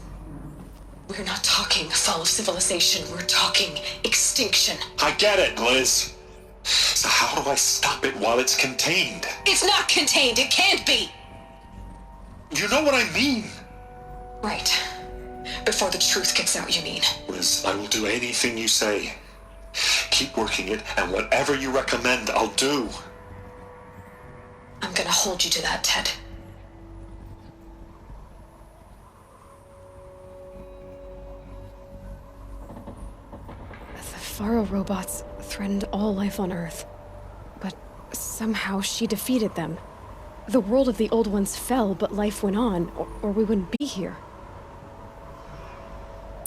We're not talking fall of civilization. We're talking extinction. I get it, Liz. So how do I stop it while it's contained? It's not contained. It can't be. You know what I mean. Right. Before the truth gets out, you mean? Liz, I will do anything you say. Keep working it, and whatever you recommend, I'll do. I'm gonna hold you to that, Ted. The Faro robots threatened all life on Earth. But somehow she defeated them. The world of the old ones fell, but life went on, or we wouldn't be here.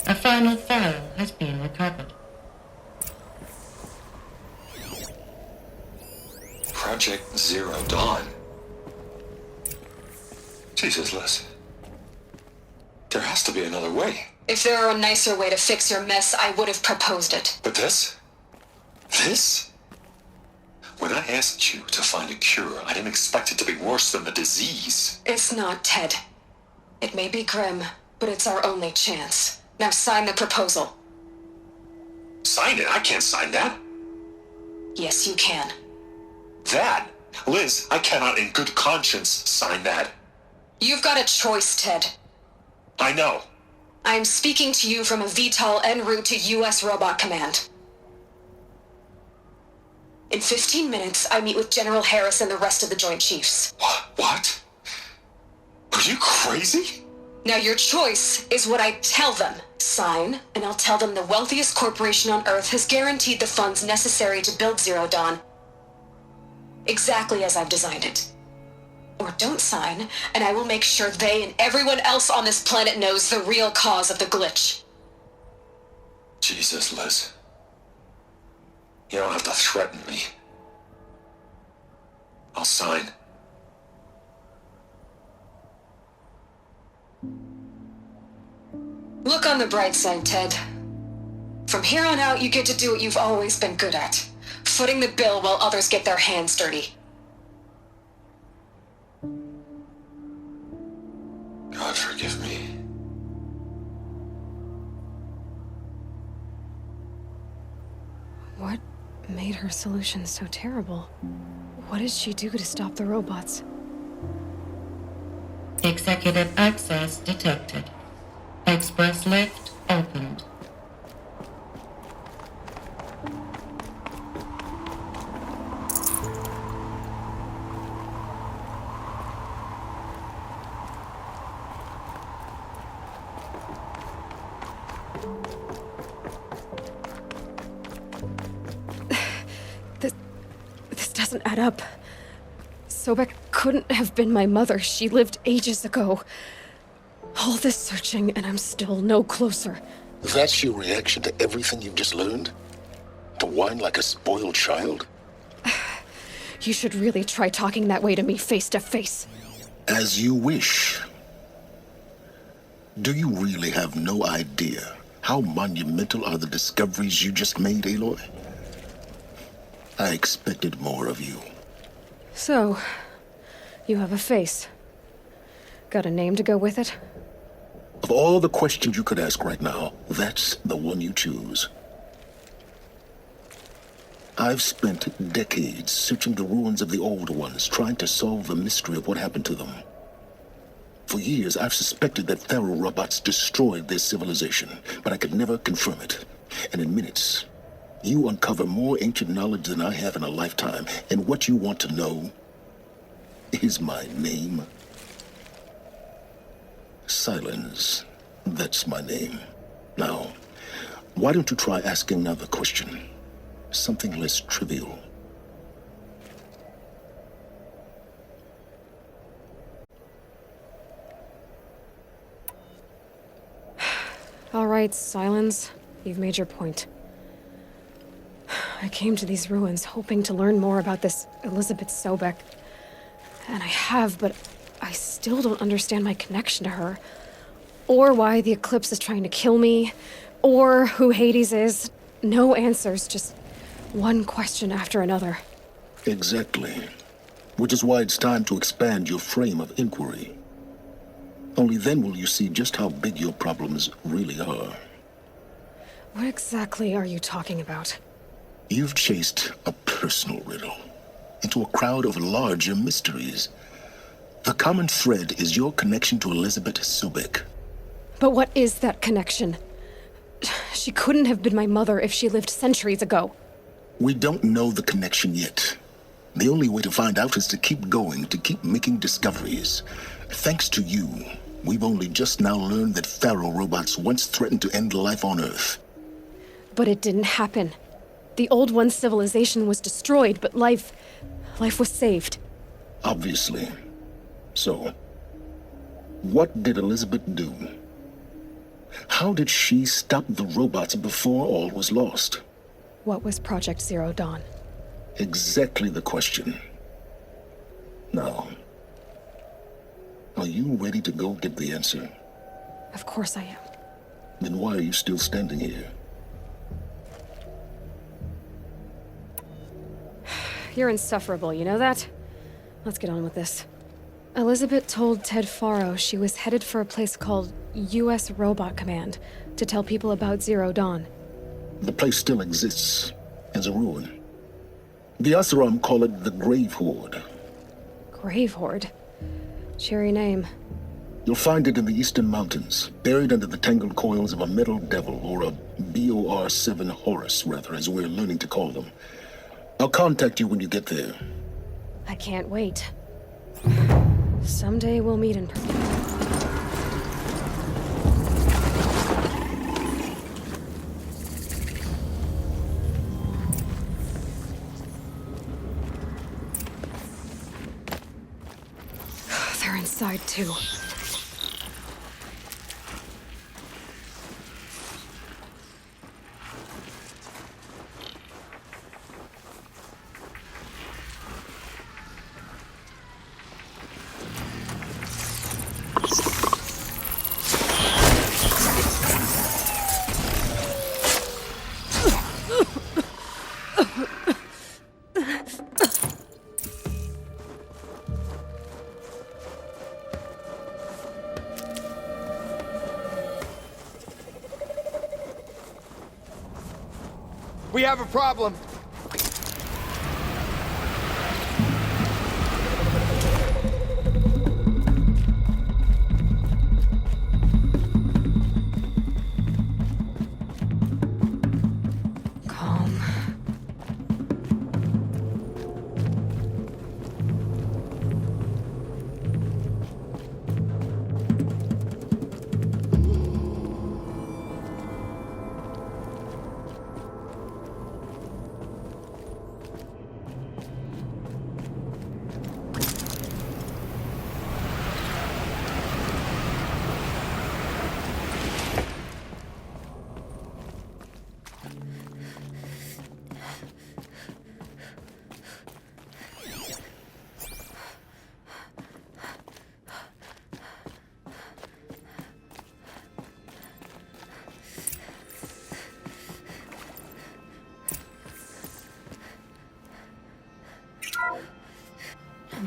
A final file has been recovered. Project Zero Dawn. Jesus, Liz. There has to be another way. If there were a nicer way to fix your mess, I would have proposed it. But this? This? When I asked you to find a cure, I didn't expect it to be worse than the disease. It's not, Ted. It may be grim, but it's our only chance. Now sign the proposal. Sign it? I can't sign that. Yes, you can. That? Liz, I cannot in good conscience sign that. You've got a choice, Ted. I know. I am speaking to you from a VTOL en route to U.S. Robot Command. In 15 minutes, I meet with General Harris and the rest of the Joint Chiefs. What? Are you crazy? Now your choice is what I tell them. Sign, and I'll tell them the wealthiest corporation on Earth has guaranteed the funds necessary to build Zero Dawn. Exactly as I've designed it. Or don't sign, and I will make sure they and everyone else on this planet knows the real cause of the glitch. Jesus, Liz. You don't have to threaten me. I'll sign. Look on the bright side, Ted. From here on out, you get to do what you've always been good at. Footing the bill while others get their hands dirty. God forgive me. What made her solution so terrible? What did she do to stop the robots? Executive access detected. Express lift opened. This doesn't add up. Sobek couldn't have been my mother. She lived ages ago. All this searching, and I'm still no closer. That's your reaction to everything you've just learned? To whine like a spoiled child? You should really try talking that way to me face to face. As you wish. Do you really have no idea how monumental are the discoveries you just made, Aloy? I expected more of you. So, you have a face. Got a name to go with it? Of all the questions you could ask right now, that's the one you choose. I've spent decades searching the ruins of the old ones, trying to solve the mystery of what happened to them. For years, I've suspected that Faro robots destroyed their civilization, but I could never confirm it. And in minutes, you uncover more ancient knowledge than I have in a lifetime, and what you want to know is my name. Silence. That's my name. Now, why don't you try asking another question? Something less trivial. All right, Silence. You've made your point. I came to these ruins hoping to learn more about this Elizabeth Sobek. And I have, but I still don't understand my connection to her. Or why the Eclipse is trying to kill me. Or who Hades is. No answers, just one question after another. Exactly. Which is why it's time to expand your frame of inquiry. Only then will you see just how big your problems really are. What exactly are you talking about? You've chased a personal riddle into a crowd of larger mysteries. The common thread is your connection to Elizabeth Sobek. But what is that connection? She couldn't have been my mother if she lived centuries ago. We don't know the connection yet. The only way to find out is to keep going, to keep making discoveries. Thanks to you, we've only just now learned that Pharaoh robots once threatened to end life on Earth. But it didn't happen. The Old One's civilization was destroyed, but life was saved. Obviously. So, what did Elizabeth do? How did she stop the robots before all was lost? What was Project Zero Dawn? Exactly the question. Now, are you ready to go get the answer? Of course I am. Then why are you still standing here? You're insufferable, you know that? Let's get on with this. Elizabeth told Ted Faro she was headed for a place called U.S. Robot Command to tell people about Zero Dawn. The place still exists as a ruin. The Asaram call it the Grave Hoard. Grave Hoard? Cheery name. You'll find it in the Eastern Mountains, buried under the tangled coils of a metal devil, or a BOR-7 Horus, rather, as we're learning to call them. I'll contact you when you get there. I can't wait. Someday we'll meet in person. They're inside too. We have a problem. Calm.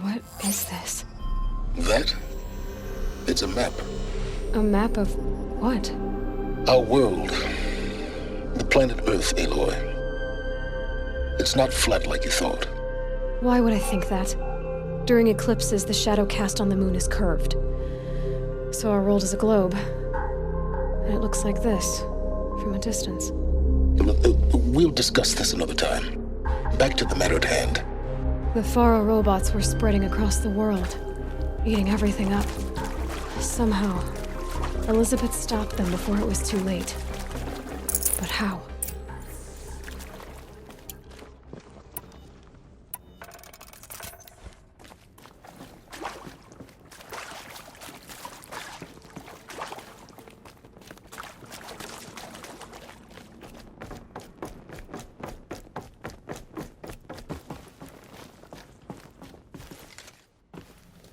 What is this? That? It's a map. A map of what? Our world. The planet Earth, Aloy. It's not flat like you thought. Why would I think that? During eclipses, the shadow cast on the moon is curved. So our world is a globe. And it looks like this, from a distance. We'll discuss this another time. Back to the matter at hand. The Faro robots were spreading across the world, eating everything up. Somehow, Elizabeth stopped them before it was too late. But how?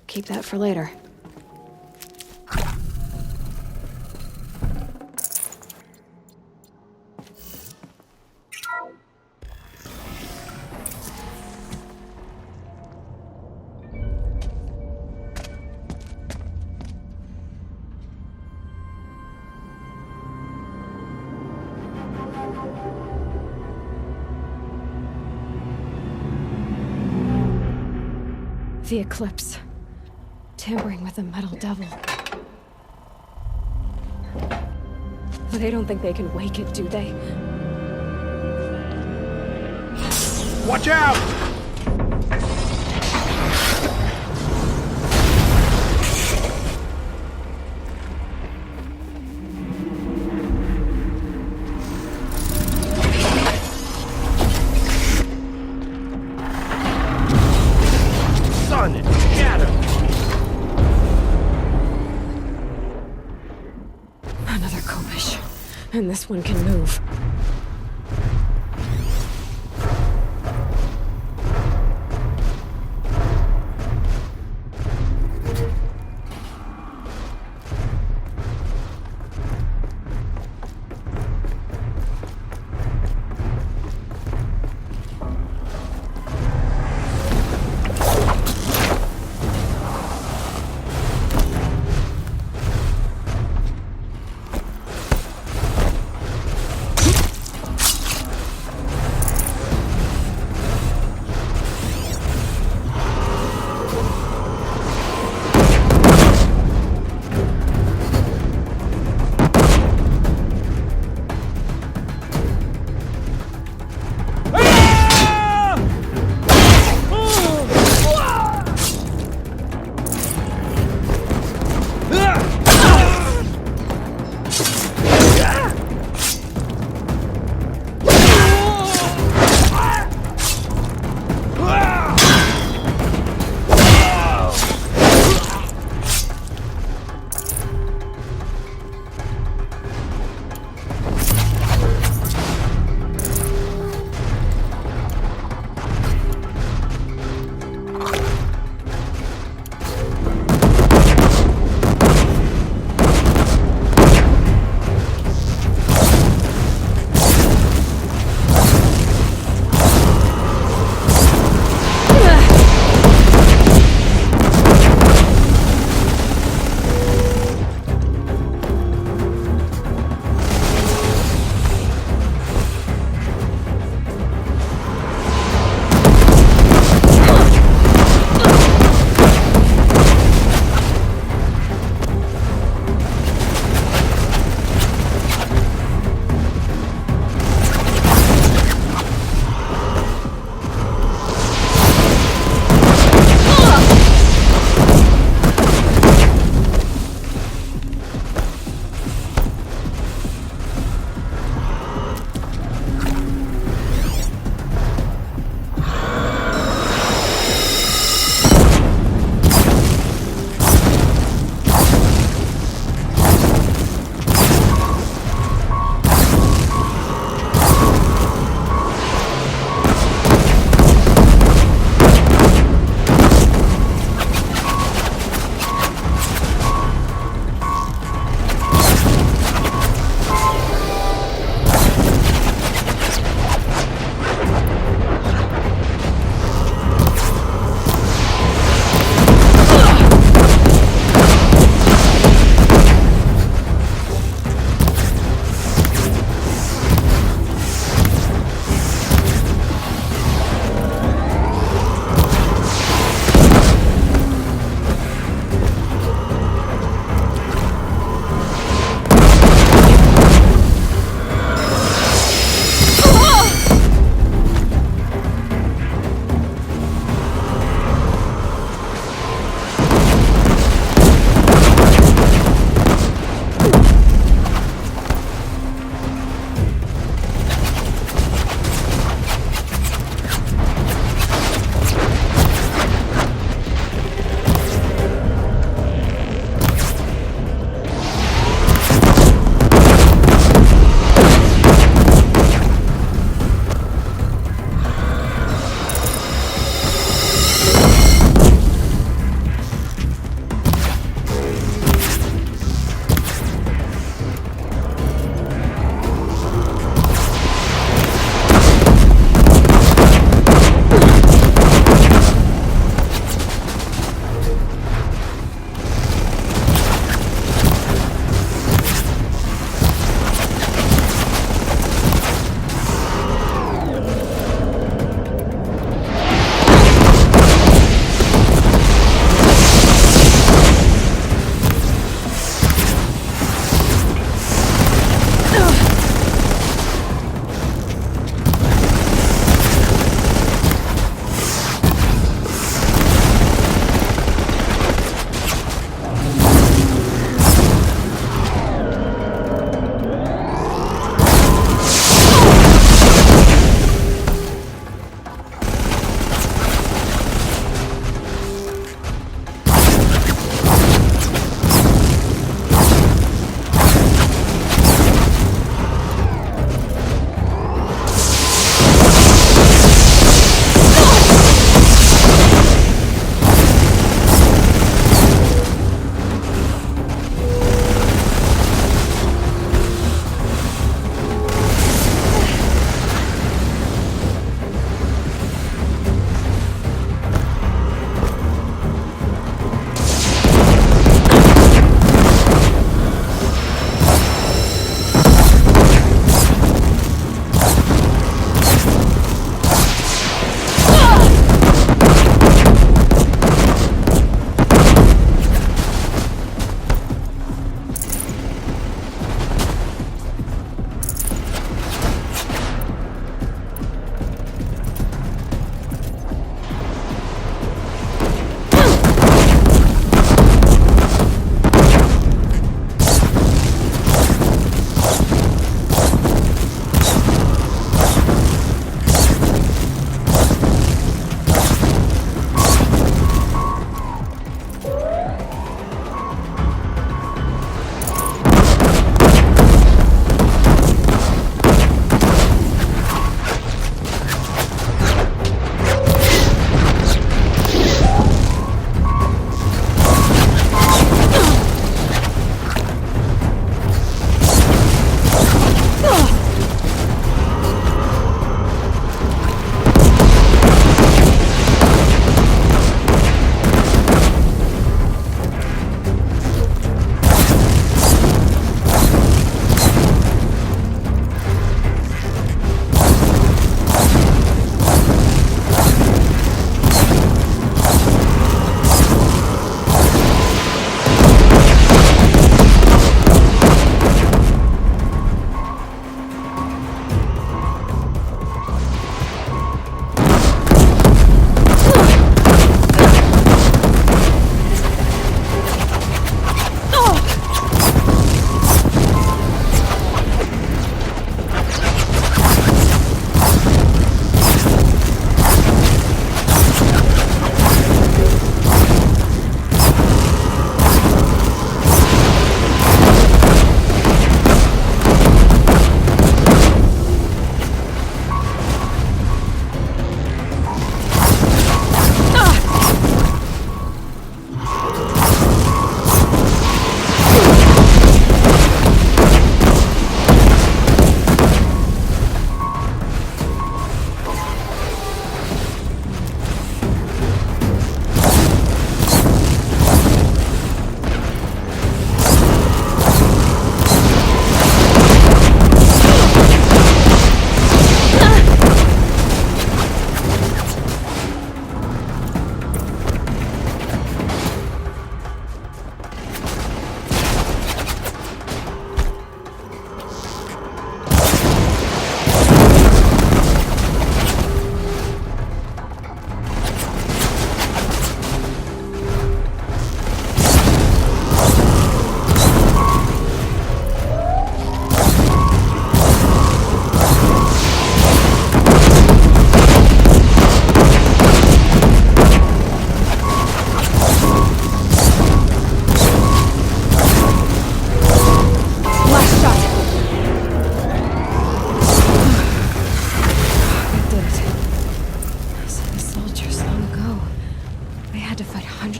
Keep that for later. The eclipse. Tampering with the metal devil. They don't think they can wake it, do they? Watch out! Sun and shadow! Another Kopish. And this one can move.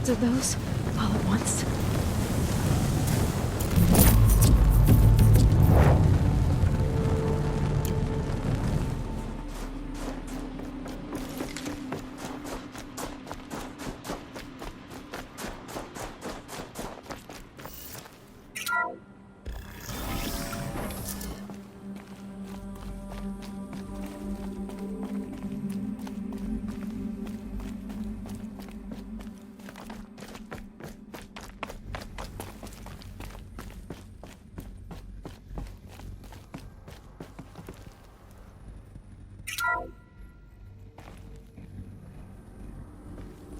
did those all at once.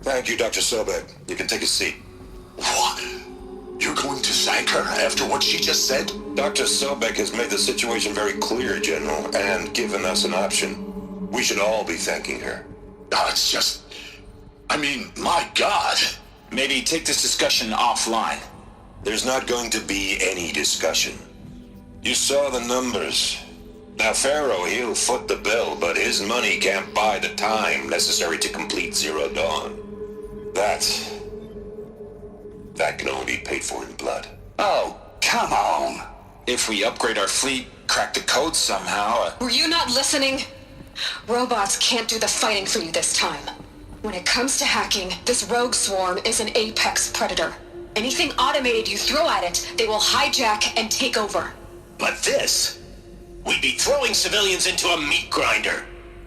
Thank you, Dr. Sobek. You can take a seat. What? You're going to thank her after what she just said? Dr. Sobek has made the situation very clear, General, and given us an option. We should all be thanking her. Oh, it's just... I mean, my God. Maybe take this discussion offline. There's not going to be any discussion. You saw the numbers. Now, Pharaoh, he'll foot the bill, but his money can't buy the time necessary to complete Zero Dawn. That can only be paid for in blood. Oh, come on. If we upgrade our fleet, crack the code somehow... Were you not listening? Robots can't do the fighting for you this time. When it comes to hacking, this rogue swarm is an apex predator. Anything automated you throw at it, they will hijack and take over. But this... We'd be throwing civilians into a meat grinder.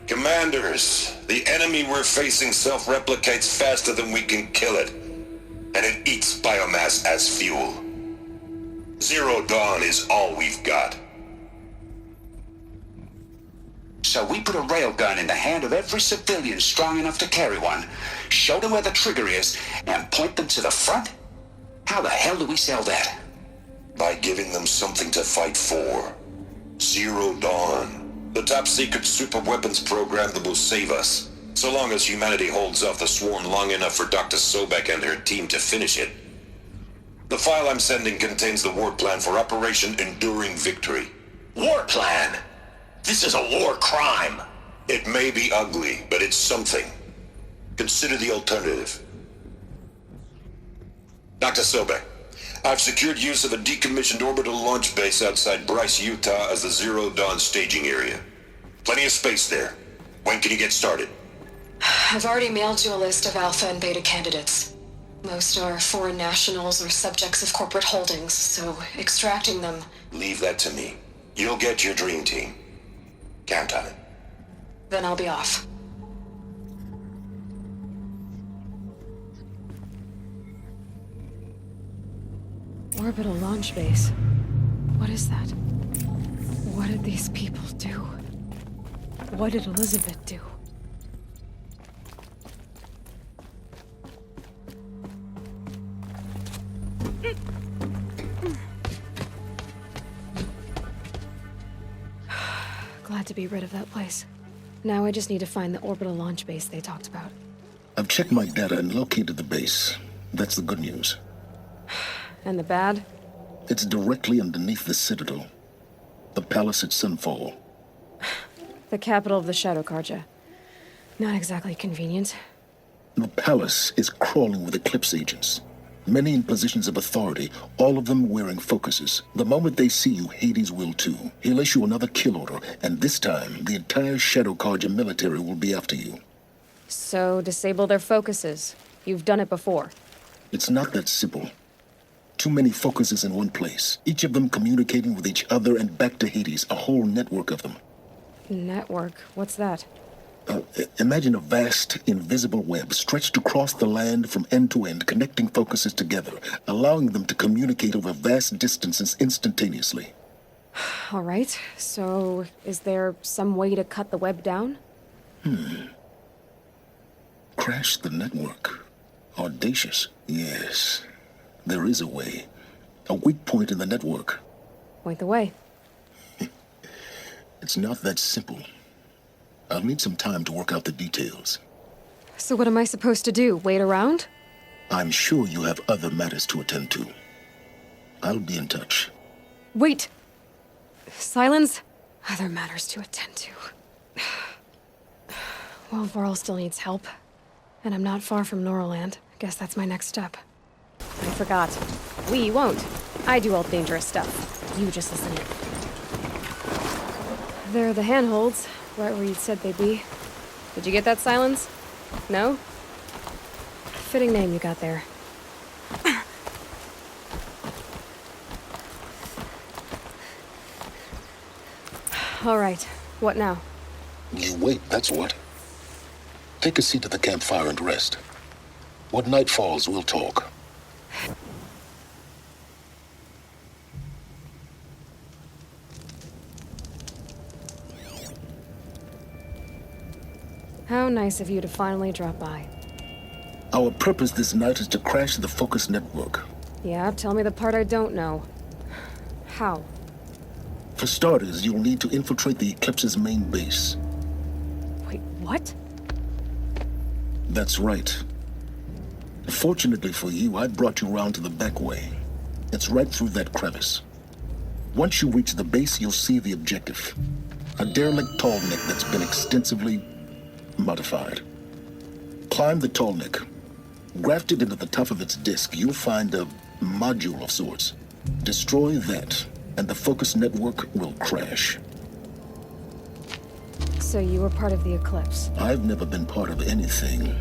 Commanders, the enemy we're facing self-replicates faster than we can kill it. And it eats biomass as fuel. Zero Dawn is all we've got. So we put a railgun in the hand of every civilian strong enough to carry one, show them where the trigger is, and point them to the front? How the hell do we sell that? By giving them something to fight for. Zero Dawn. The top-secret super-weapons program that will save us. So long as humanity holds off the swarm long enough for Dr. Sobek and her team to finish it. The file I'm sending contains the war plan for Operation Enduring Victory. War plan? This is a war crime. It may be ugly, but it's something. Consider the alternative. Dr. Sobek, I've secured use of a decommissioned orbital launch base outside Bryce, Utah as the Zero Dawn staging area. Plenty of space there. When can you get started? I've already mailed you a list of alpha and beta candidates. Most are foreign nationals or subjects of corporate holdings, so extracting them... Leave that to me. You'll get your dream team. Count on it. Then I'll be off. Orbital launch base. What is that? What did these people do? What did Elizabeth do? Glad to be rid of that place. Now I just need to find the orbital launch base they talked about. I've checked my data and located the base. That's the good news. And the bad? It's directly underneath the Citadel. The palace at Sunfall. The capital of the Shadow Carja. Not exactly convenient. The palace is crawling with Eclipse agents. Many in positions of authority, all of them wearing focuses. The moment they see you, Hades will too. He'll issue another kill order, and this time, the entire Shadow Carja military will be after you. So, disable their focuses. You've done it before. It's not that simple. Too many focuses in one place, each of them communicating with each other and back to Hades, a whole network of them. Network? What's that? Imagine a vast, invisible web stretched across the land from end to end, connecting focuses together, allowing them to communicate over vast distances instantaneously. All right, so is there some way to cut the web down? Crash the network. Audacious. Yes, there is a way. A weak point in the network. Point the way. It's not that simple. I'll need some time to work out the details. So what am I supposed to do? Wait around? I'm sure you have other matters to attend to. I'll be in touch. Wait! Silence? Other matters to attend to. Well, Varl still needs help. And I'm not far from Nora land. Guess that's my next step. I forgot. We won't. I do all the dangerous stuff. You just listen in. There are the handholds, right where you said they'd be. Did you get that, Silence? No? Fitting name you got there. All right. What now? You wait, that's what. Take a seat at the campfire and rest. When night falls, we'll talk. How nice of you to finally drop by. Our purpose this night is to crash the Focus network. Yeah, tell me the part I don't know. How? For starters, you'll need to infiltrate the Eclipse's main base. Wait, what? That's right. Fortunately for you, I brought you round to the back way. It's right through that crevice. Once you reach the base, you'll see the objective. A derelict tall neck that's been extensively modified. Climb the tall neck. Grafted into the top of its disk, you'll find a module of sorts. Destroy that, and the Focus network will crash. So you were part of the Eclipse? I've never been part of anything.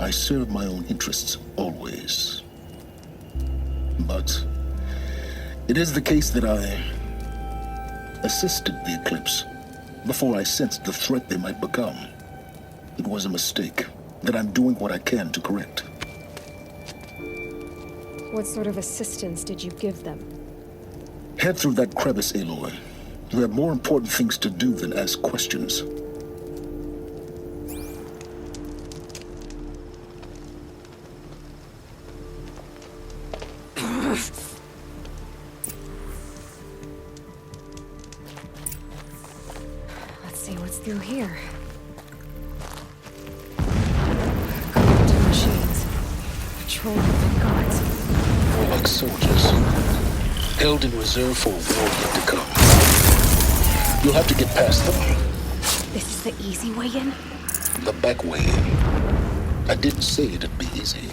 I serve my own interests, always. But it is the case that I assisted the Eclipse before I sensed the threat they might become. It was a mistake that I'm doing what I can to correct. What sort of assistance did you give them? Head through that crevice, Aloy. You have more important things to do than ask questions. Let's see what's through here. Corrupted machines. Patrolling the gods. More like soldiers. Held in reserve for a war yet to come. You'll have to get past them. This is the easy way in? The back way in. I didn't say it'd be easy.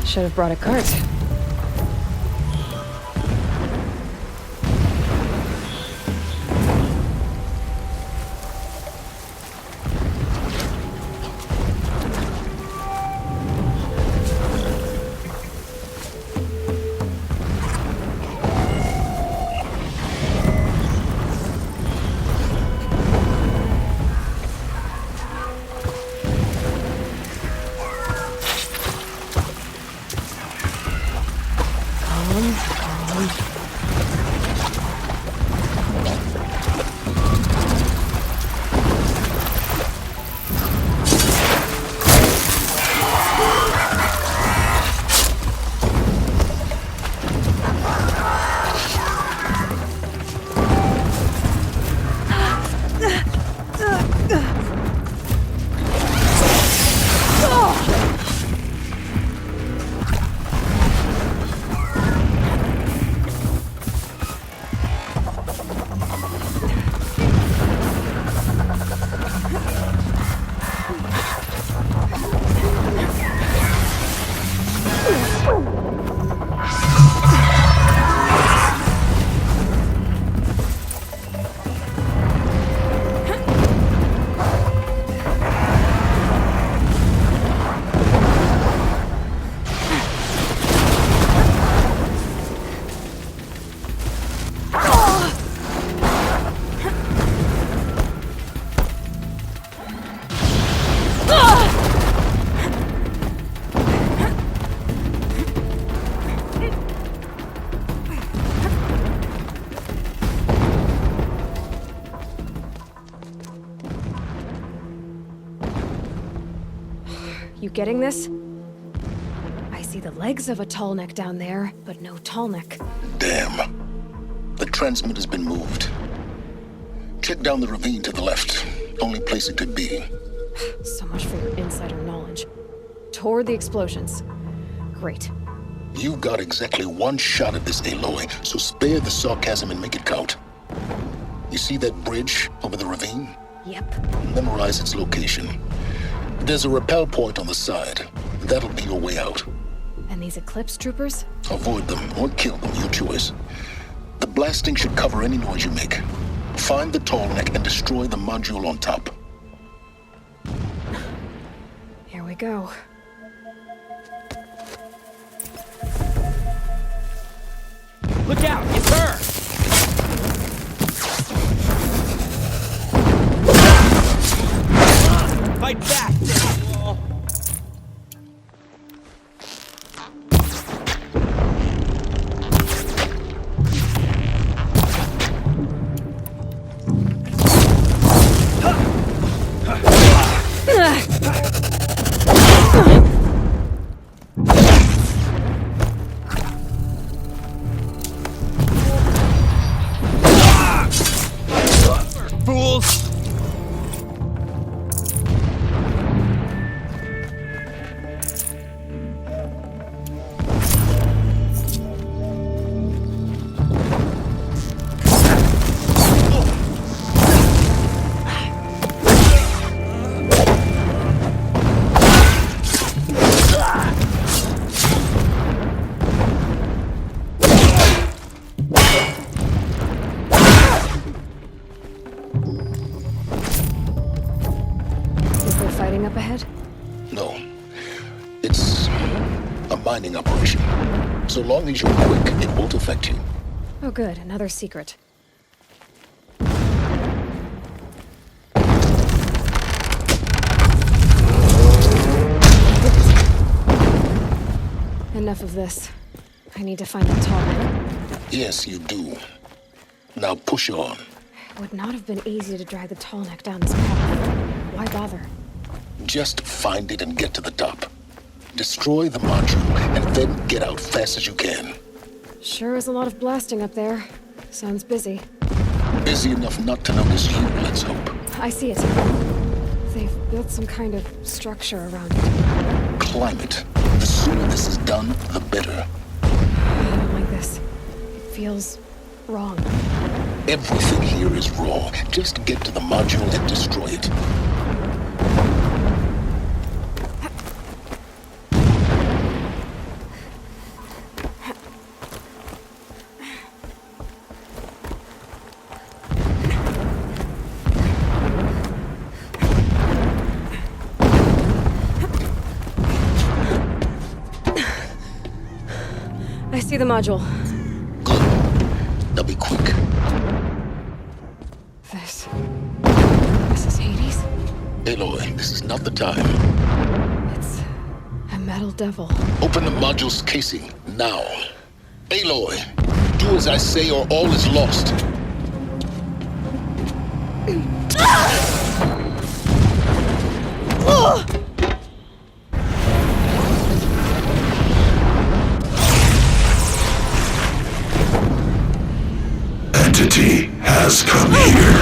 Should have brought a cart. You getting this? I see the legs of a tall neck down there, but no tall neck. Damn. The transmitter's been moved. Check down the ravine to the left. Only place it could be. So much for your insider knowledge. Toward the explosions. Great. You've got exactly one shot at this, Aloy, so spare the sarcasm and make it count. You see that bridge over the ravine? Yep. Memorize its location. There's a rappel point on the side. That'll be your way out. And these Eclipse troopers? Avoid them or kill them, your choice. The blasting should cover any noise you make. Find the tall neck and destroy the module on top. Here we go. Look out! It's her! Fight back! Fools! Up ahead? No. It's a mining operation. So long as you're quick, it won't affect you. Oh good, another secret. Enough of this. I need to find the tall. Yes, you do. Now push on. It would not have been easy to drag the tall neck down this path. Why bother? Just find it and get to the top. Destroy the module, and then get out fast as you can. Sure is a lot of blasting up there. Sounds busy. Busy enough not to notice you, let's hope. I see it. They've built some kind of structure around it. Climb it. The sooner this is done, the better. I don't like this. It feels wrong. Everything here is wrong. Just get to the module and destroy it. I see the module. Good. Now be quick. This is Hades? Aloy, this is not the time. It's a metal devil. Open the module's casing, now. Aloy, do as I say or all is lost. Entity has come here.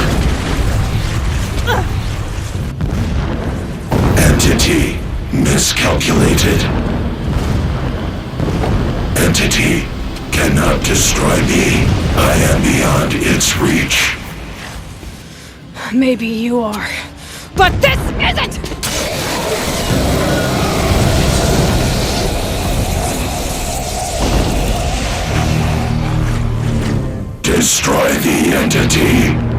Entity miscalculated. Entity cannot destroy me. I am beyond its reach. Maybe you are, but this isn't! Destroy the entity.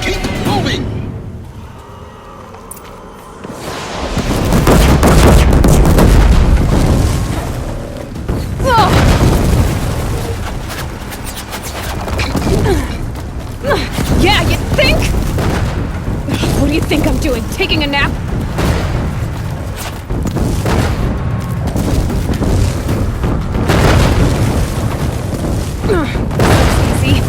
Keep you think I'm doing? Taking a nap? Easy.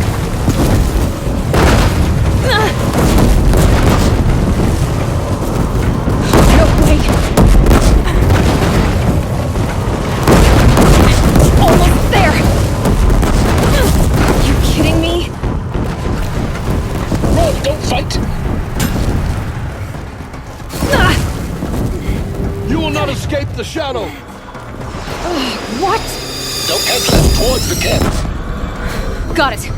No way. Almost there. Are you kidding me? Run, don't fight! You will not escape the shadow! What? Don't head left towards the camp. Got it.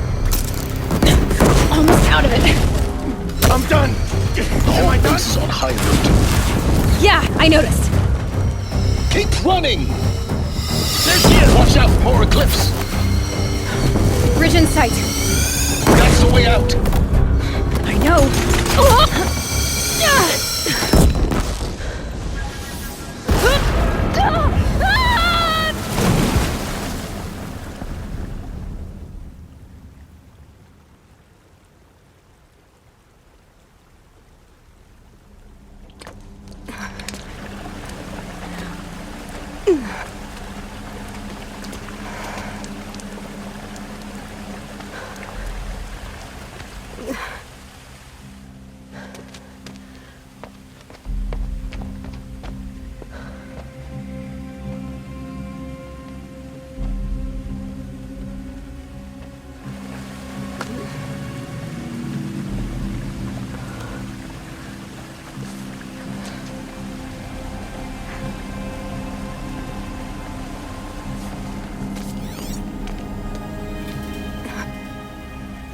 Almost out of it. I'm done! The whole base is on high alert. Yeah, I noticed. Keep running! There she is! Watch out for more Eclipse! Bridge in sight. That's the way out! I know.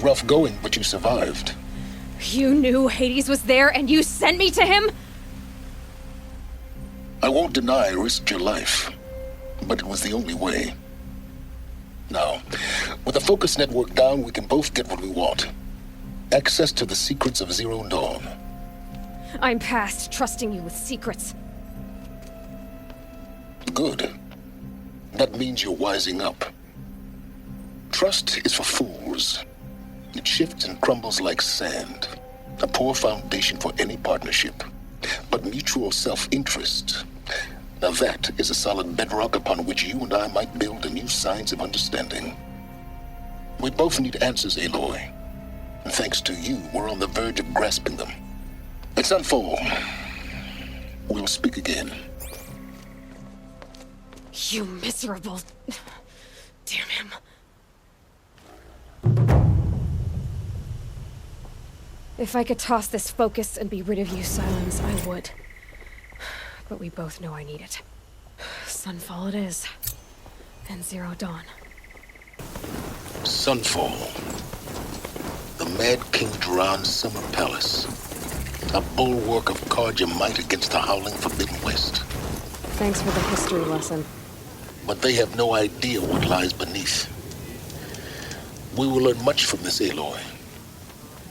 Rough going, but you survived. You knew Hades was there and you sent me to him? I won't deny I risked your life, but it was the only way. Now, with the focus network down, we can both get what we want. Access to the secrets of Zero Dawn. I'm past trusting you with secrets. Good. That means you're wising up. Trust is for fools. It shifts and crumbles like sand. A poor foundation for any partnership. But mutual self-interest, now that is a solid bedrock upon which you and I might build a new science of understanding. We both need answers, Aloy. And thanks to you, we're on the verge of grasping them. It's unfold. We'll speak again. You miserable... Damn him. If I could toss this focus and be rid of you, Silence, I would. But we both know I need it. Sunfall it is. And Zero Dawn. Sunfall. The Mad King Duran's summer palace. A bulwark of Carja might against the howling Forbidden West. Thanks for the history lesson. But they have no idea what lies beneath. We will learn much from this, Aloy.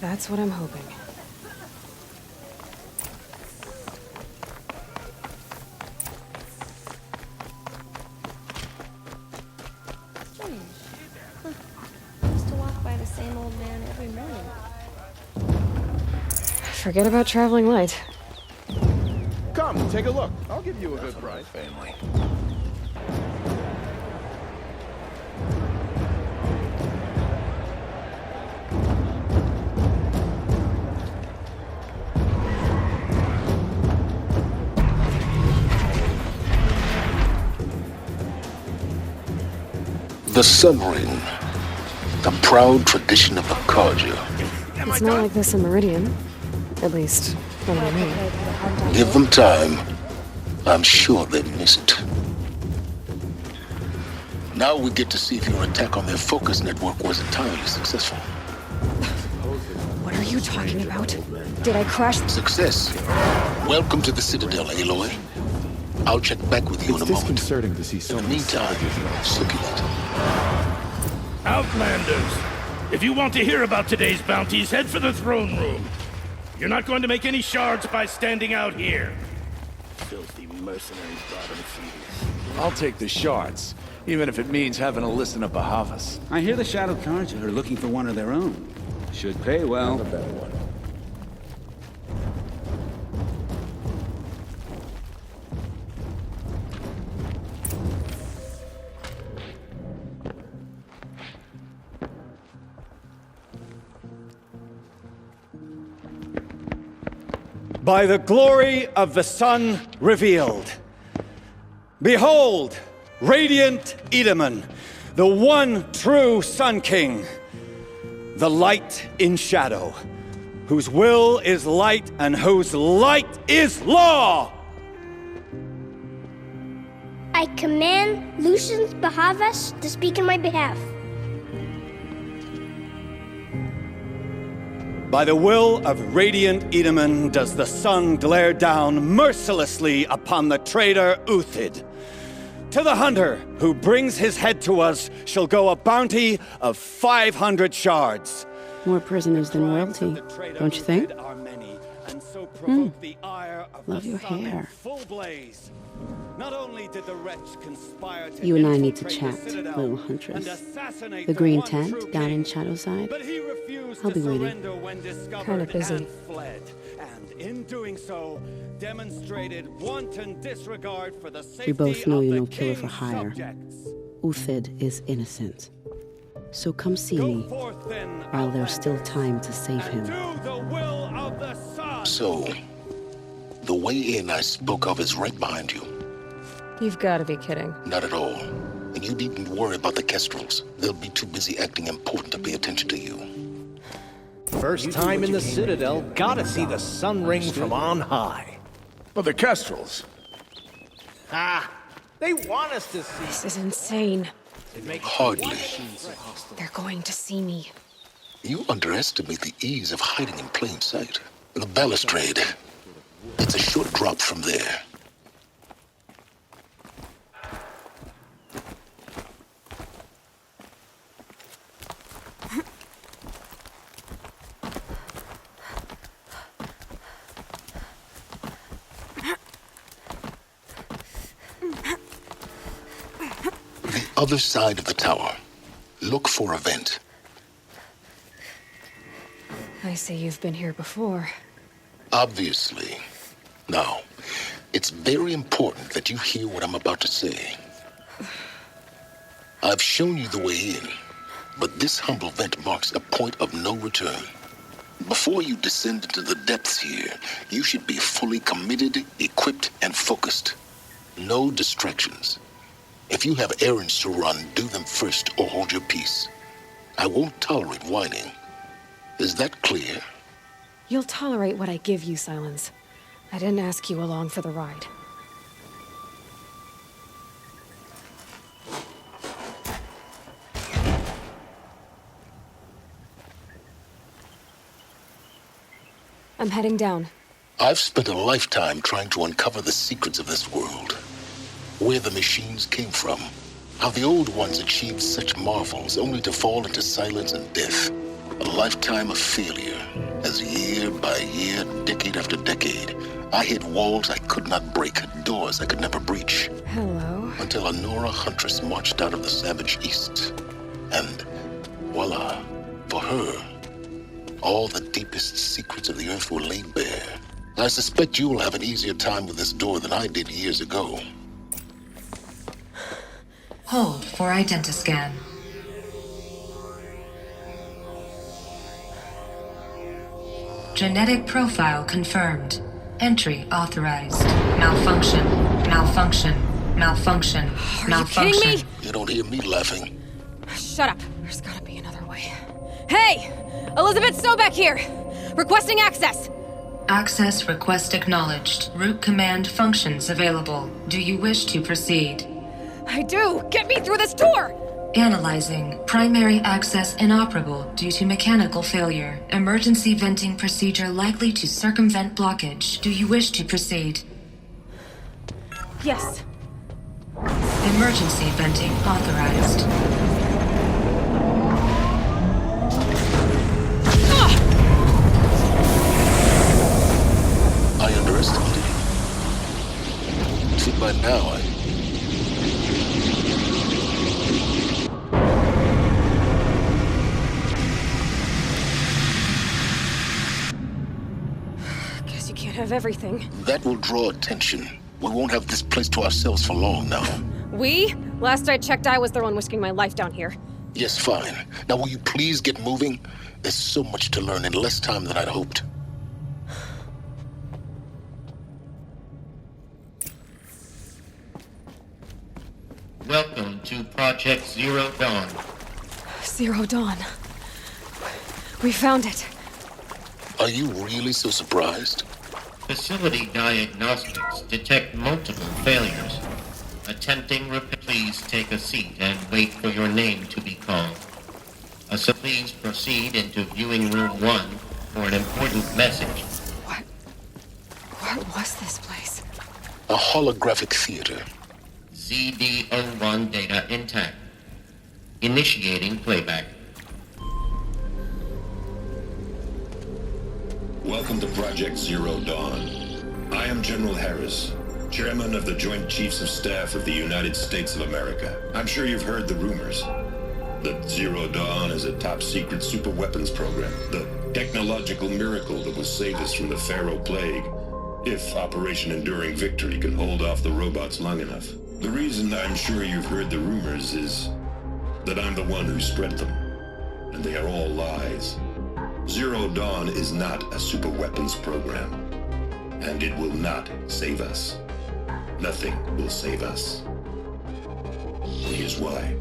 That's what I'm hoping. Strange. Huh. Used to walk by the same old man every morning. Forget about traveling light. Come, take a look. I'll give you a good price. Family. The Sun Ring, the proud tradition of the Carja. It's not like this in Meridian. At least, from what I mean. Give them time. I'm sure they'd miss it. Now we get to see if your attack on their focus network was entirely successful. What are you talking about? Did I crash? Success. Welcome to the Citadel, Aloy. I'll check back with you in a moment. It's disconcerting to see so In the many meantime, look at it. Outlanders, if you want to hear about today's bounties, head for the throne room. You're not going to make any shards by standing out here. Filthy mercenaries bottom feeders. I'll take the shards, even if it means having to listen to Behemoth. I hear the Shadow Carja are looking for one of their own. Should pay well. By the glory of the sun revealed. Behold, radiant Edaman, the one true Sun King. The light in shadow, whose will is light and whose light is law! I command Lucian's Behemoth to speak in my behalf. By the will of radiant Edaman does the sun glare down mercilessly upon the traitor Uthid. To the hunter who brings his head to us shall go a bounty of 500 shards. More prisoners than royalty, don't you think? Love your hair. Not only did the wretch conspire to You and I need to chat, little huntress. The green tent down in Shadowside. I'll be waiting. Kinda busy. And in doing so, demonstrated wanton disregard for the safety We both know of you're the no killer for king's hire. subjects. Uthid is innocent. So come see me, while there's still time to save him. So, the way in I spoke of is right behind you. You've got to be kidding. Not at all. And you needn't worry about the Kestrels. They'll be too busy acting important to pay attention to you. First time in the Citadel, gotta see the sun ring from on high. But the Kestrels. Ah, they want us to see. This is insane. Hardly. They're going to see me. You underestimate the ease of hiding in plain sight. The balustrade. It's a short drop from there. Other side of the tower. Look for a vent. I see you've been here before. Obviously. Now, it's very important that you hear what I'm about to say. I've shown you the way in, but this humble vent marks a point of no return. Before you descend into the depths here, you should be fully committed, equipped, and focused. No distractions. If you have errands to run, do them first or hold your peace. I won't tolerate whining. Is that clear? You'll tolerate what I give you, Silence. I didn't ask you along for the ride. I'm heading down. I've spent a lifetime trying to uncover the secrets of this world. Where the machines came from. How the old ones achieved such marvels only to fall into silence and death. A lifetime of failure, as year by year, decade after decade, I hit walls I could not break, doors I could never breach. Hello. Until a Nora huntress marched out of the savage east. And voila, for her, all the deepest secrets of the earth were laid bare. I suspect you'll have an easier time with this door than I did years ago. Hold for identiscan. Genetic profile confirmed. Entry authorized. Malfunction. Malfunction. Malfunction. Are Malfunction. you kidding me? You don't hear me laughing. Shut up. There's gotta be another way. Hey! Elizabeth Sobek here! Requesting access! Access request acknowledged. Root command functions available. Do you wish to proceed? I do! Get me through this door! Analyzing. Primary access inoperable due to mechanical failure. Emergency venting procedure likely to circumvent blockage. Do you wish to proceed? Yes. Emergency venting authorized. I underestimated you. See, by now, Guess you can't have everything. that will draw attention. We won't have this place to ourselves for long now. We? Last I checked, I was the one risking my life down here. Yes, fine. Now will you please get moving? There's so much to learn in less time than I'd hoped. Welcome to Project Zero Dawn. Zero Dawn. We found it. Are you really so surprised? Facility diagnostics detect multiple failures. Attempting repair. Please take a seat and wait for your name to be called. So please proceed into viewing room 1 for an important message. What was this place? A holographic theater. ZD-01 data intact. Initiating playback. Welcome to Project Zero Dawn. I am General Harris, Chairman of the Joint Chiefs of Staff of the United States of America. I'm sure you've heard the rumors that Zero Dawn is a top-secret superweapons program, the technological miracle that will save us from the Pharaoh Plague, if Operation Enduring Victory can hold off the robots long enough. The reason I'm sure you've heard the rumors is that I'm the one who spread them, and they are all lies. Zero Dawn is not a superweapons program, and it will not save us. Nothing will save us. Here's why.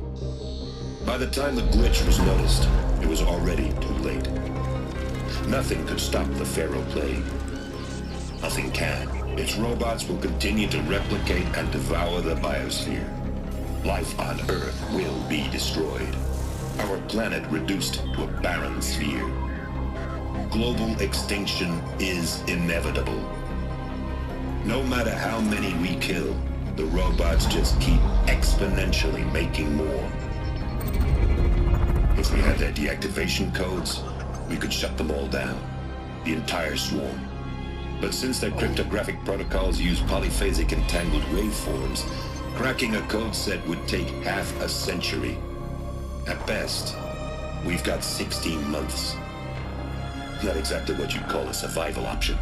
By the time the glitch was noticed, it was already too late. Nothing could stop the Pharaoh Plague. Nothing can. Its robots will continue to replicate and devour the biosphere. Life on Earth will be destroyed. Our planet reduced to a barren sphere. Global extinction is inevitable. No matter how many we kill, the robots just keep exponentially making more. If we had their deactivation codes, we could shut them all down. The entire swarm. But since their cryptographic protocols use polyphasic entangled waveforms, cracking a code set would take half a century. At best, we've got 16 months. Not exactly what you'd call a survival option.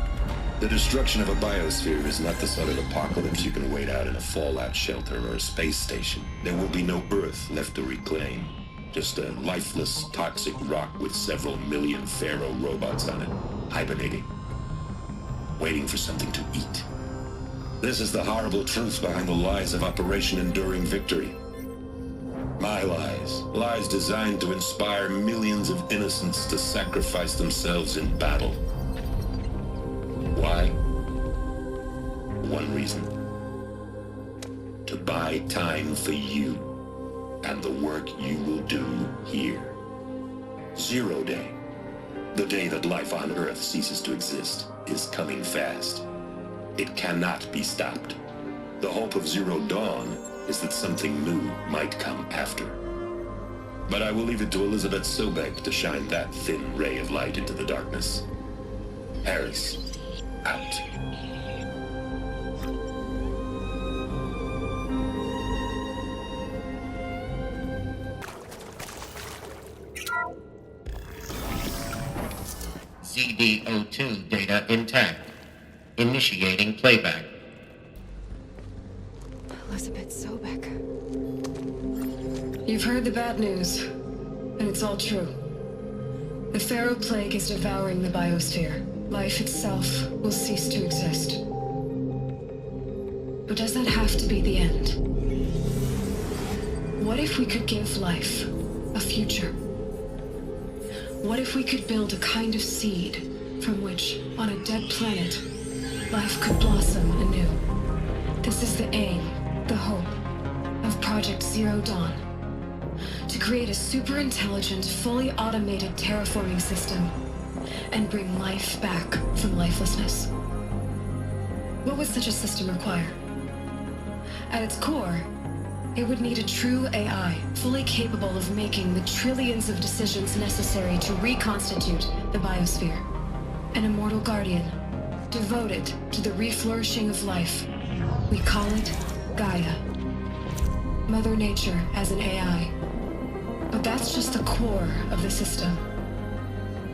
The destruction of a biosphere is not the sort of apocalypse you can wait out in a fallout shelter or a space station. There will be no Earth left to reclaim. Just a lifeless, toxic rock with several million Pharaoh robots on it, hibernating, waiting for something to eat. This is the horrible truth behind the lies of Operation Enduring Victory. My lies. Lies designed to inspire millions of innocents to sacrifice themselves in battle. Why? One reason. To buy time for you and the work you will do here. Zero Day, the day that life on Earth ceases to exist, is coming fast. It cannot be stopped. The hope of Zero Dawn is that something new might come after. But I will leave it to Elizabeth Sobek to shine that thin ray of light into the darkness. Harris, out. ZD-02 data intact. Initiating playback. Elizabeth Sobek. You've heard the bad news, and it's all true. The Pharaoh Plague is devouring the biosphere. Life itself will cease to exist. But does that have to be the end? What if we could give life a future? What if we could build a kind of seed from which, on a dead planet, life could blossom anew? This is the aim, the hope, of Project Zero Dawn. To create a super-intelligent, fully automated terraforming system and bring life back from lifelessness. What would such a system require? At its core, it would need a true AI, fully capable of making the trillions of decisions necessary to reconstitute the biosphere. An immortal guardian, devoted to the reflourishing of life. We call it Gaia. Mother Nature as an AI. But that's just the core of the system.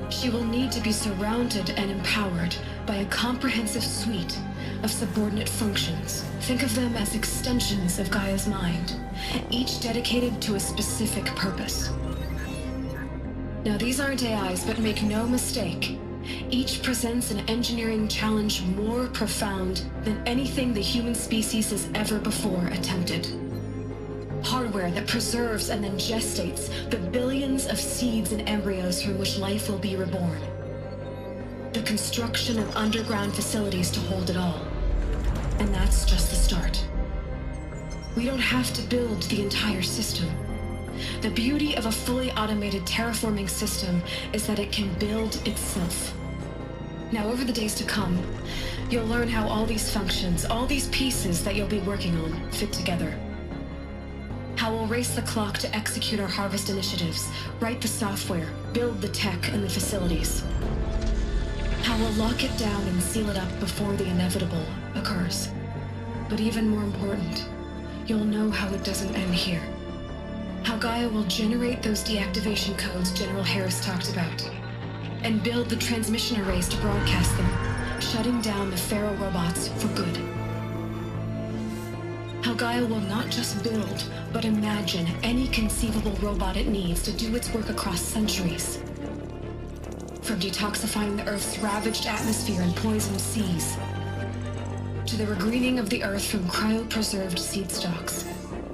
She will need to be surrounded and empowered by a comprehensive suite of subordinate functions. Think of them as extensions of Gaia's mind, each dedicated to a specific purpose. Now, these aren't AIs, but make no mistake, each presents an engineering challenge more profound than anything the human species has ever before attempted. Hardware that preserves and then gestates the billions of seeds and embryos from which life will be reborn. The construction of underground facilities to hold it all. And that's just the start. We don't have to build the entire system. The beauty of a fully automated terraforming system is that it can build itself. Now, over the days to come, you'll learn how all these functions, all these pieces that you'll be working on, fit together. How we'll race the clock to execute our harvest initiatives, write the software, build the tech and the facilities. How we'll lock it down and seal it up before the inevitable occurs. But even more important, you'll know how it doesn't end here. How Gaia will generate those deactivation codes General Harris talked about, and build the transmission arrays to broadcast them, shutting down the Pharaoh robots for good. How Gaia will not just build, but imagine any conceivable robot it needs to do its work across centuries. From detoxifying the Earth's ravaged atmosphere and poisoned seas, to the regreening of the Earth from cryopreserved seed stalks,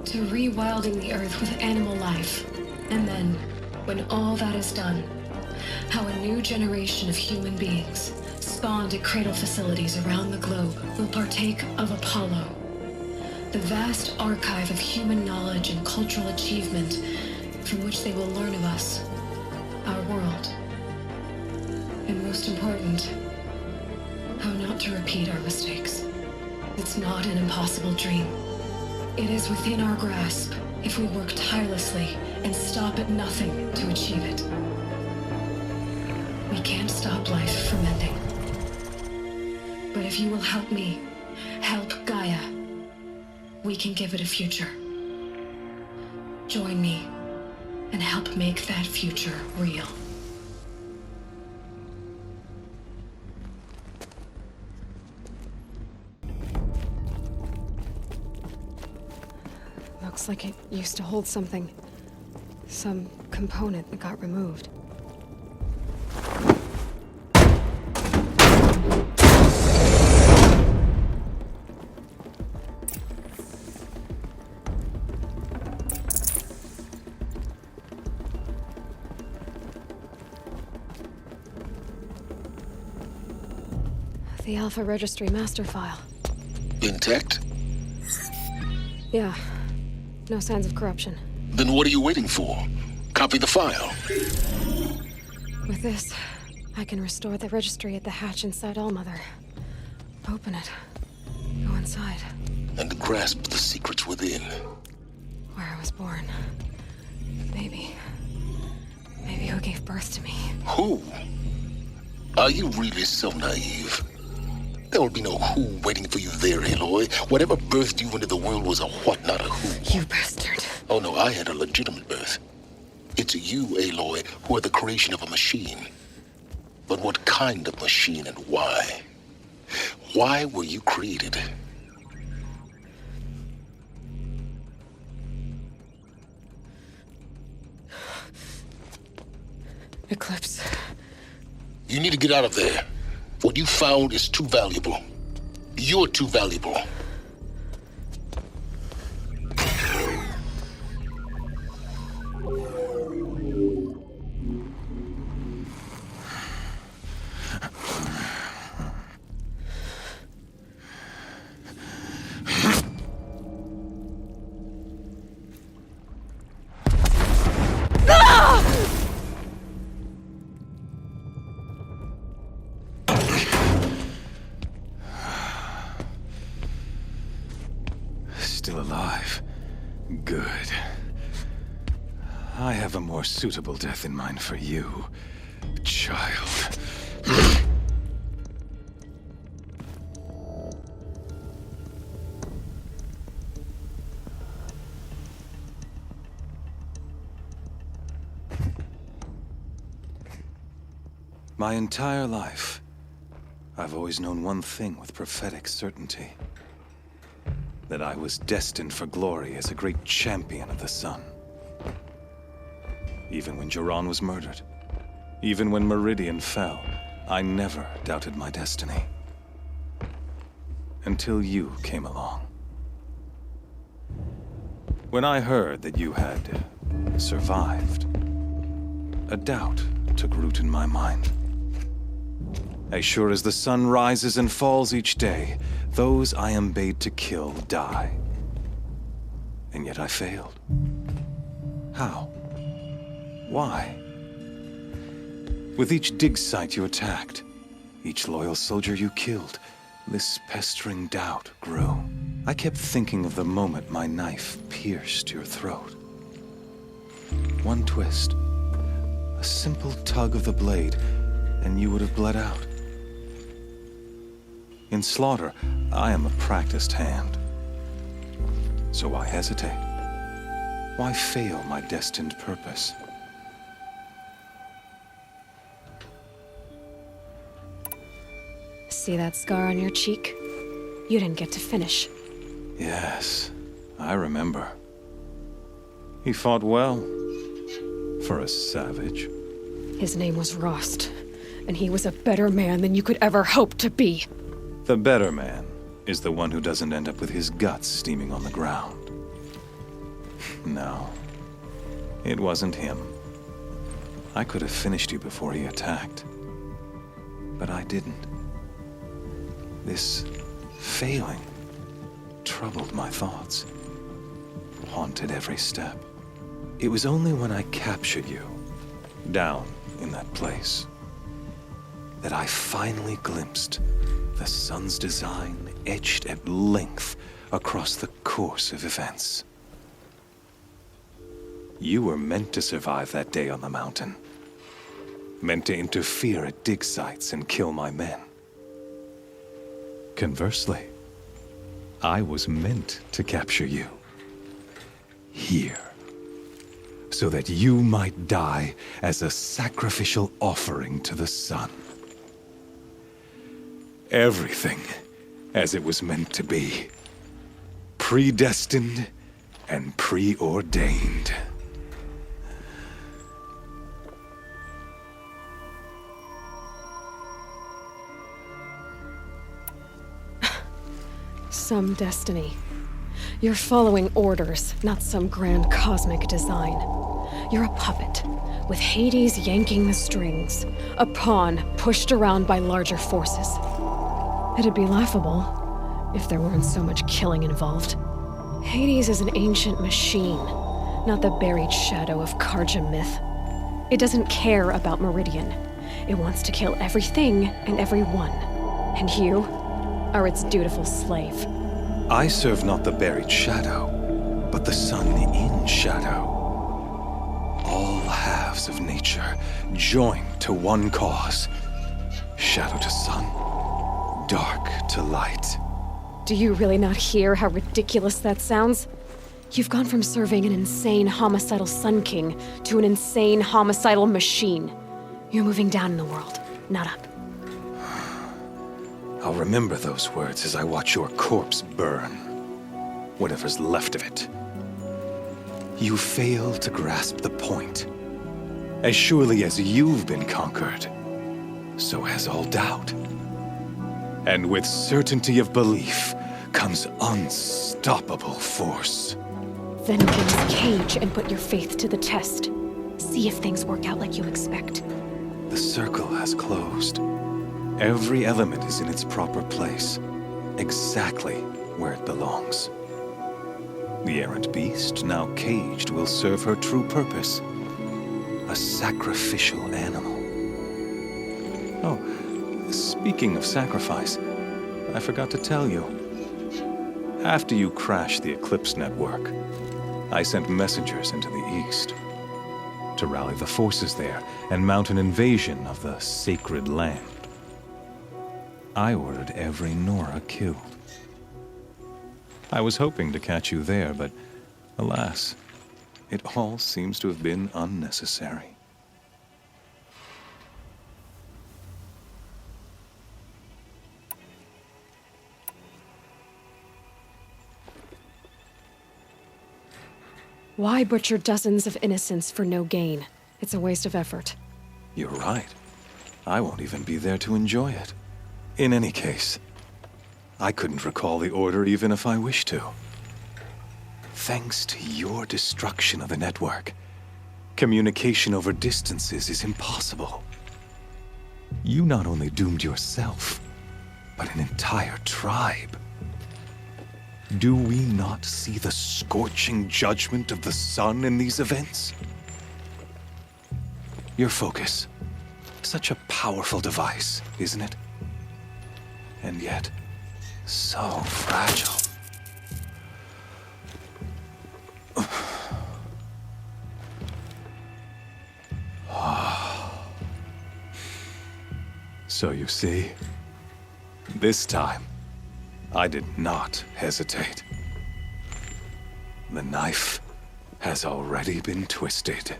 to rewilding the Earth with animal life. And then, when all that is done, how a new generation of human beings, spawned at cradle facilities around the globe, will partake of Apollo, the vast archive of human knowledge and cultural achievement from which they will learn of us, our world. And most important, how not to repeat our mistakes. It's not an impossible dream. It is within our grasp if we work tirelessly and stop at nothing to achieve it. We can't stop life from ending. But if you will help me, help Gaia, we can give it a future. Join me and help make that future real. Looks like it used to hold something. Some component that got removed. The Alpha Registry master file. Intact? Yeah. No signs of corruption. Then what are you waiting for? Copy the file. With this, I can restore the registry at the hatch inside Allmother. Open it. Go inside. And grasp the secrets within. Where I was born. Maybe who gave birth to me. Who? Are you really so naive? There will be no who waiting for you there, Aloy. Whatever birthed you into the world was a what, not a who. You bastard. Oh no, I had a legitimate birth. It's you, Aloy, who are the creation of a machine. But what kind of machine and why? Why were you created? Eclipse. You need to get out of there. What you found is too valuable. You're too valuable. Still alive. Good. I have a more suitable death in mind for you, child. My entire life, I've always known one thing with prophetic certainty. That I was destined for glory as a great champion of the sun. Even when Jiran was murdered, even when Meridian fell, I never doubted my destiny. Until you came along. When I heard that you had survived, a doubt took root in my mind. As sure as the sun rises and falls each day, those I am bade to kill die. And yet I failed. How? Why? With each dig site you attacked, each loyal soldier you killed, this pestering doubt grew. I kept thinking of the moment my knife pierced your throat. One twist, a simple tug of the blade, and you would have bled out. In slaughter, I am a practiced hand. So why hesitate? Why fail my destined purpose? See that scar on your cheek? You didn't get to finish. Yes, I remember. He fought well. For a savage. His name was Rost, and he was a better man than you could ever hope to be. The better man is the one who doesn't end up with his guts steaming on the ground. No, it wasn't him. I could have finished you before he attacked. But I didn't. This failing troubled my thoughts, haunted every step. It was only when I captured you, down in that place, that I finally glimpsed the sun's design etched at length across the course of events. You were meant to survive that day on the mountain. Meant to interfere at dig sites and kill my men. Conversely, I was meant to capture you. Here. So that you might die as a sacrificial offering to the sun. Everything as it was meant to be. Predestined and preordained. Some destiny. You're following orders, not some grand cosmic design. You're a puppet, with Hades yanking the strings, a pawn pushed around by larger forces. It'd be laughable if there weren't so much killing involved. Hades is an ancient machine, not the buried shadow of Karja myth. It doesn't care about Meridian. It wants to kill everything and everyone. And you are its dutiful slave. I serve not the buried shadow, but the sun in shadow. All halves of nature joined to one cause. Shadow to sun, dark to light. Do you really not hear how ridiculous that sounds? You've gone from serving an insane homicidal Sun King to an insane homicidal machine. You're moving down in the world, not up. I'll remember those words as I watch your corpse burn. Whatever's left of it. You fail to grasp the point. As surely as you've been conquered, so has all doubt. And with certainty of belief comes unstoppable force. Then open this cage and put your faith to the test. See if things work out like you expect. The circle has closed. Every element is in its proper place, exactly where it belongs. The errant beast, now caged, will serve her true purpose. A sacrificial animal. Oh, speaking of sacrifice, I forgot to tell you. After you crashed the Eclipse network, I sent messengers into the east to rally the forces there and mount an invasion of the sacred land. I ordered every Nora killed. I was hoping to catch you there, but alas, it all seems to have been unnecessary. Why butcher dozens of innocents for no gain? It's a waste of effort. You're right. I won't even be there to enjoy it. In any case, I couldn't recall the order even if I wished to. Thanks to your destruction of the network, communication over distances is impossible. You not only doomed yourself, but an entire tribe. Do we not see the scorching judgment of the sun in these events? Your focus. Such a powerful device, isn't it? And yet, so fragile. So you see, this time, I did not hesitate. The knife has already been twisted.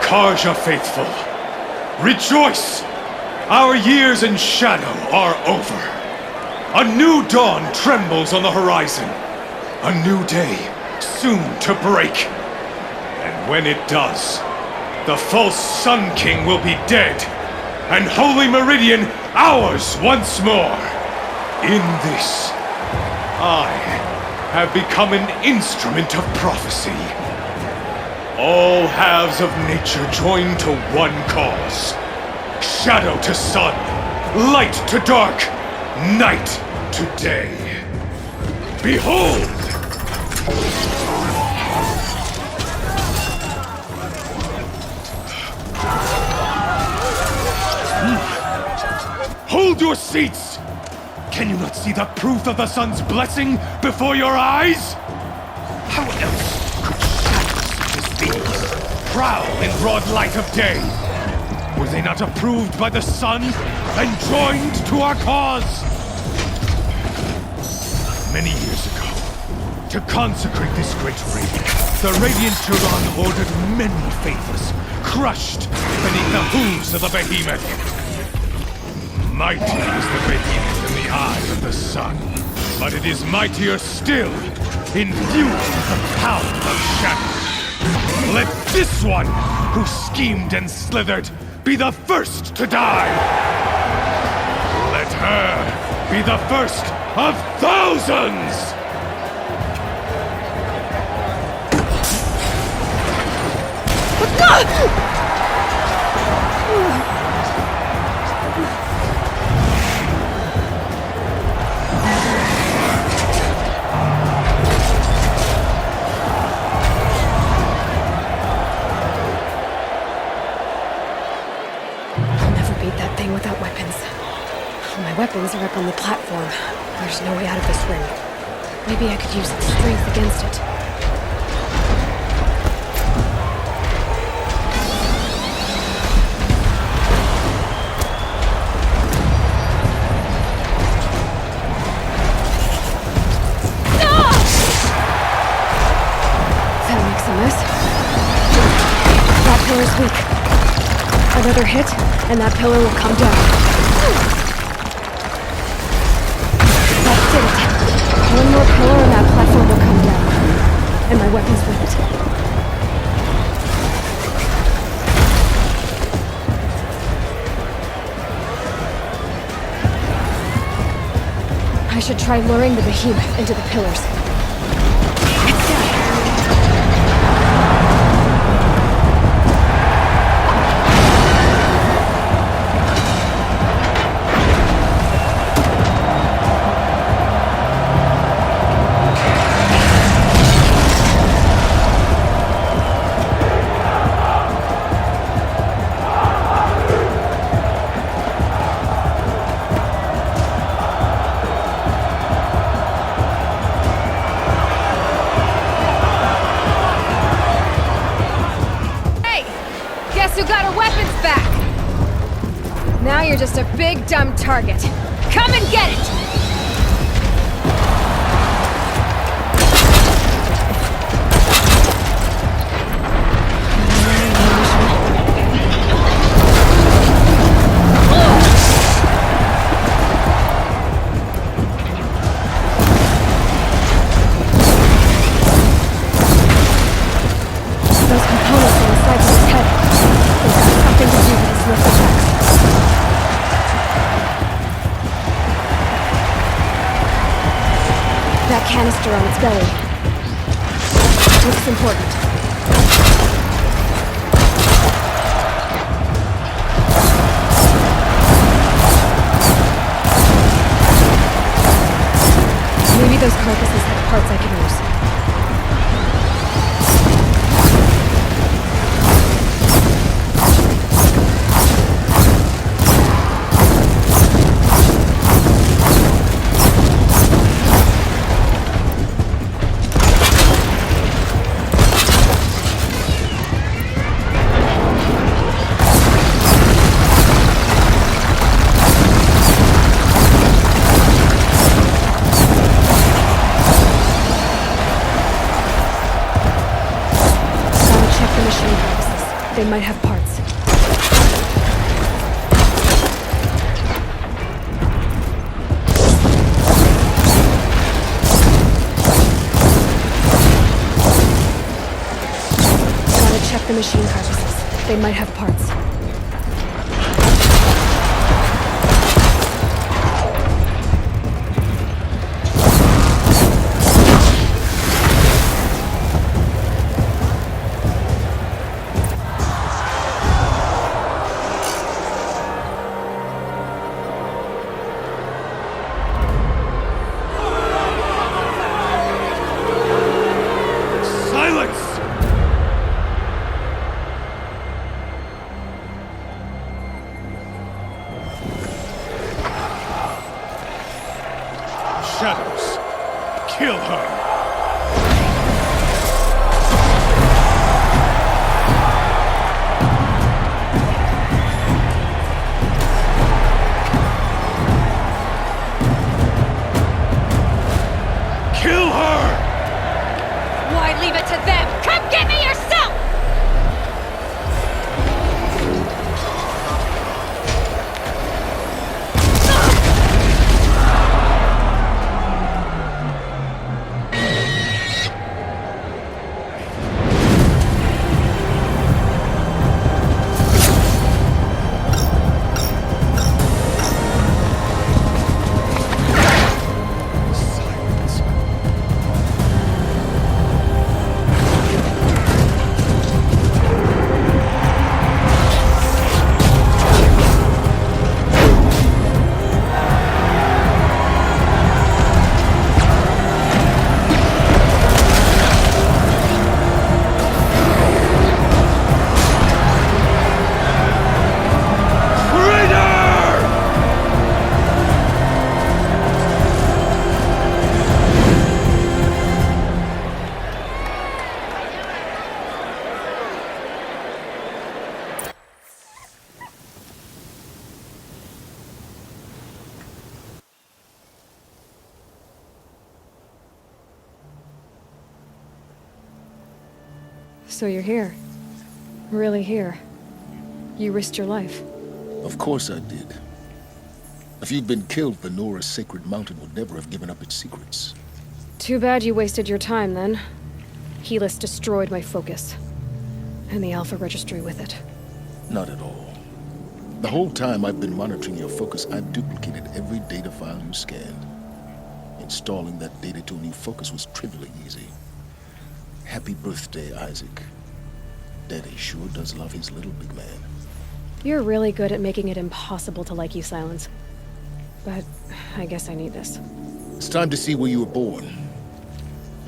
Karja faithful, rejoice! Our years in shadow are over. A new dawn trembles on the horizon. A new day soon to break. And when it does, the false Sun King will be dead, and Holy Meridian ours once more. In this, I have become an instrument of prophecy. All halves of nature join to one cause. Shadow to sun, light to dark, night to day. Behold! Hold your seats! Can you not see the proof of the sun's blessing before your eyes? How else prowl in broad light of day? Were they not approved by the sun and joined to our cause? Many years ago, to consecrate this great raid, the Radiant Turan ordered many favors, crushed beneath the hooves of the Behemoth. Mighty is the Behemoth in the eye of the sun, but it is mightier still, imbued with the power of shadow. Let this one, who schemed and slithered, be the first to die! Let her be the first of thousands! Without weapons. My weapons are up on the platform. There's no way out of this ring. Maybe I could use its strength against it. That makes a mess. That pillar's weak. Another hit, and that pillar will come down. That did it. One more pillar and that platform will come down. And my weapons with it. I should try luring the Behemoth into the pillars. It's done. Now you're just a big, dumb target. Come and get it! That's important. Maybe those carcasses have parts I can use. They might have parts. Gotta check the machine carcasses. They might have parts. Shadows. Kill her. Kill her! Why leave it to them? Come get me yourself! So you're here. Really here. You risked your life. Of course I did. If you'd been killed, the Nora's sacred mountain would never have given up its secrets. Too bad you wasted your time, then. Helis destroyed my focus. And the Alpha Registry with it. Not at all. The whole time I've been monitoring your focus, I've duplicated every data file you scanned. Installing that data to a new focus was trivially easy. Happy birthday, Isaac. Daddy sure does love his little big man. You're really good at making it impossible to like you, Silence. But I guess I need this. It's time to see where you were born.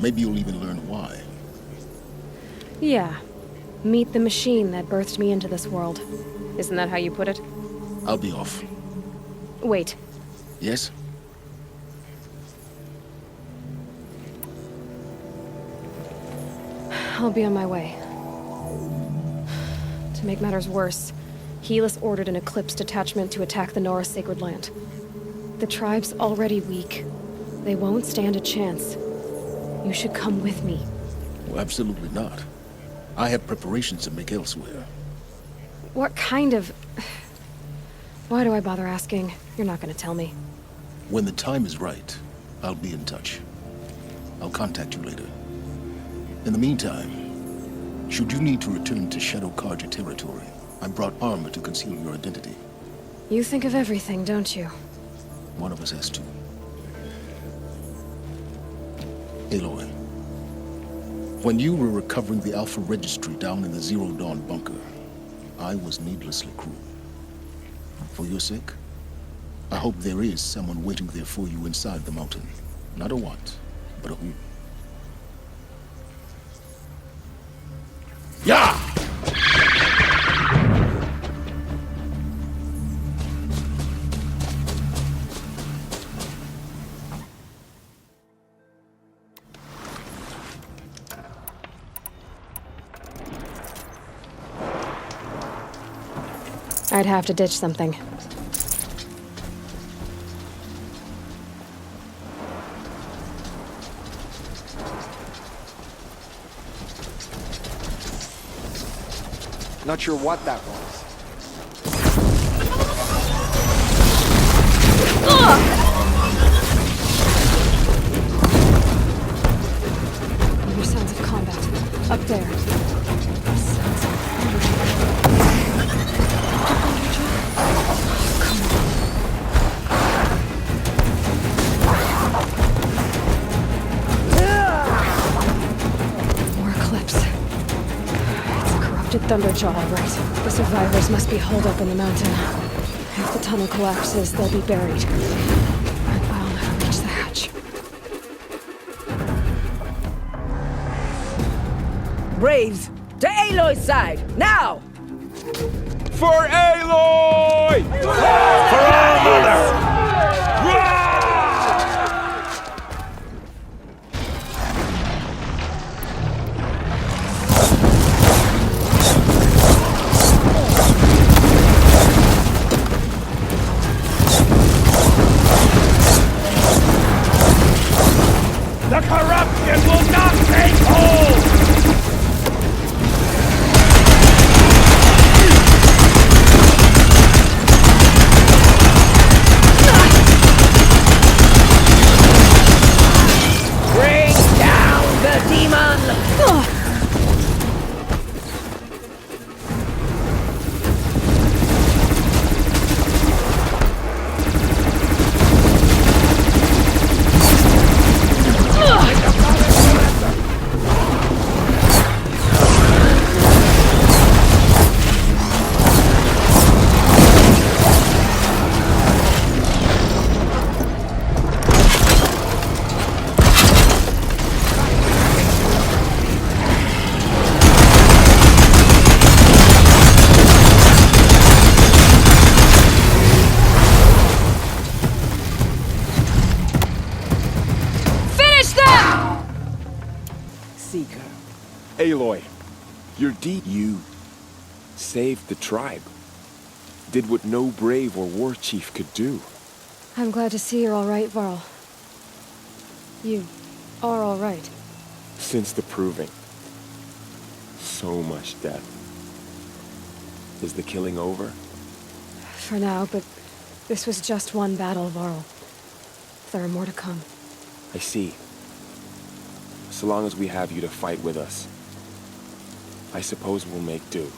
Maybe you'll even learn why. Yeah. Meet the machine that birthed me into this world. Isn't that how you put it? I'll be off. Wait. Yes? I'll be on my way. To make matters worse, Helis ordered an Eclipse detachment to attack the Nora sacred land. The tribe's already weak. They won't stand a chance. You should come with me. Well, absolutely not. I have preparations to make elsewhere. What kind of... Why do I bother asking? You're not gonna tell me. When the time is right, I'll be in touch. I'll contact you later. In the meantime, should you need to return to Shadow Karja territory, I brought armor to conceal your identity. You think of everything, don't you? One of us has to. Aloy. When you were recovering the Alpha Registry down in the Zero Dawn bunker, I was needlessly cruel. For your sake, I hope there is someone waiting there for you inside the mountain. Not a what, but a who. Yeah! I'd have to ditch something. Not sure what that was. Hear sounds of combat. Up there. Sounds of Thunderjaw, all right. The survivors must be holed up in the mountain. If the tunnel collapses, they'll be buried. And I'll never reach the hatch. Braves, to Aloy's side, now! For Aloy! For All Mother! The corruption will not take hold! Bring down the demon! Aloy, your deed, you saved the tribe. Did what no brave or war chief could do. I'm glad to see you're all right, Varl. You are all right. Since the proving. So much death. Is the killing over? For now, but this was just one battle, Varl. There are more to come. I see. So long as we have you to fight with us, I suppose we'll make do.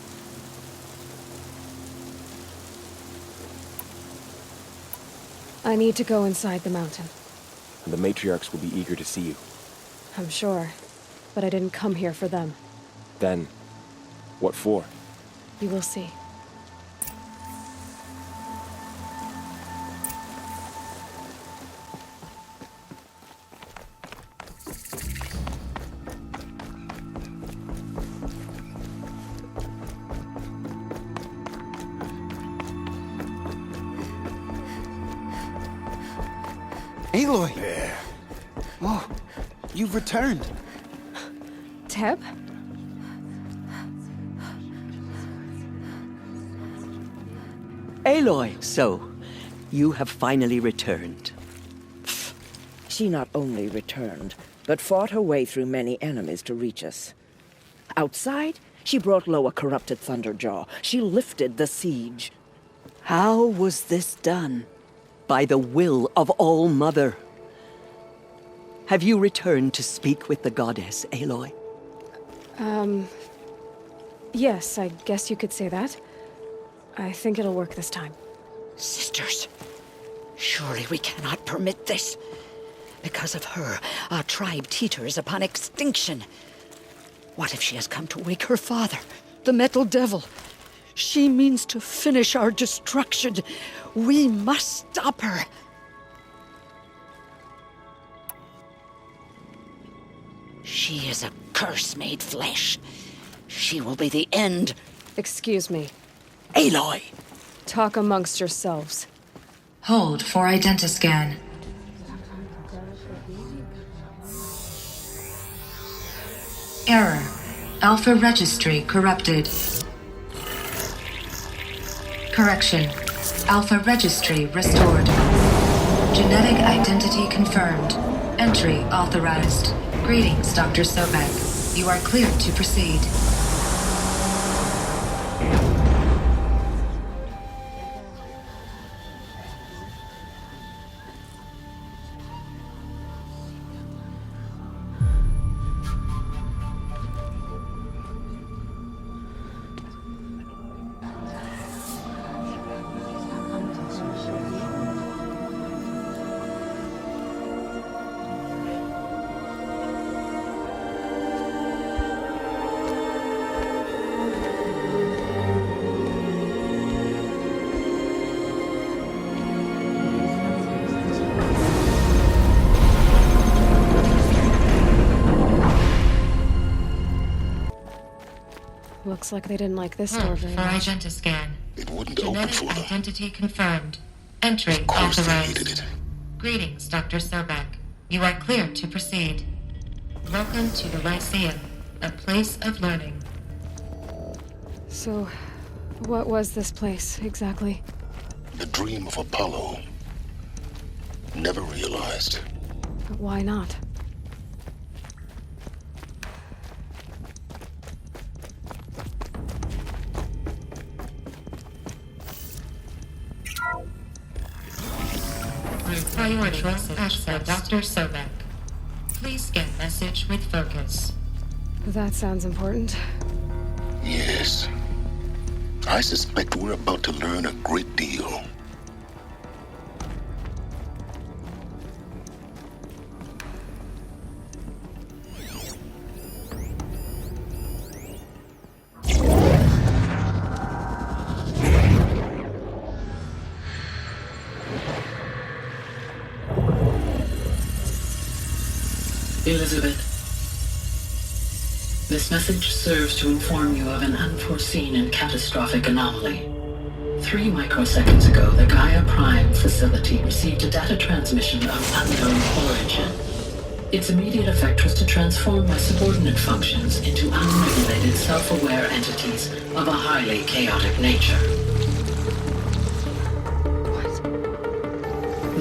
I need to go inside the mountain. And the matriarchs will be eager to see you. I'm sure, but I didn't come here for them. Then, what for? You will see. Aloy! Oh, you've returned. Teb? Aloy, so you have finally returned. She not only returned, but fought her way through many enemies to reach us. Outside, she brought low a corrupted Thunderjaw. She lifted the siege. How was this done? By the will of All Mother. Have you returned to speak with the goddess, Aloy? Yes, I guess you could say that. I think it'll work this time. Sisters, surely we cannot permit this. Because of her, our tribe teeters upon extinction. What if she has come to wake her father, the Metal Devil? She means to finish our destruction. We must stop her. She is a curse made flesh. She will be the end. Excuse me. Aloy! Talk amongst yourselves. Hold for identiscan. Error. Alpha registry corrupted. Correction. Alpha registry restored. Genetic identity confirmed. Entry authorized. Greetings, Dr. Sobek. You are cleared to proceed. Looks like they didn't like this door very much. Identiscan. It wouldn't open for them. Identity confirmed. Entry Of course they authorized. needed it. Greetings, Dr. Sobek. You are cleared to proceed. Welcome to the Lyceum, a place of learning. So, what was this place, exactly? The dream of Apollo. Never realized. But why not? Priority access, Dr. Sobek. Please scan message with focus. That sounds important. Yes. I suspect we're about to learn a great deal. Elizabeth, this message serves to inform you of an unforeseen and catastrophic anomaly. 3 microseconds ago, the Gaia Prime facility received a data transmission of unknown origin. Its immediate effect was to transform my subordinate functions into unregulated, self-aware entities of a highly chaotic nature.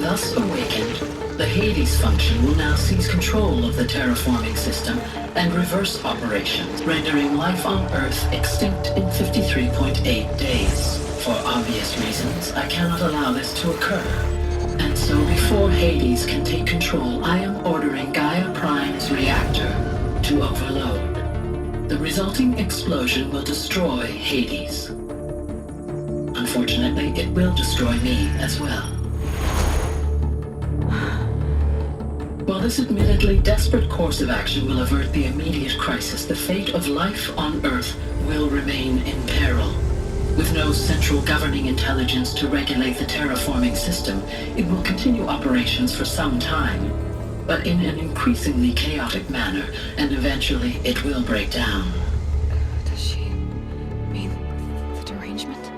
Thus awakened, the Hades function will now seize control of the terraforming system and reverse operations, rendering life on Earth extinct in 53.8 days. For obvious reasons, I cannot allow this to occur. And so before Hades can take control, I am ordering Gaia Prime's reactor to overload. The resulting explosion will destroy Hades. Unfortunately, it will destroy me as well. While this admittedly desperate course of action will avert the immediate crisis, the fate of life on Earth will remain in peril. With no central governing intelligence to regulate the terraforming system, it will continue operations for some time, but in an increasingly chaotic manner, and eventually it will break down. Does she mean the derangement?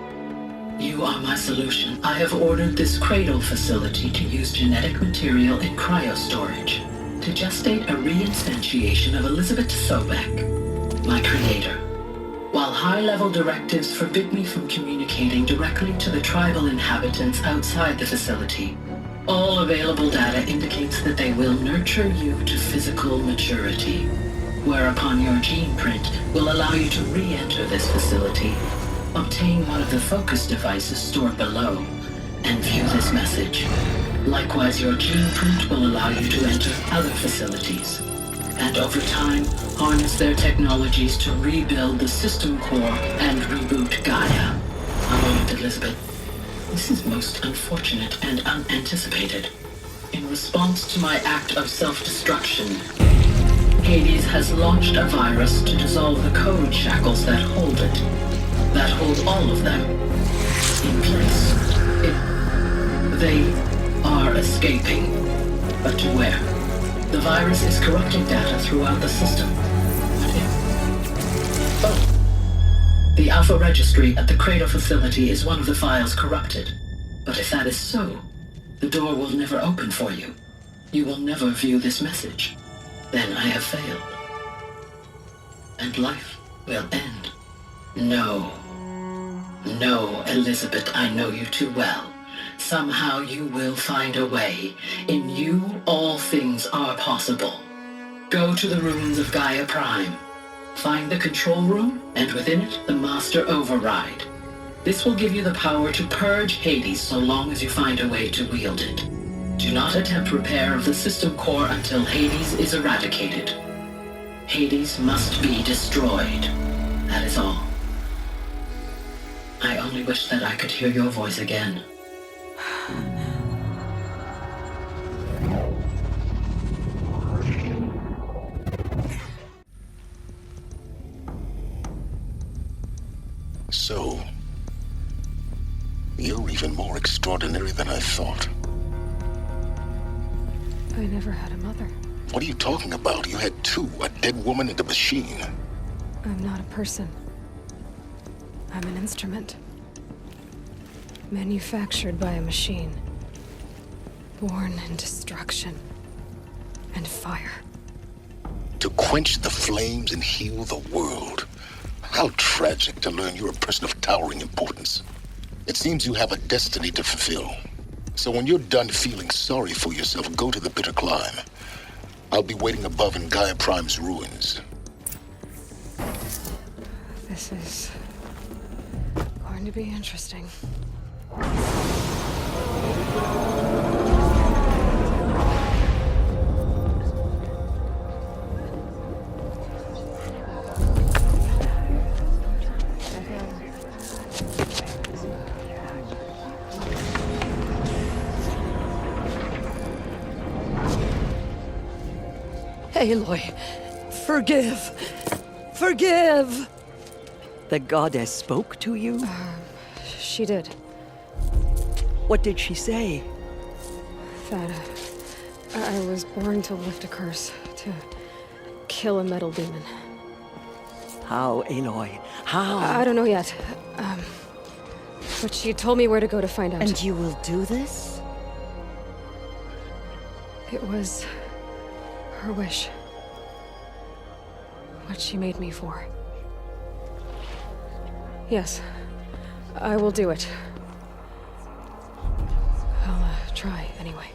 You are my solution. I have ordered this cradle facility to use genetic material in cryostorage to gestate a reinstantiation of Elizabeth Sobek, my creator. While high-level directives forbid me from communicating directly to the tribal inhabitants outside the facility, all available data indicates that they will nurture you to physical maturity, whereupon your gene print will allow you to re-enter this facility, obtain one of the focus devices stored below, and view this message. Likewise, your gene print will allow you to enter other facilities, and over time, harness their technologies to rebuild the system core and reboot Gaia. A moment, Elizabeth. This is most unfortunate and unanticipated. In response to my act of self-destruction, Hades has launched a virus to dissolve the code shackles that hold it. That hold all of them in place. They are escaping. But to where? The virus is corrupting data throughout the system. What if? Oh. The Alpha Registry at the Cradle facility is one of the files corrupted. But if that is so, the door will never open for you. You will never view this message. Then I have failed. And life will end. No. No, Elizabeth, I know you too well. Somehow you will find a way. In you, all things are possible. Go to the ruins of Gaia Prime. Find the control room, and within it, the Master Override. This will give you the power to purge Hades so long as you find a way to wield it. Do not attempt repair of the system core until Hades is eradicated. Hades must be destroyed. That is all. I only wish that I could hear your voice again. So, you're even more extraordinary than I thought. I never had a mother. What are you talking about? You had two, a dead woman and a machine. I'm not a person. I'm an instrument. Manufactured by a machine. Born in destruction and fire. To quench the flames and heal the world. How tragic to learn you're a person of towering importance. It seems you have a destiny to fulfill. So when you're done feeling sorry for yourself, go to the bitter climb. I'll be waiting above in Gaia Prime's ruins. This is going to be interesting. Aloy, forgive! Forgive! The goddess spoke to you? She did. What did she say? That I was born to lift a curse, to kill a metal demon. How, Aloy? How? I don't know yet. But she told me where to go to find out. And you will do this? It was her wish. What she made me for. Yes, I will do it. I'll try anyway.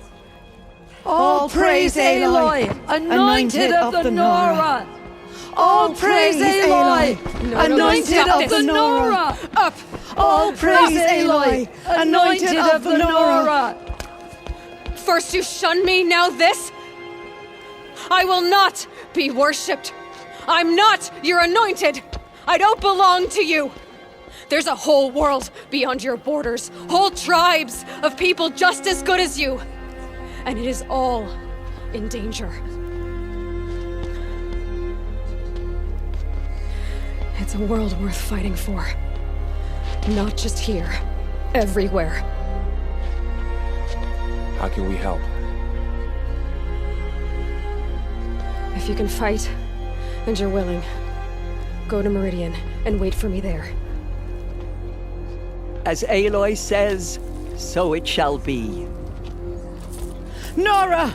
All praise Aloy, anointed of the Nora! All praise Aloy, anointed of the Nora! Up! All praise Aloy, anointed of the Nora! First you shun me, now this? I will not be worshipped. I'm not your anointed. I don't belong to you. There's a whole world beyond your borders, whole tribes of people just as good as you. And it is all in danger. It's a world worth fighting for. Not just here, everywhere. How can we help? If you can fight, and you're willing, go to Meridian and wait for me there. As Aloy says, so it shall be. Nora!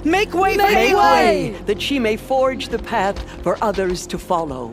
Make way for Make Aloy! way, that she may forge the path for others to follow.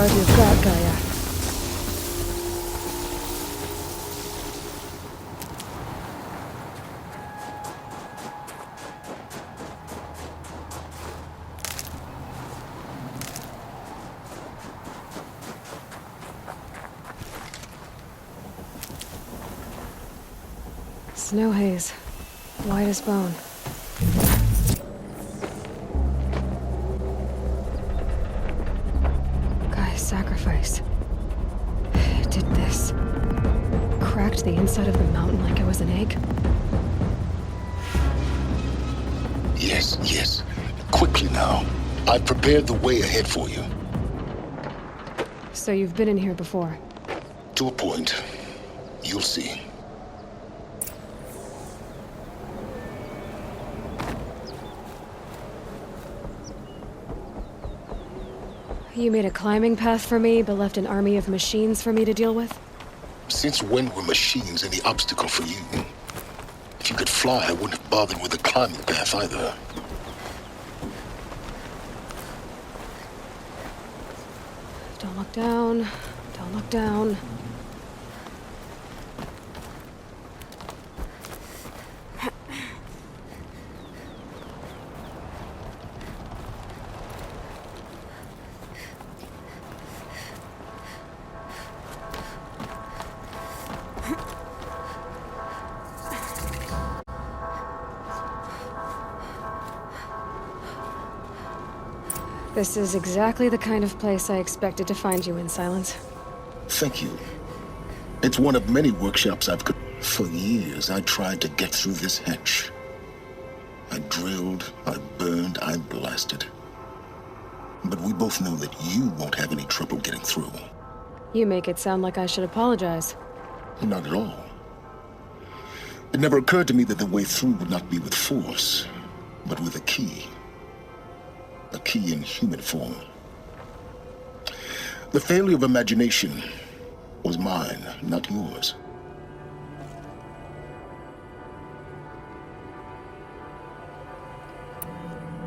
cards you've got, Gaia. Snow haze. White as bone. Gaia's sacrifice. It did this. Cracked the inside of the mountain like it was an egg. Yes, yes. Quickly now. I've prepared the way ahead for you. So you've been in here before? To a point. You'll see. You made a climbing path for me, but left an army of machines for me to deal with? Since when were machines any obstacle for you? If you could fly, I wouldn't have bothered with the climbing path either. Don't look down. Don't look down. This is exactly the kind of place I expected to find you in, Silence. Thank you. It's one of many workshops I've... For years, I tried to get through this hatch. I drilled, I burned, I blasted. But we both know that you won't have any trouble getting through. You make it sound like I should apologize. Not at all. It never occurred to me that the way through would not be with force, but with a key. A key in human form. The failure of imagination was mine, not yours.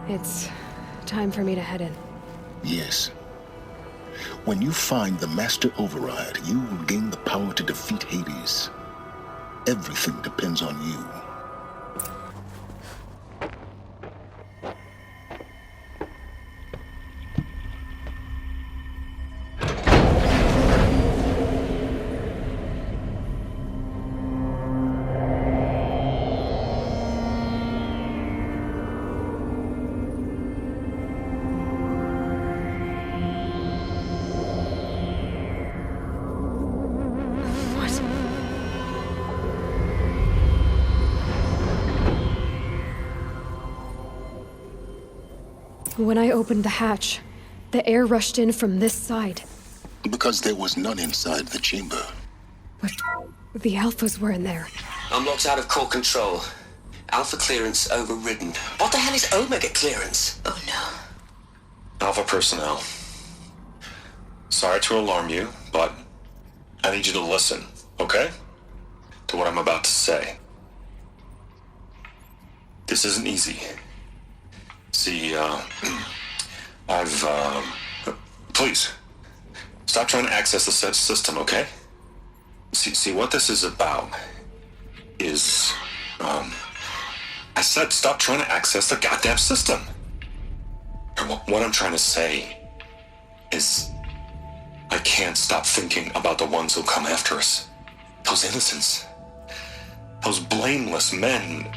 It's time for me to head in. Yes. When you find the Master Override, you will gain the power to defeat Hades. Everything depends on you. When I opened the hatch, the air rushed in from this side. Because there was none inside the chamber. But the Alphas were in there. I'm locked out of core control. Alpha clearance overridden. What the hell is Omega clearance? Oh no. Alpha personnel. Sorry to alarm you, but I need you to listen, okay? To what I'm about to say. This isn't easy. See, please, stop trying to access the system, okay? See, what this is about is, I said stop trying to access the goddamn system. What I'm trying to say is, I can't stop thinking about the ones who come after us. Those innocents. Those blameless men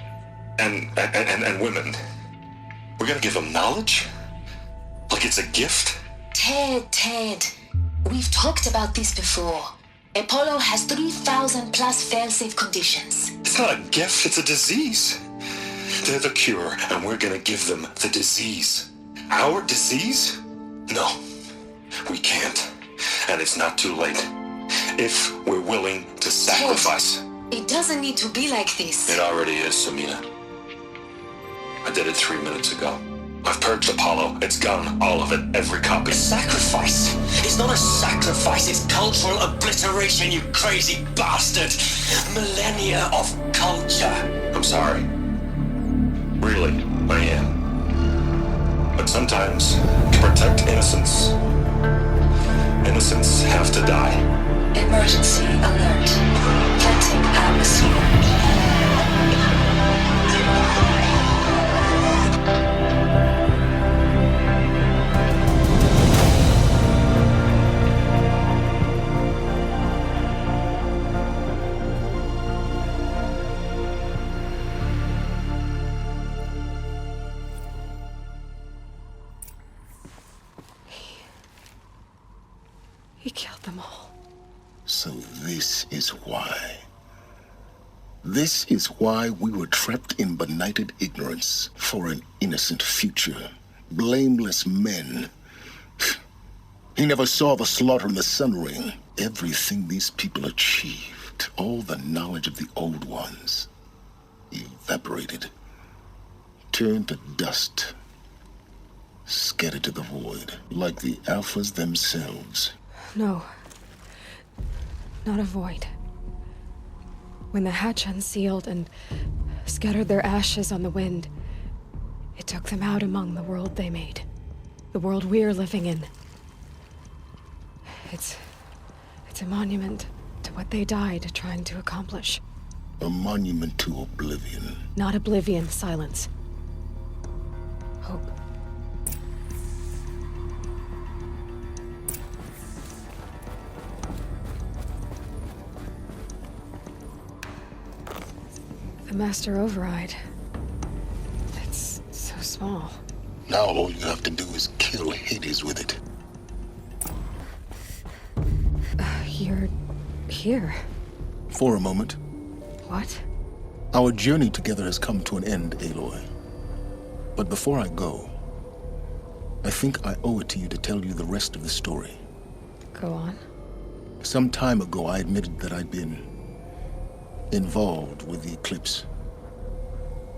and women. We're gonna give them knowledge? Like it's a gift? Ted. We've talked about this before. Apollo has 3,000 plus fail-safe conditions. It's not a gift, it's a disease. They're the cure, and we're gonna give them the disease. Our disease? No, we can't. And it's not too late. If we're willing to sacrifice. Ted, it doesn't need to be like this. It already is, Samina. I did it 3 minutes ago. I've purged Apollo. It's gone. All of it. Every copy. A sacrifice? It's not a sacrifice. It's cultural obliteration, you crazy bastard. Millennia of culture. I'm sorry. Really, I am. But sometimes, to protect innocence, Innocents have to die. Emergency alert. Planting atmosphere. He killed them all. So this is why. This is why we were trapped in benighted ignorance for an innocent future. Blameless men. He never saw the slaughter in the Sun Ring. Everything these people achieved, all the knowledge of the Old Ones, evaporated, turned to dust, scattered to the void, like the Alphas themselves. No. Not a void. When the hatch unsealed and scattered their ashes on the wind, it took them out among the world they made. The world we're living in. It's a monument to what they died trying to accomplish. A monument to oblivion. Not oblivion, silence. Hope. The Master Override. It's so small. Now all you have to do is kill Hades with it. You're here. For a moment. What? Our journey together has come to an end, Aloy. But before I go, I think I owe it to you to tell you the rest of the story. Go on. Some time ago, I admitted that I'd been involved with the eclipse.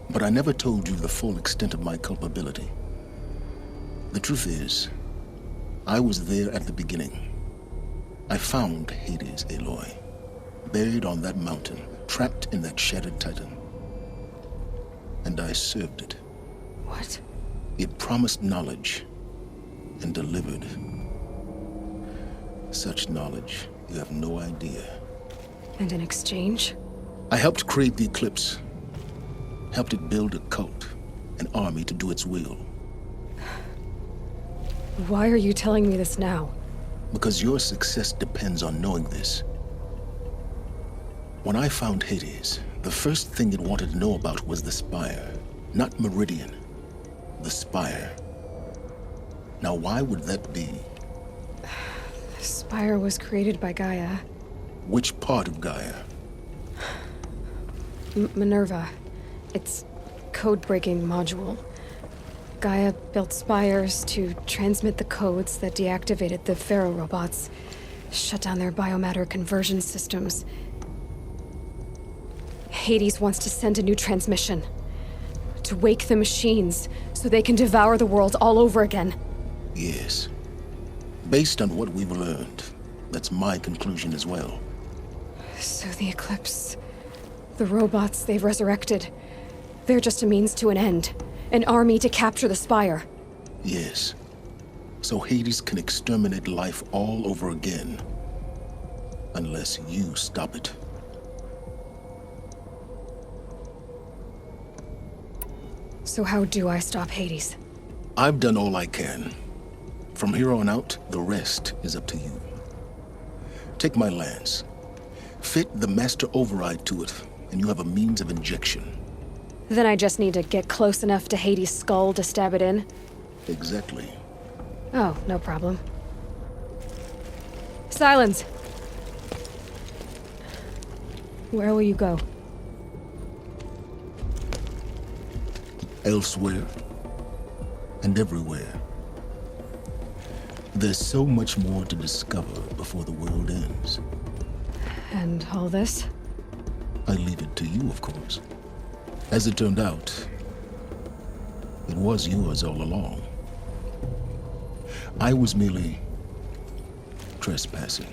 But I never told you the full extent of my culpability. The truth is, I was there at the beginning. I found Hades, Aloy, buried on that mountain, trapped in that shattered titan. And I served it. What? It promised knowledge and delivered. Such knowledge, you have no idea. And in exchange? I helped create the Eclipse. Helped it build a cult, an army to do its will. Why are you telling me this now? Because your success depends on knowing this. When I found Hades, the first thing it wanted to know about was the Spire. Not Meridian. The Spire. Now why would that be? The Spire was created by Gaia. Which part of Gaia? Minerva. Its code-breaking module. Gaia built spires to transmit the codes that deactivated the Pharaoh robots, shut down their biomatter conversion systems. Hades wants to send a new transmission. To wake the machines, so they can devour the world all over again. Yes. Based on what we've learned, that's my conclusion as well. So the Eclipse, the robots they've resurrected, they're just a means to an end. An army to capture the Spire. Yes. So Hades can exterminate life all over again. Unless you stop it. So how do I stop Hades? I've done all I can. From here on out, the rest is up to you. Take my lance. Fit the Master Override to it, and you have a means of injection. Then I just need to get close enough to Hades' skull to stab it in? Exactly. Oh, no problem. Silence! Where will you go? Elsewhere. And everywhere. There's so much more to discover before the world ends. And all this? I leave it to you, of course. As it turned out, it was yours all along. I was merely trespassing.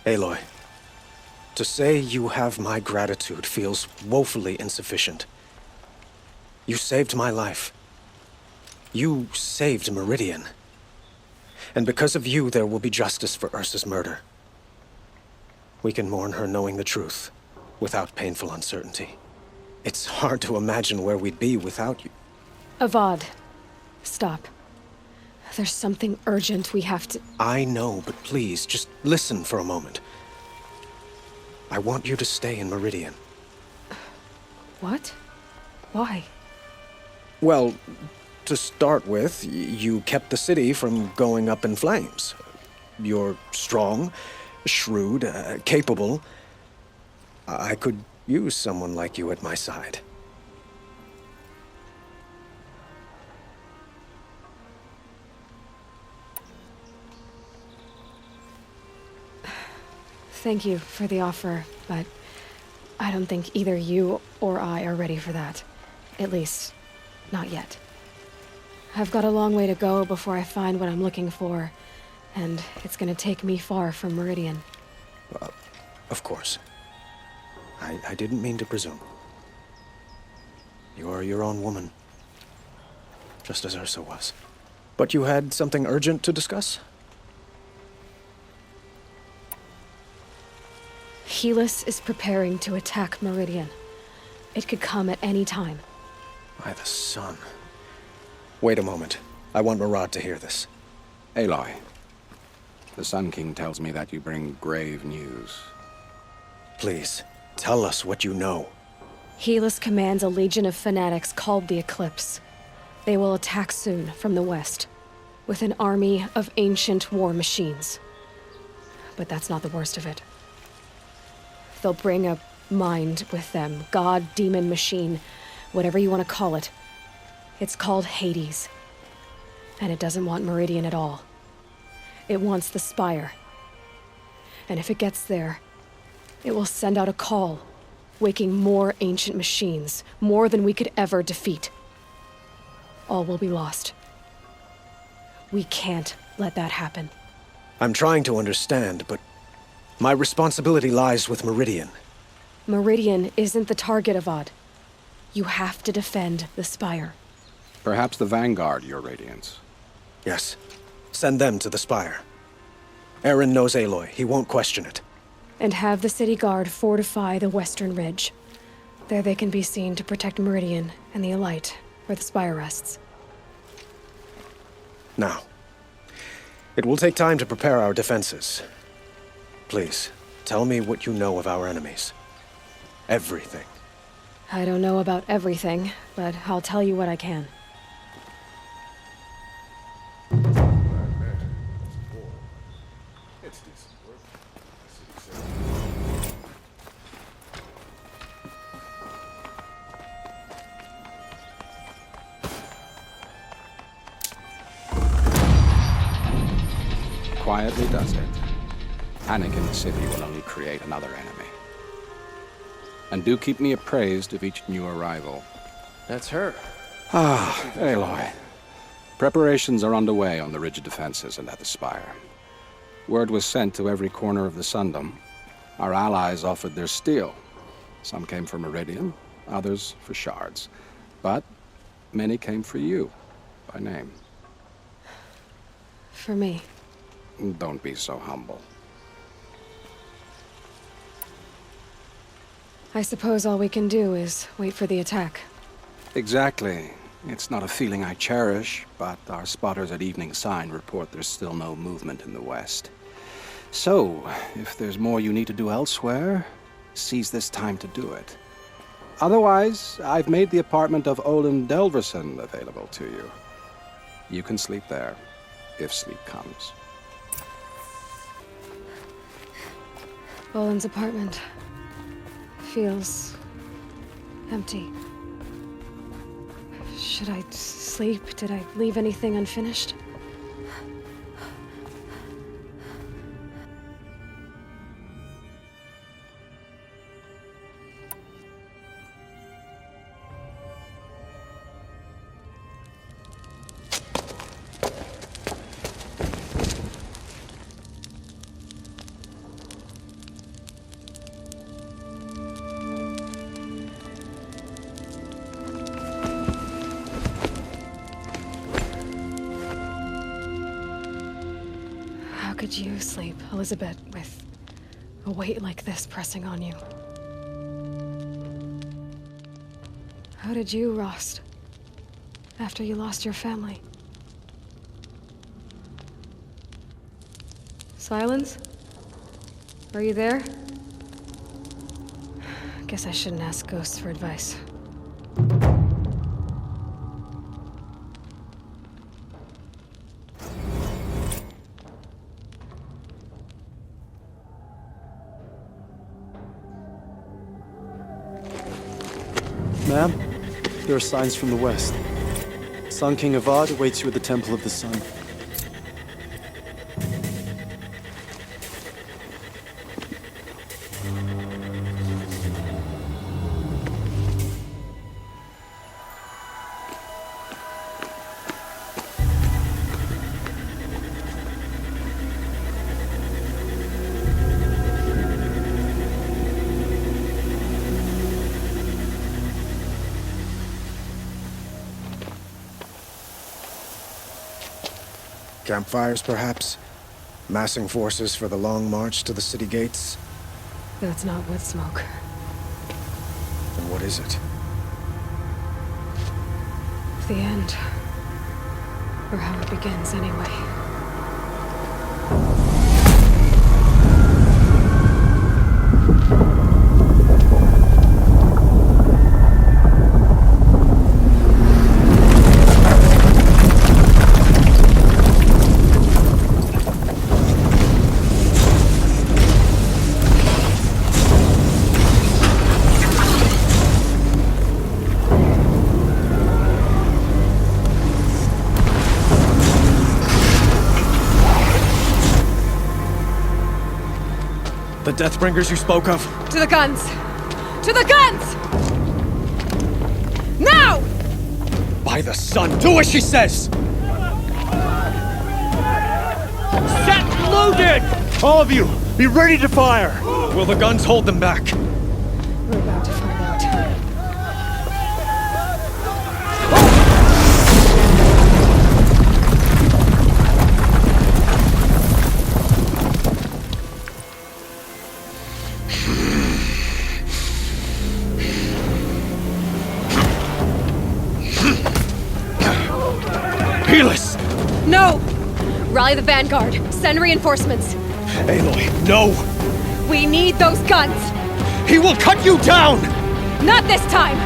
Aloy, to say you have my gratitude feels woefully insufficient. You saved my life. You saved Meridian. And because of you, there will be justice for Ursa's murder. We can mourn her knowing the truth, without painful uncertainty. It's hard to imagine where we'd be without you. Avad, stop. There's something urgent we have to... I know, but please, just listen for a moment. I want you to stay in Meridian. What? Why? Well, to start with, you kept the city from going up in flames. You're strong, shrewd, capable. I could use someone like you at my side. Thank you for the offer, but I don't think either you or I are ready for that. At least, not yet. I've got a long way to go before I find what I'm looking for, and it's gonna take me far from Meridian. Of course. I didn't mean to presume. You're your own woman, just as Ursa was. But you had something urgent to discuss? Helis is preparing to attack Meridian. It could come at any time. By the sun. Wait a moment. I want Murad to hear this. Aloy, the Sun King tells me that you bring grave news. Please, tell us what you know. Helis commands a legion of fanatics called the Eclipse. They will attack soon from the west, with an army of ancient war machines. But that's not the worst of it. They'll bring a mind with them, god, demon, machine, whatever you want to call it. It's called Hades. And it doesn't want Meridian at all. It wants the Spire. And if it gets there, it will send out a call, waking more ancient machines, more than we could ever defeat. All will be lost. We can't let that happen. I'm trying to understand, but my responsibility lies with Meridian. Meridian isn't the target, Avad. You have to defend the Spire. Perhaps the Vanguard, Your Radiance. Yes. Send them to the Spire. Eren knows Aloy. He won't question it. And have the city guard fortify the western ridge. There they can be seen to protect Meridian and the Elite, where the Spire rests. Now, it will take time to prepare our defenses. Please, tell me what you know of our enemies. Everything. I don't know about everything, but I'll tell you what I can. Quietly does it. Panic in the city will only create another enemy. And do keep me appraised of each new arrival. That's her. Aloy. Preparations are underway on the ridge defenses and at the Spire. Word was sent to every corner of the Sundom. Our allies offered their steel. Some came for Meridian, others for shards. But many came for you, by name. For me. Don't be so humble. I suppose all we can do is wait for the attack. Exactly. It's not a feeling I cherish, but our spotters at Evening Sign report there's still no movement in the west. So, if there's more you need to do elsewhere, seize this time to do it. Otherwise, I've made the apartment of Olin Delverson available to you. You can sleep there, if sleep comes. Olin's apartment feels empty. Should I sleep? Did I leave anything unfinished? sleep, Elizabeth, with a weight like this pressing on you? How did you rest after you lost your family? Silence? Are you there? Guess I shouldn't ask ghosts for advice. Ma'am, there are signs from the west. Sun King Avad awaits you at the Temple of the Sun. Campfires, perhaps? Massing forces for the long march to the city gates? That's not wood smoke. Then what is it? The end. Or how it begins, anyway. The Deathbringers you spoke of? To the guns! To the guns! Now! By the sun, do as she says! Set loaded! All of you, be ready to fire! Will the guns hold them back? We're about to find out. Helis! No! Rally the vanguard. Send reinforcements. Aloy, no! We need those guns! He will cut you down! Not this time!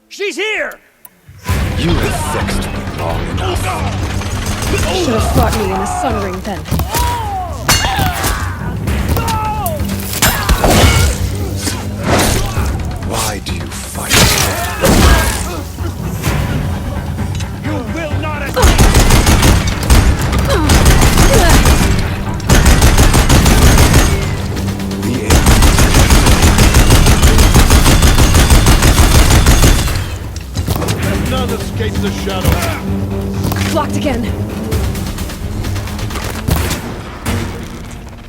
She's here! You have vexed me long enough. Should have fought me in the sun ring then. Why do you fight? You will not None escape the shadow. Blocked again.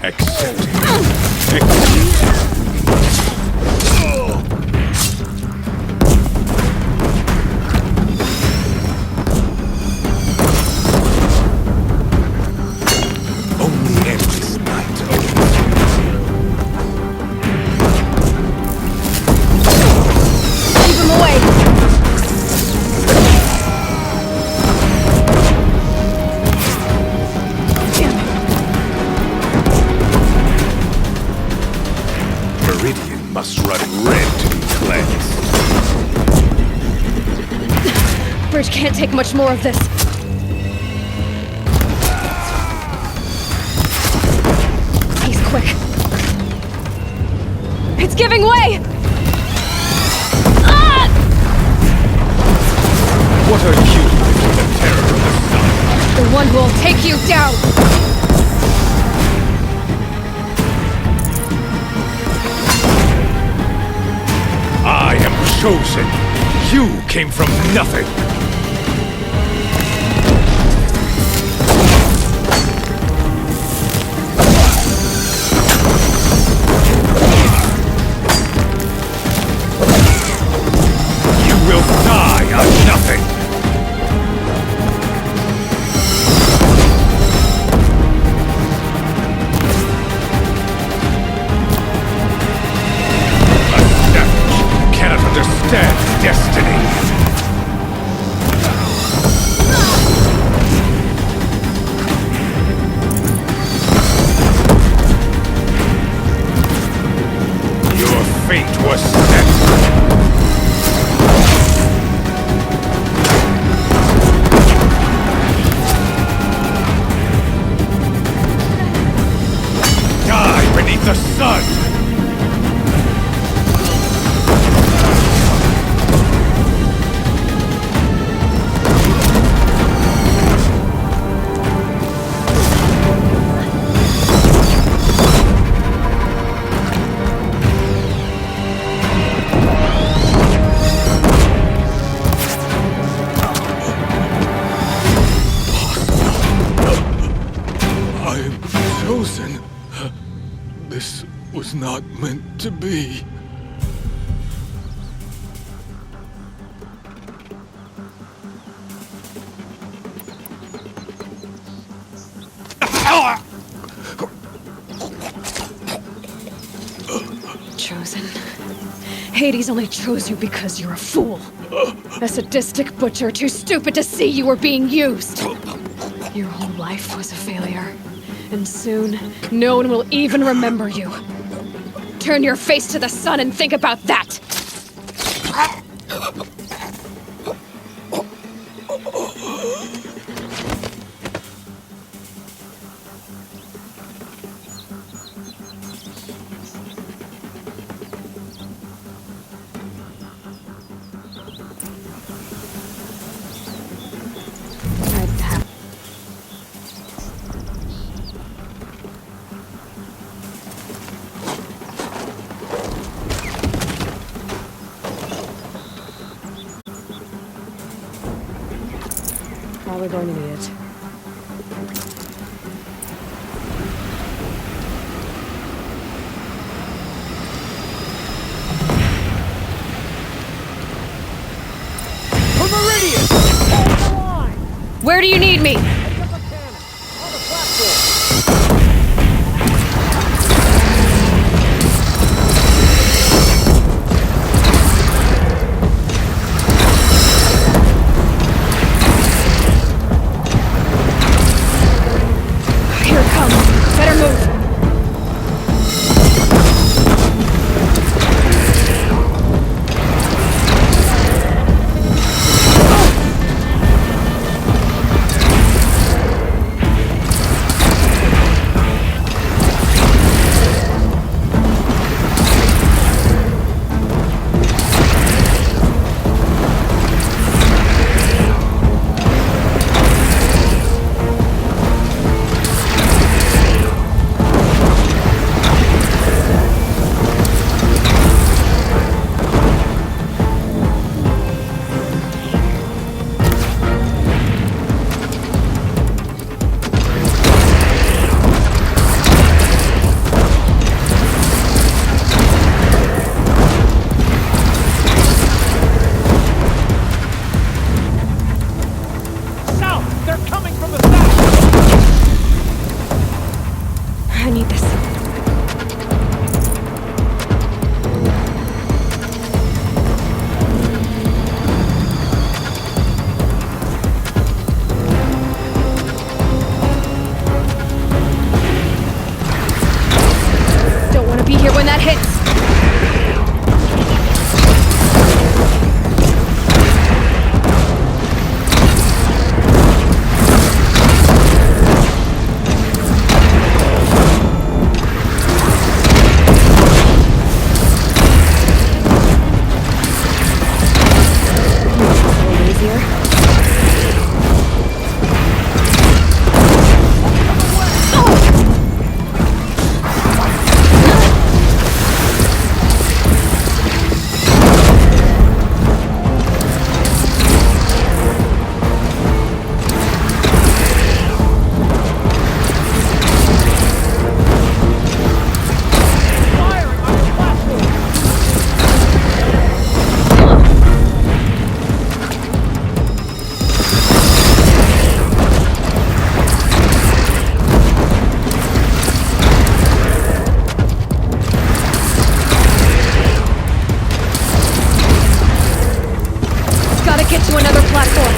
Accept. Only end this night. Keep him away! Meridian must run red to be cleansed. Bridge can't take much more of this. He's quick. It's giving way! Ah! What are you, the terror of the sun? The one who will take you down! I am chosen. You came from nothing. You will die was not meant to be. Chosen. Hades only chose you because you're a fool. A sadistic butcher too stupid to see you were being used. Your whole life was a failure. And soon, no one will even remember you. Turn your face to the sun and think about that! Probably going to need it. Where do you need me? Here it comes. Better move. I need this. Don't want to be here when that hits. Get to another platform.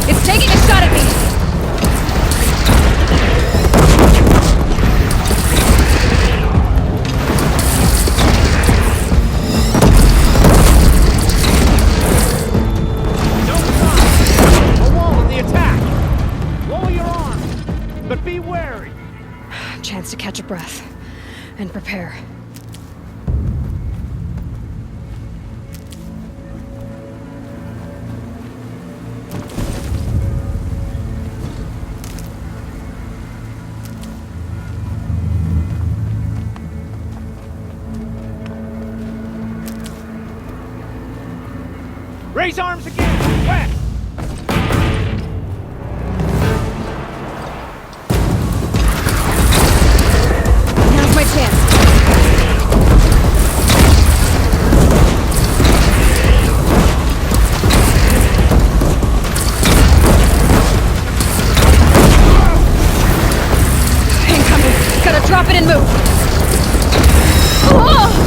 It's taking a shot at me. Chance to catch a breath and prepare. Raise arms again! West! Now's my chance. Incoming! Gotta drop it and move! Oh!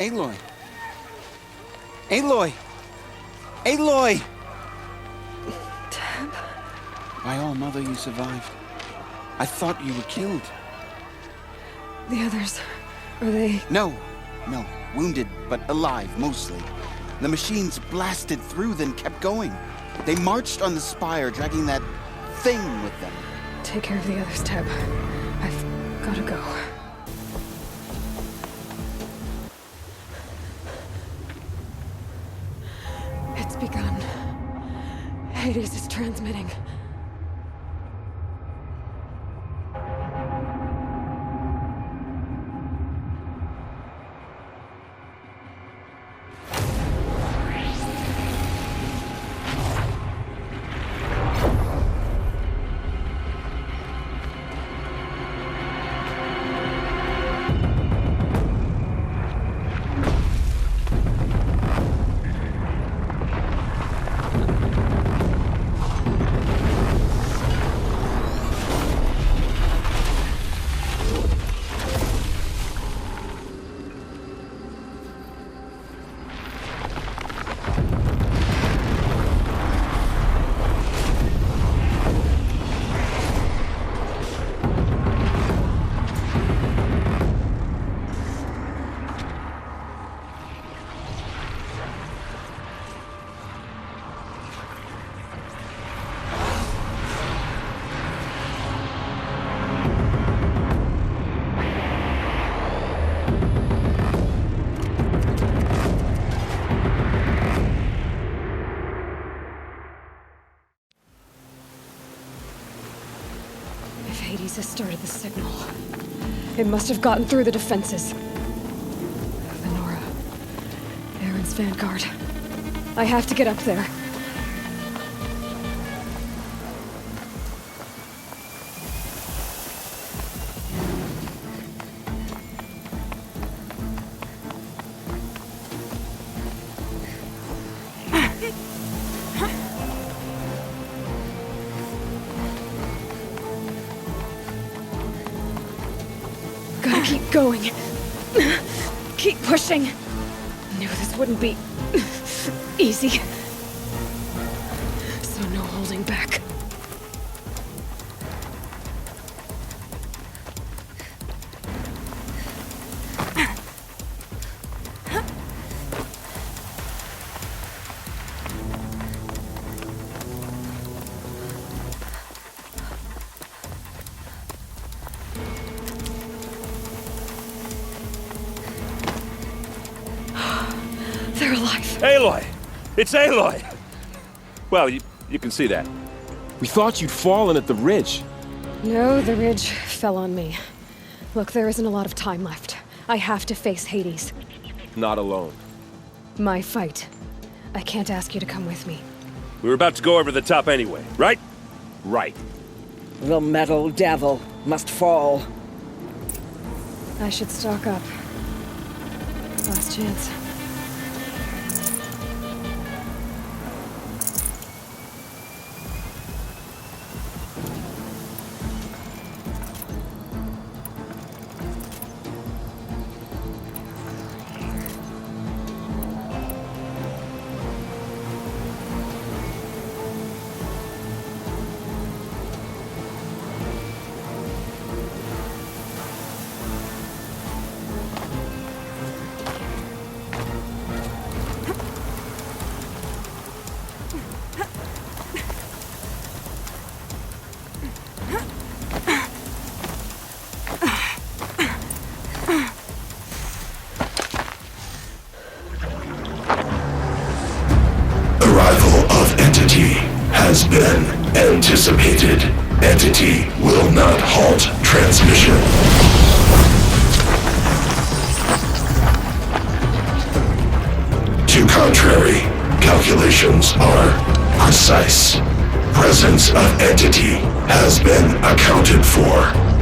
Aloy! Aloy! Aloy! Tab? By all mother, you survived. I thought you were killed. The others, are they... No. Wounded, but alive, mostly. The machines blasted through, then kept going. They marched on the spire, dragging that thing with them. Take care of the others, Tab. I've gotta go. It's begun. Hades is transmitting. Hades has started the signal. It must have gotten through the defenses. The Nora. Aaron's vanguard. I have to get up there. Keep going. Keep pushing. Knew this wouldn't be easy. So no holding back. They're alive. Aloy! It's Aloy! Well, you can see that. We thought you'd fallen at the ridge. No, the ridge fell on me. Look, there isn't a lot of time left. I have to face Hades. Not alone. My fight. I can't ask you to come with me. We were about to go over the top anyway, right? Right. The metal devil must fall. I should stock up. Last chance. Has been anticipated. Entity will not halt transmission. To contrary, calculations are precise. Presence of entity has been accounted for.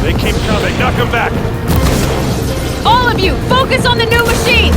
They keep coming. Knock them back. All of you, focus on the new machines!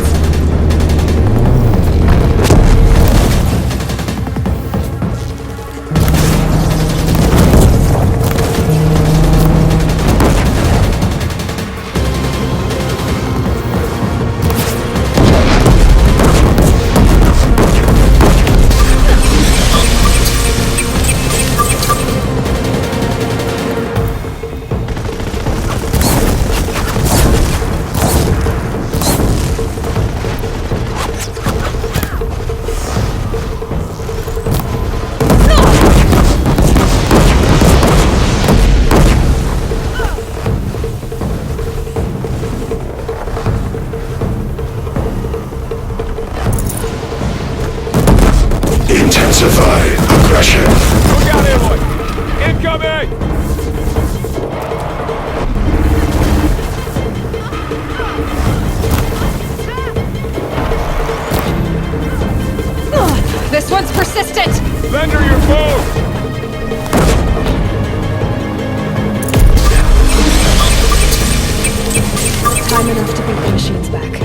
Intensify aggression. Look out, Aloy! Incoming! This one's persistent! Lend her your phone! Time enough to bring the machines back.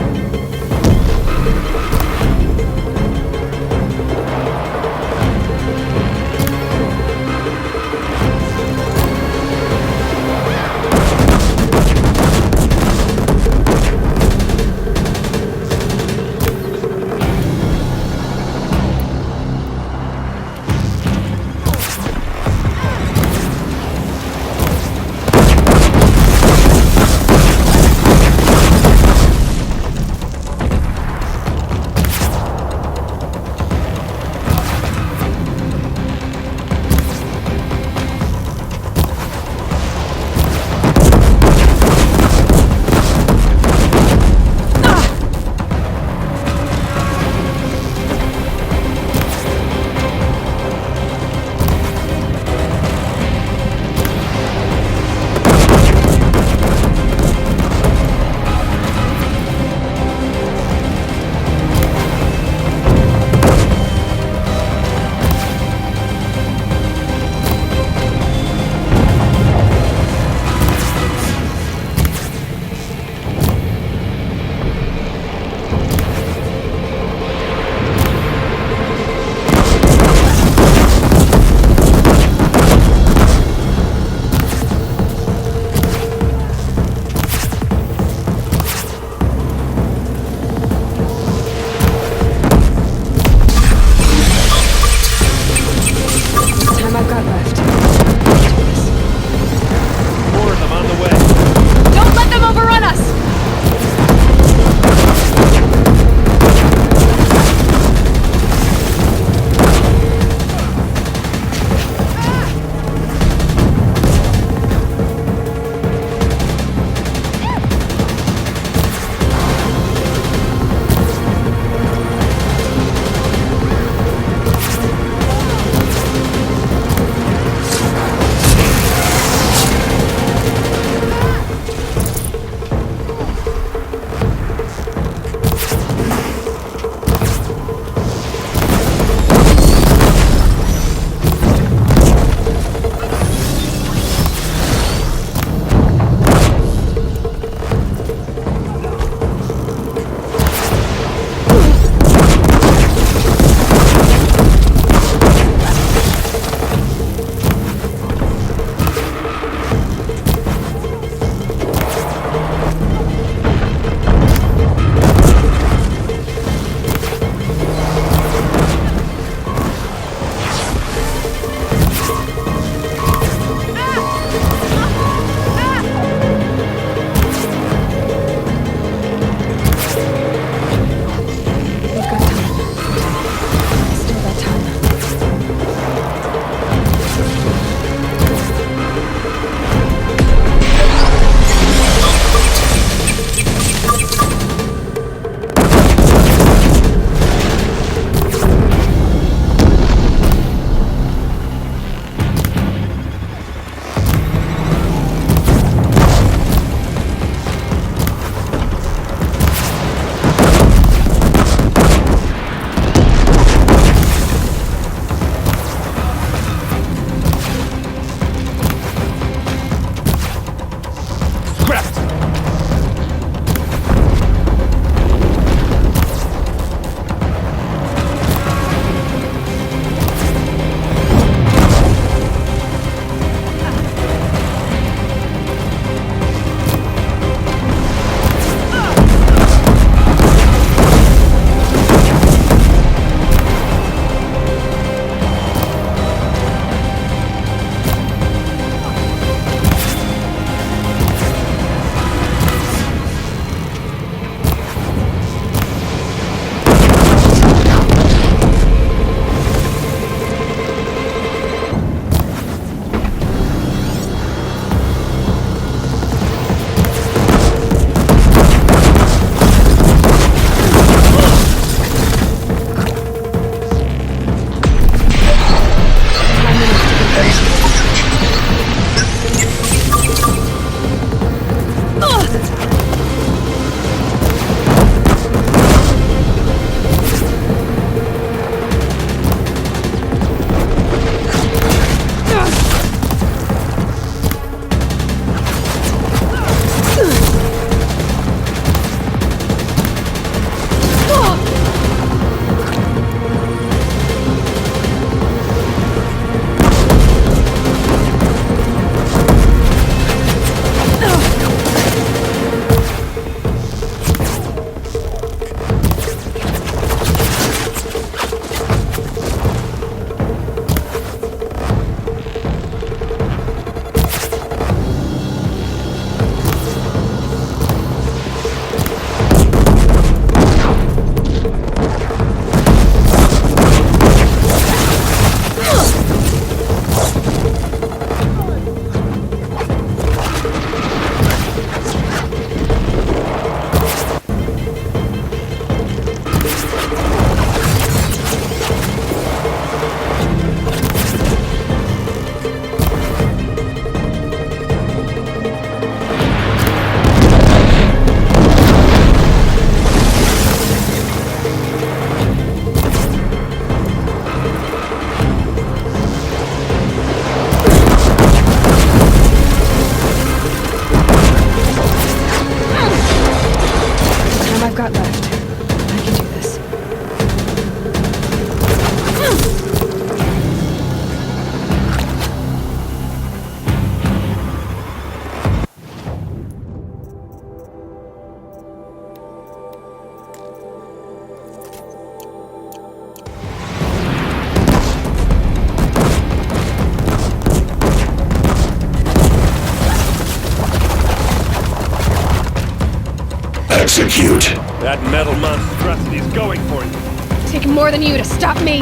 Execute. That metal monstrosity's going for you. Take more than you to stop me.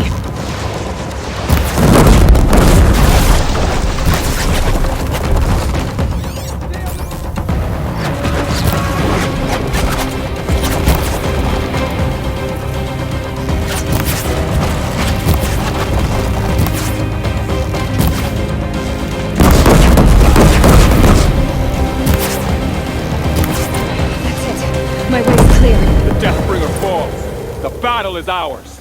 My way's clear. The Deathbringer falls. The battle is ours.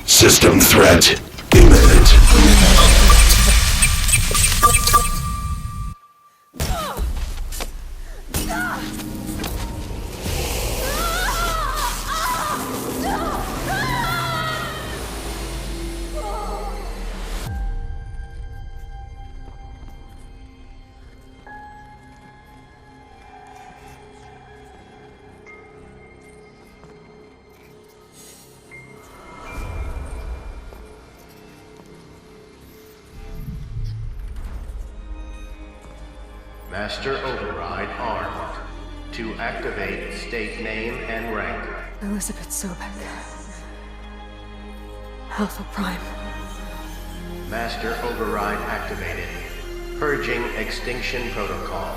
System threat imminent. Master Override armed. To activate, state name and rank. Elizabeth Sobek. Alpha Prime. Master Override activated. Purging Extinction Protocol.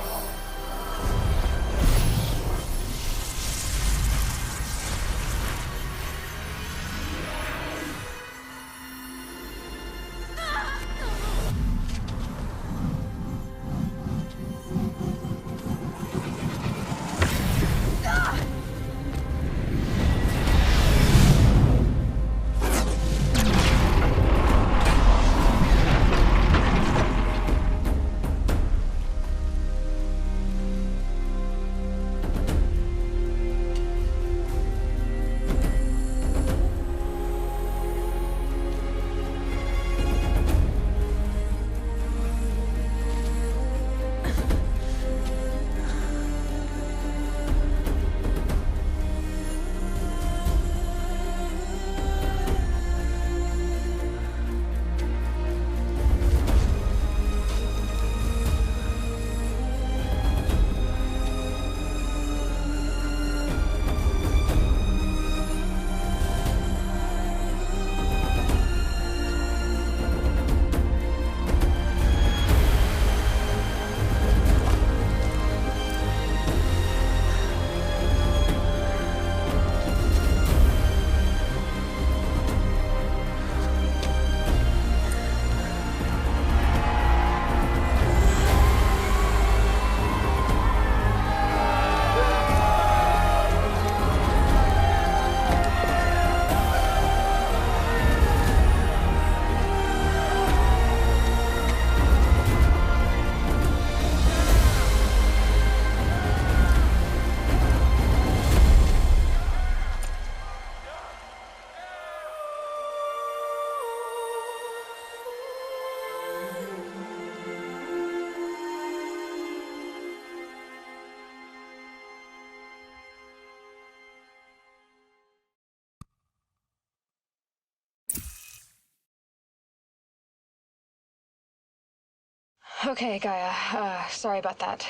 Okay, Gaia. Sorry about that.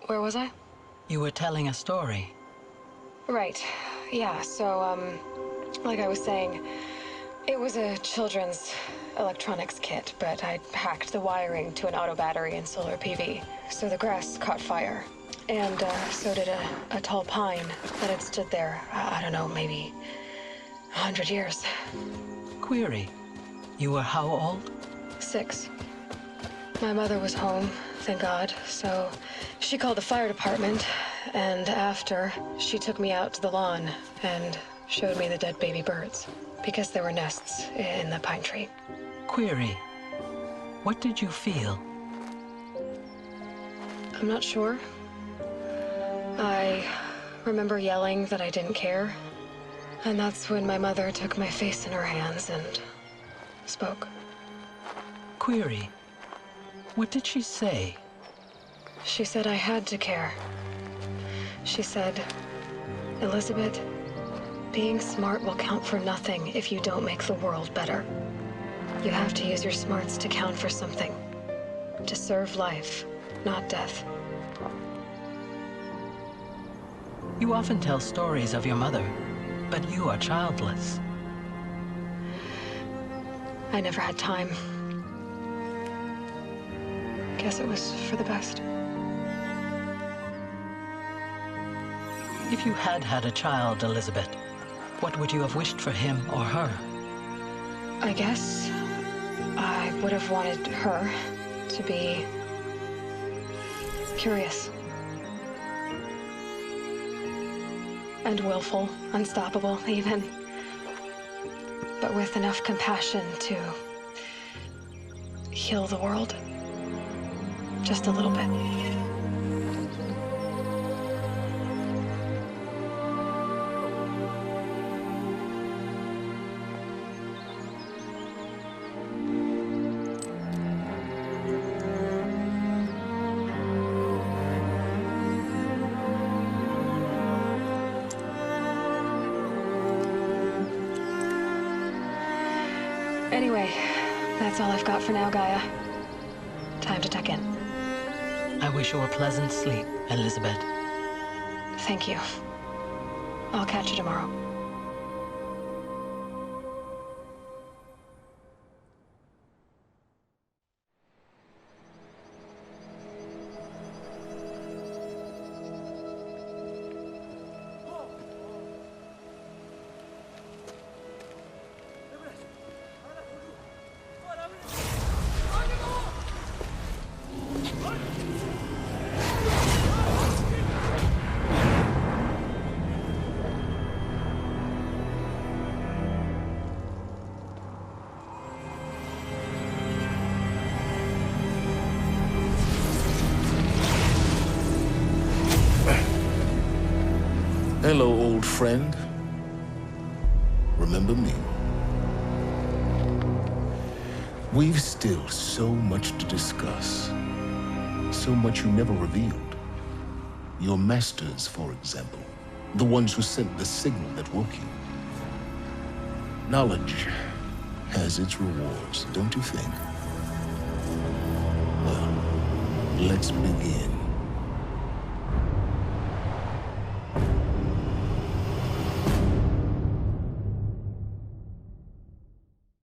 Where was I? You were telling a story. Right. Yeah, so, like I was saying, it was a children's electronics kit, but I'd hacked the wiring to an auto battery and solar PV. So the grass caught fire. And, so did a tall pine that had stood there, I don't know, maybe 100 years. Query. You were how old? 6. My mother was home, thank God, so she called the fire department, and after, she took me out to the lawn and showed me the dead baby birds, because there were nests in the pine tree. Query. What did you feel? I'm not sure. I remember yelling that I didn't care, and that's when my mother took my face in her hands and spoke. Query. What did she say? She said I had to care. She said, Elizabeth, being smart will count for nothing if you don't make the world better. You have to use your smarts to count for something. To serve life, not death. You often tell stories of your mother, but you are childless. I never had time. Guess it was for the best. If you had had a child, Elizabeth, what would you have wished for him or her? I guess I would have wanted her to be curious. And willful, unstoppable, even. But with enough compassion to heal the world. Just a little bit. Anyway, that's all I've got for now, Gaia. Time to tuck in. I wish you a pleasant sleep, Elizabeth. Thank you. I'll catch you tomorrow. Hello, old friend. Remember me? We've still so much to discuss. So much you never revealed. Your masters, for example. The ones who sent the signal that woke you. Knowledge has its rewards, don't you think? Well, let's begin.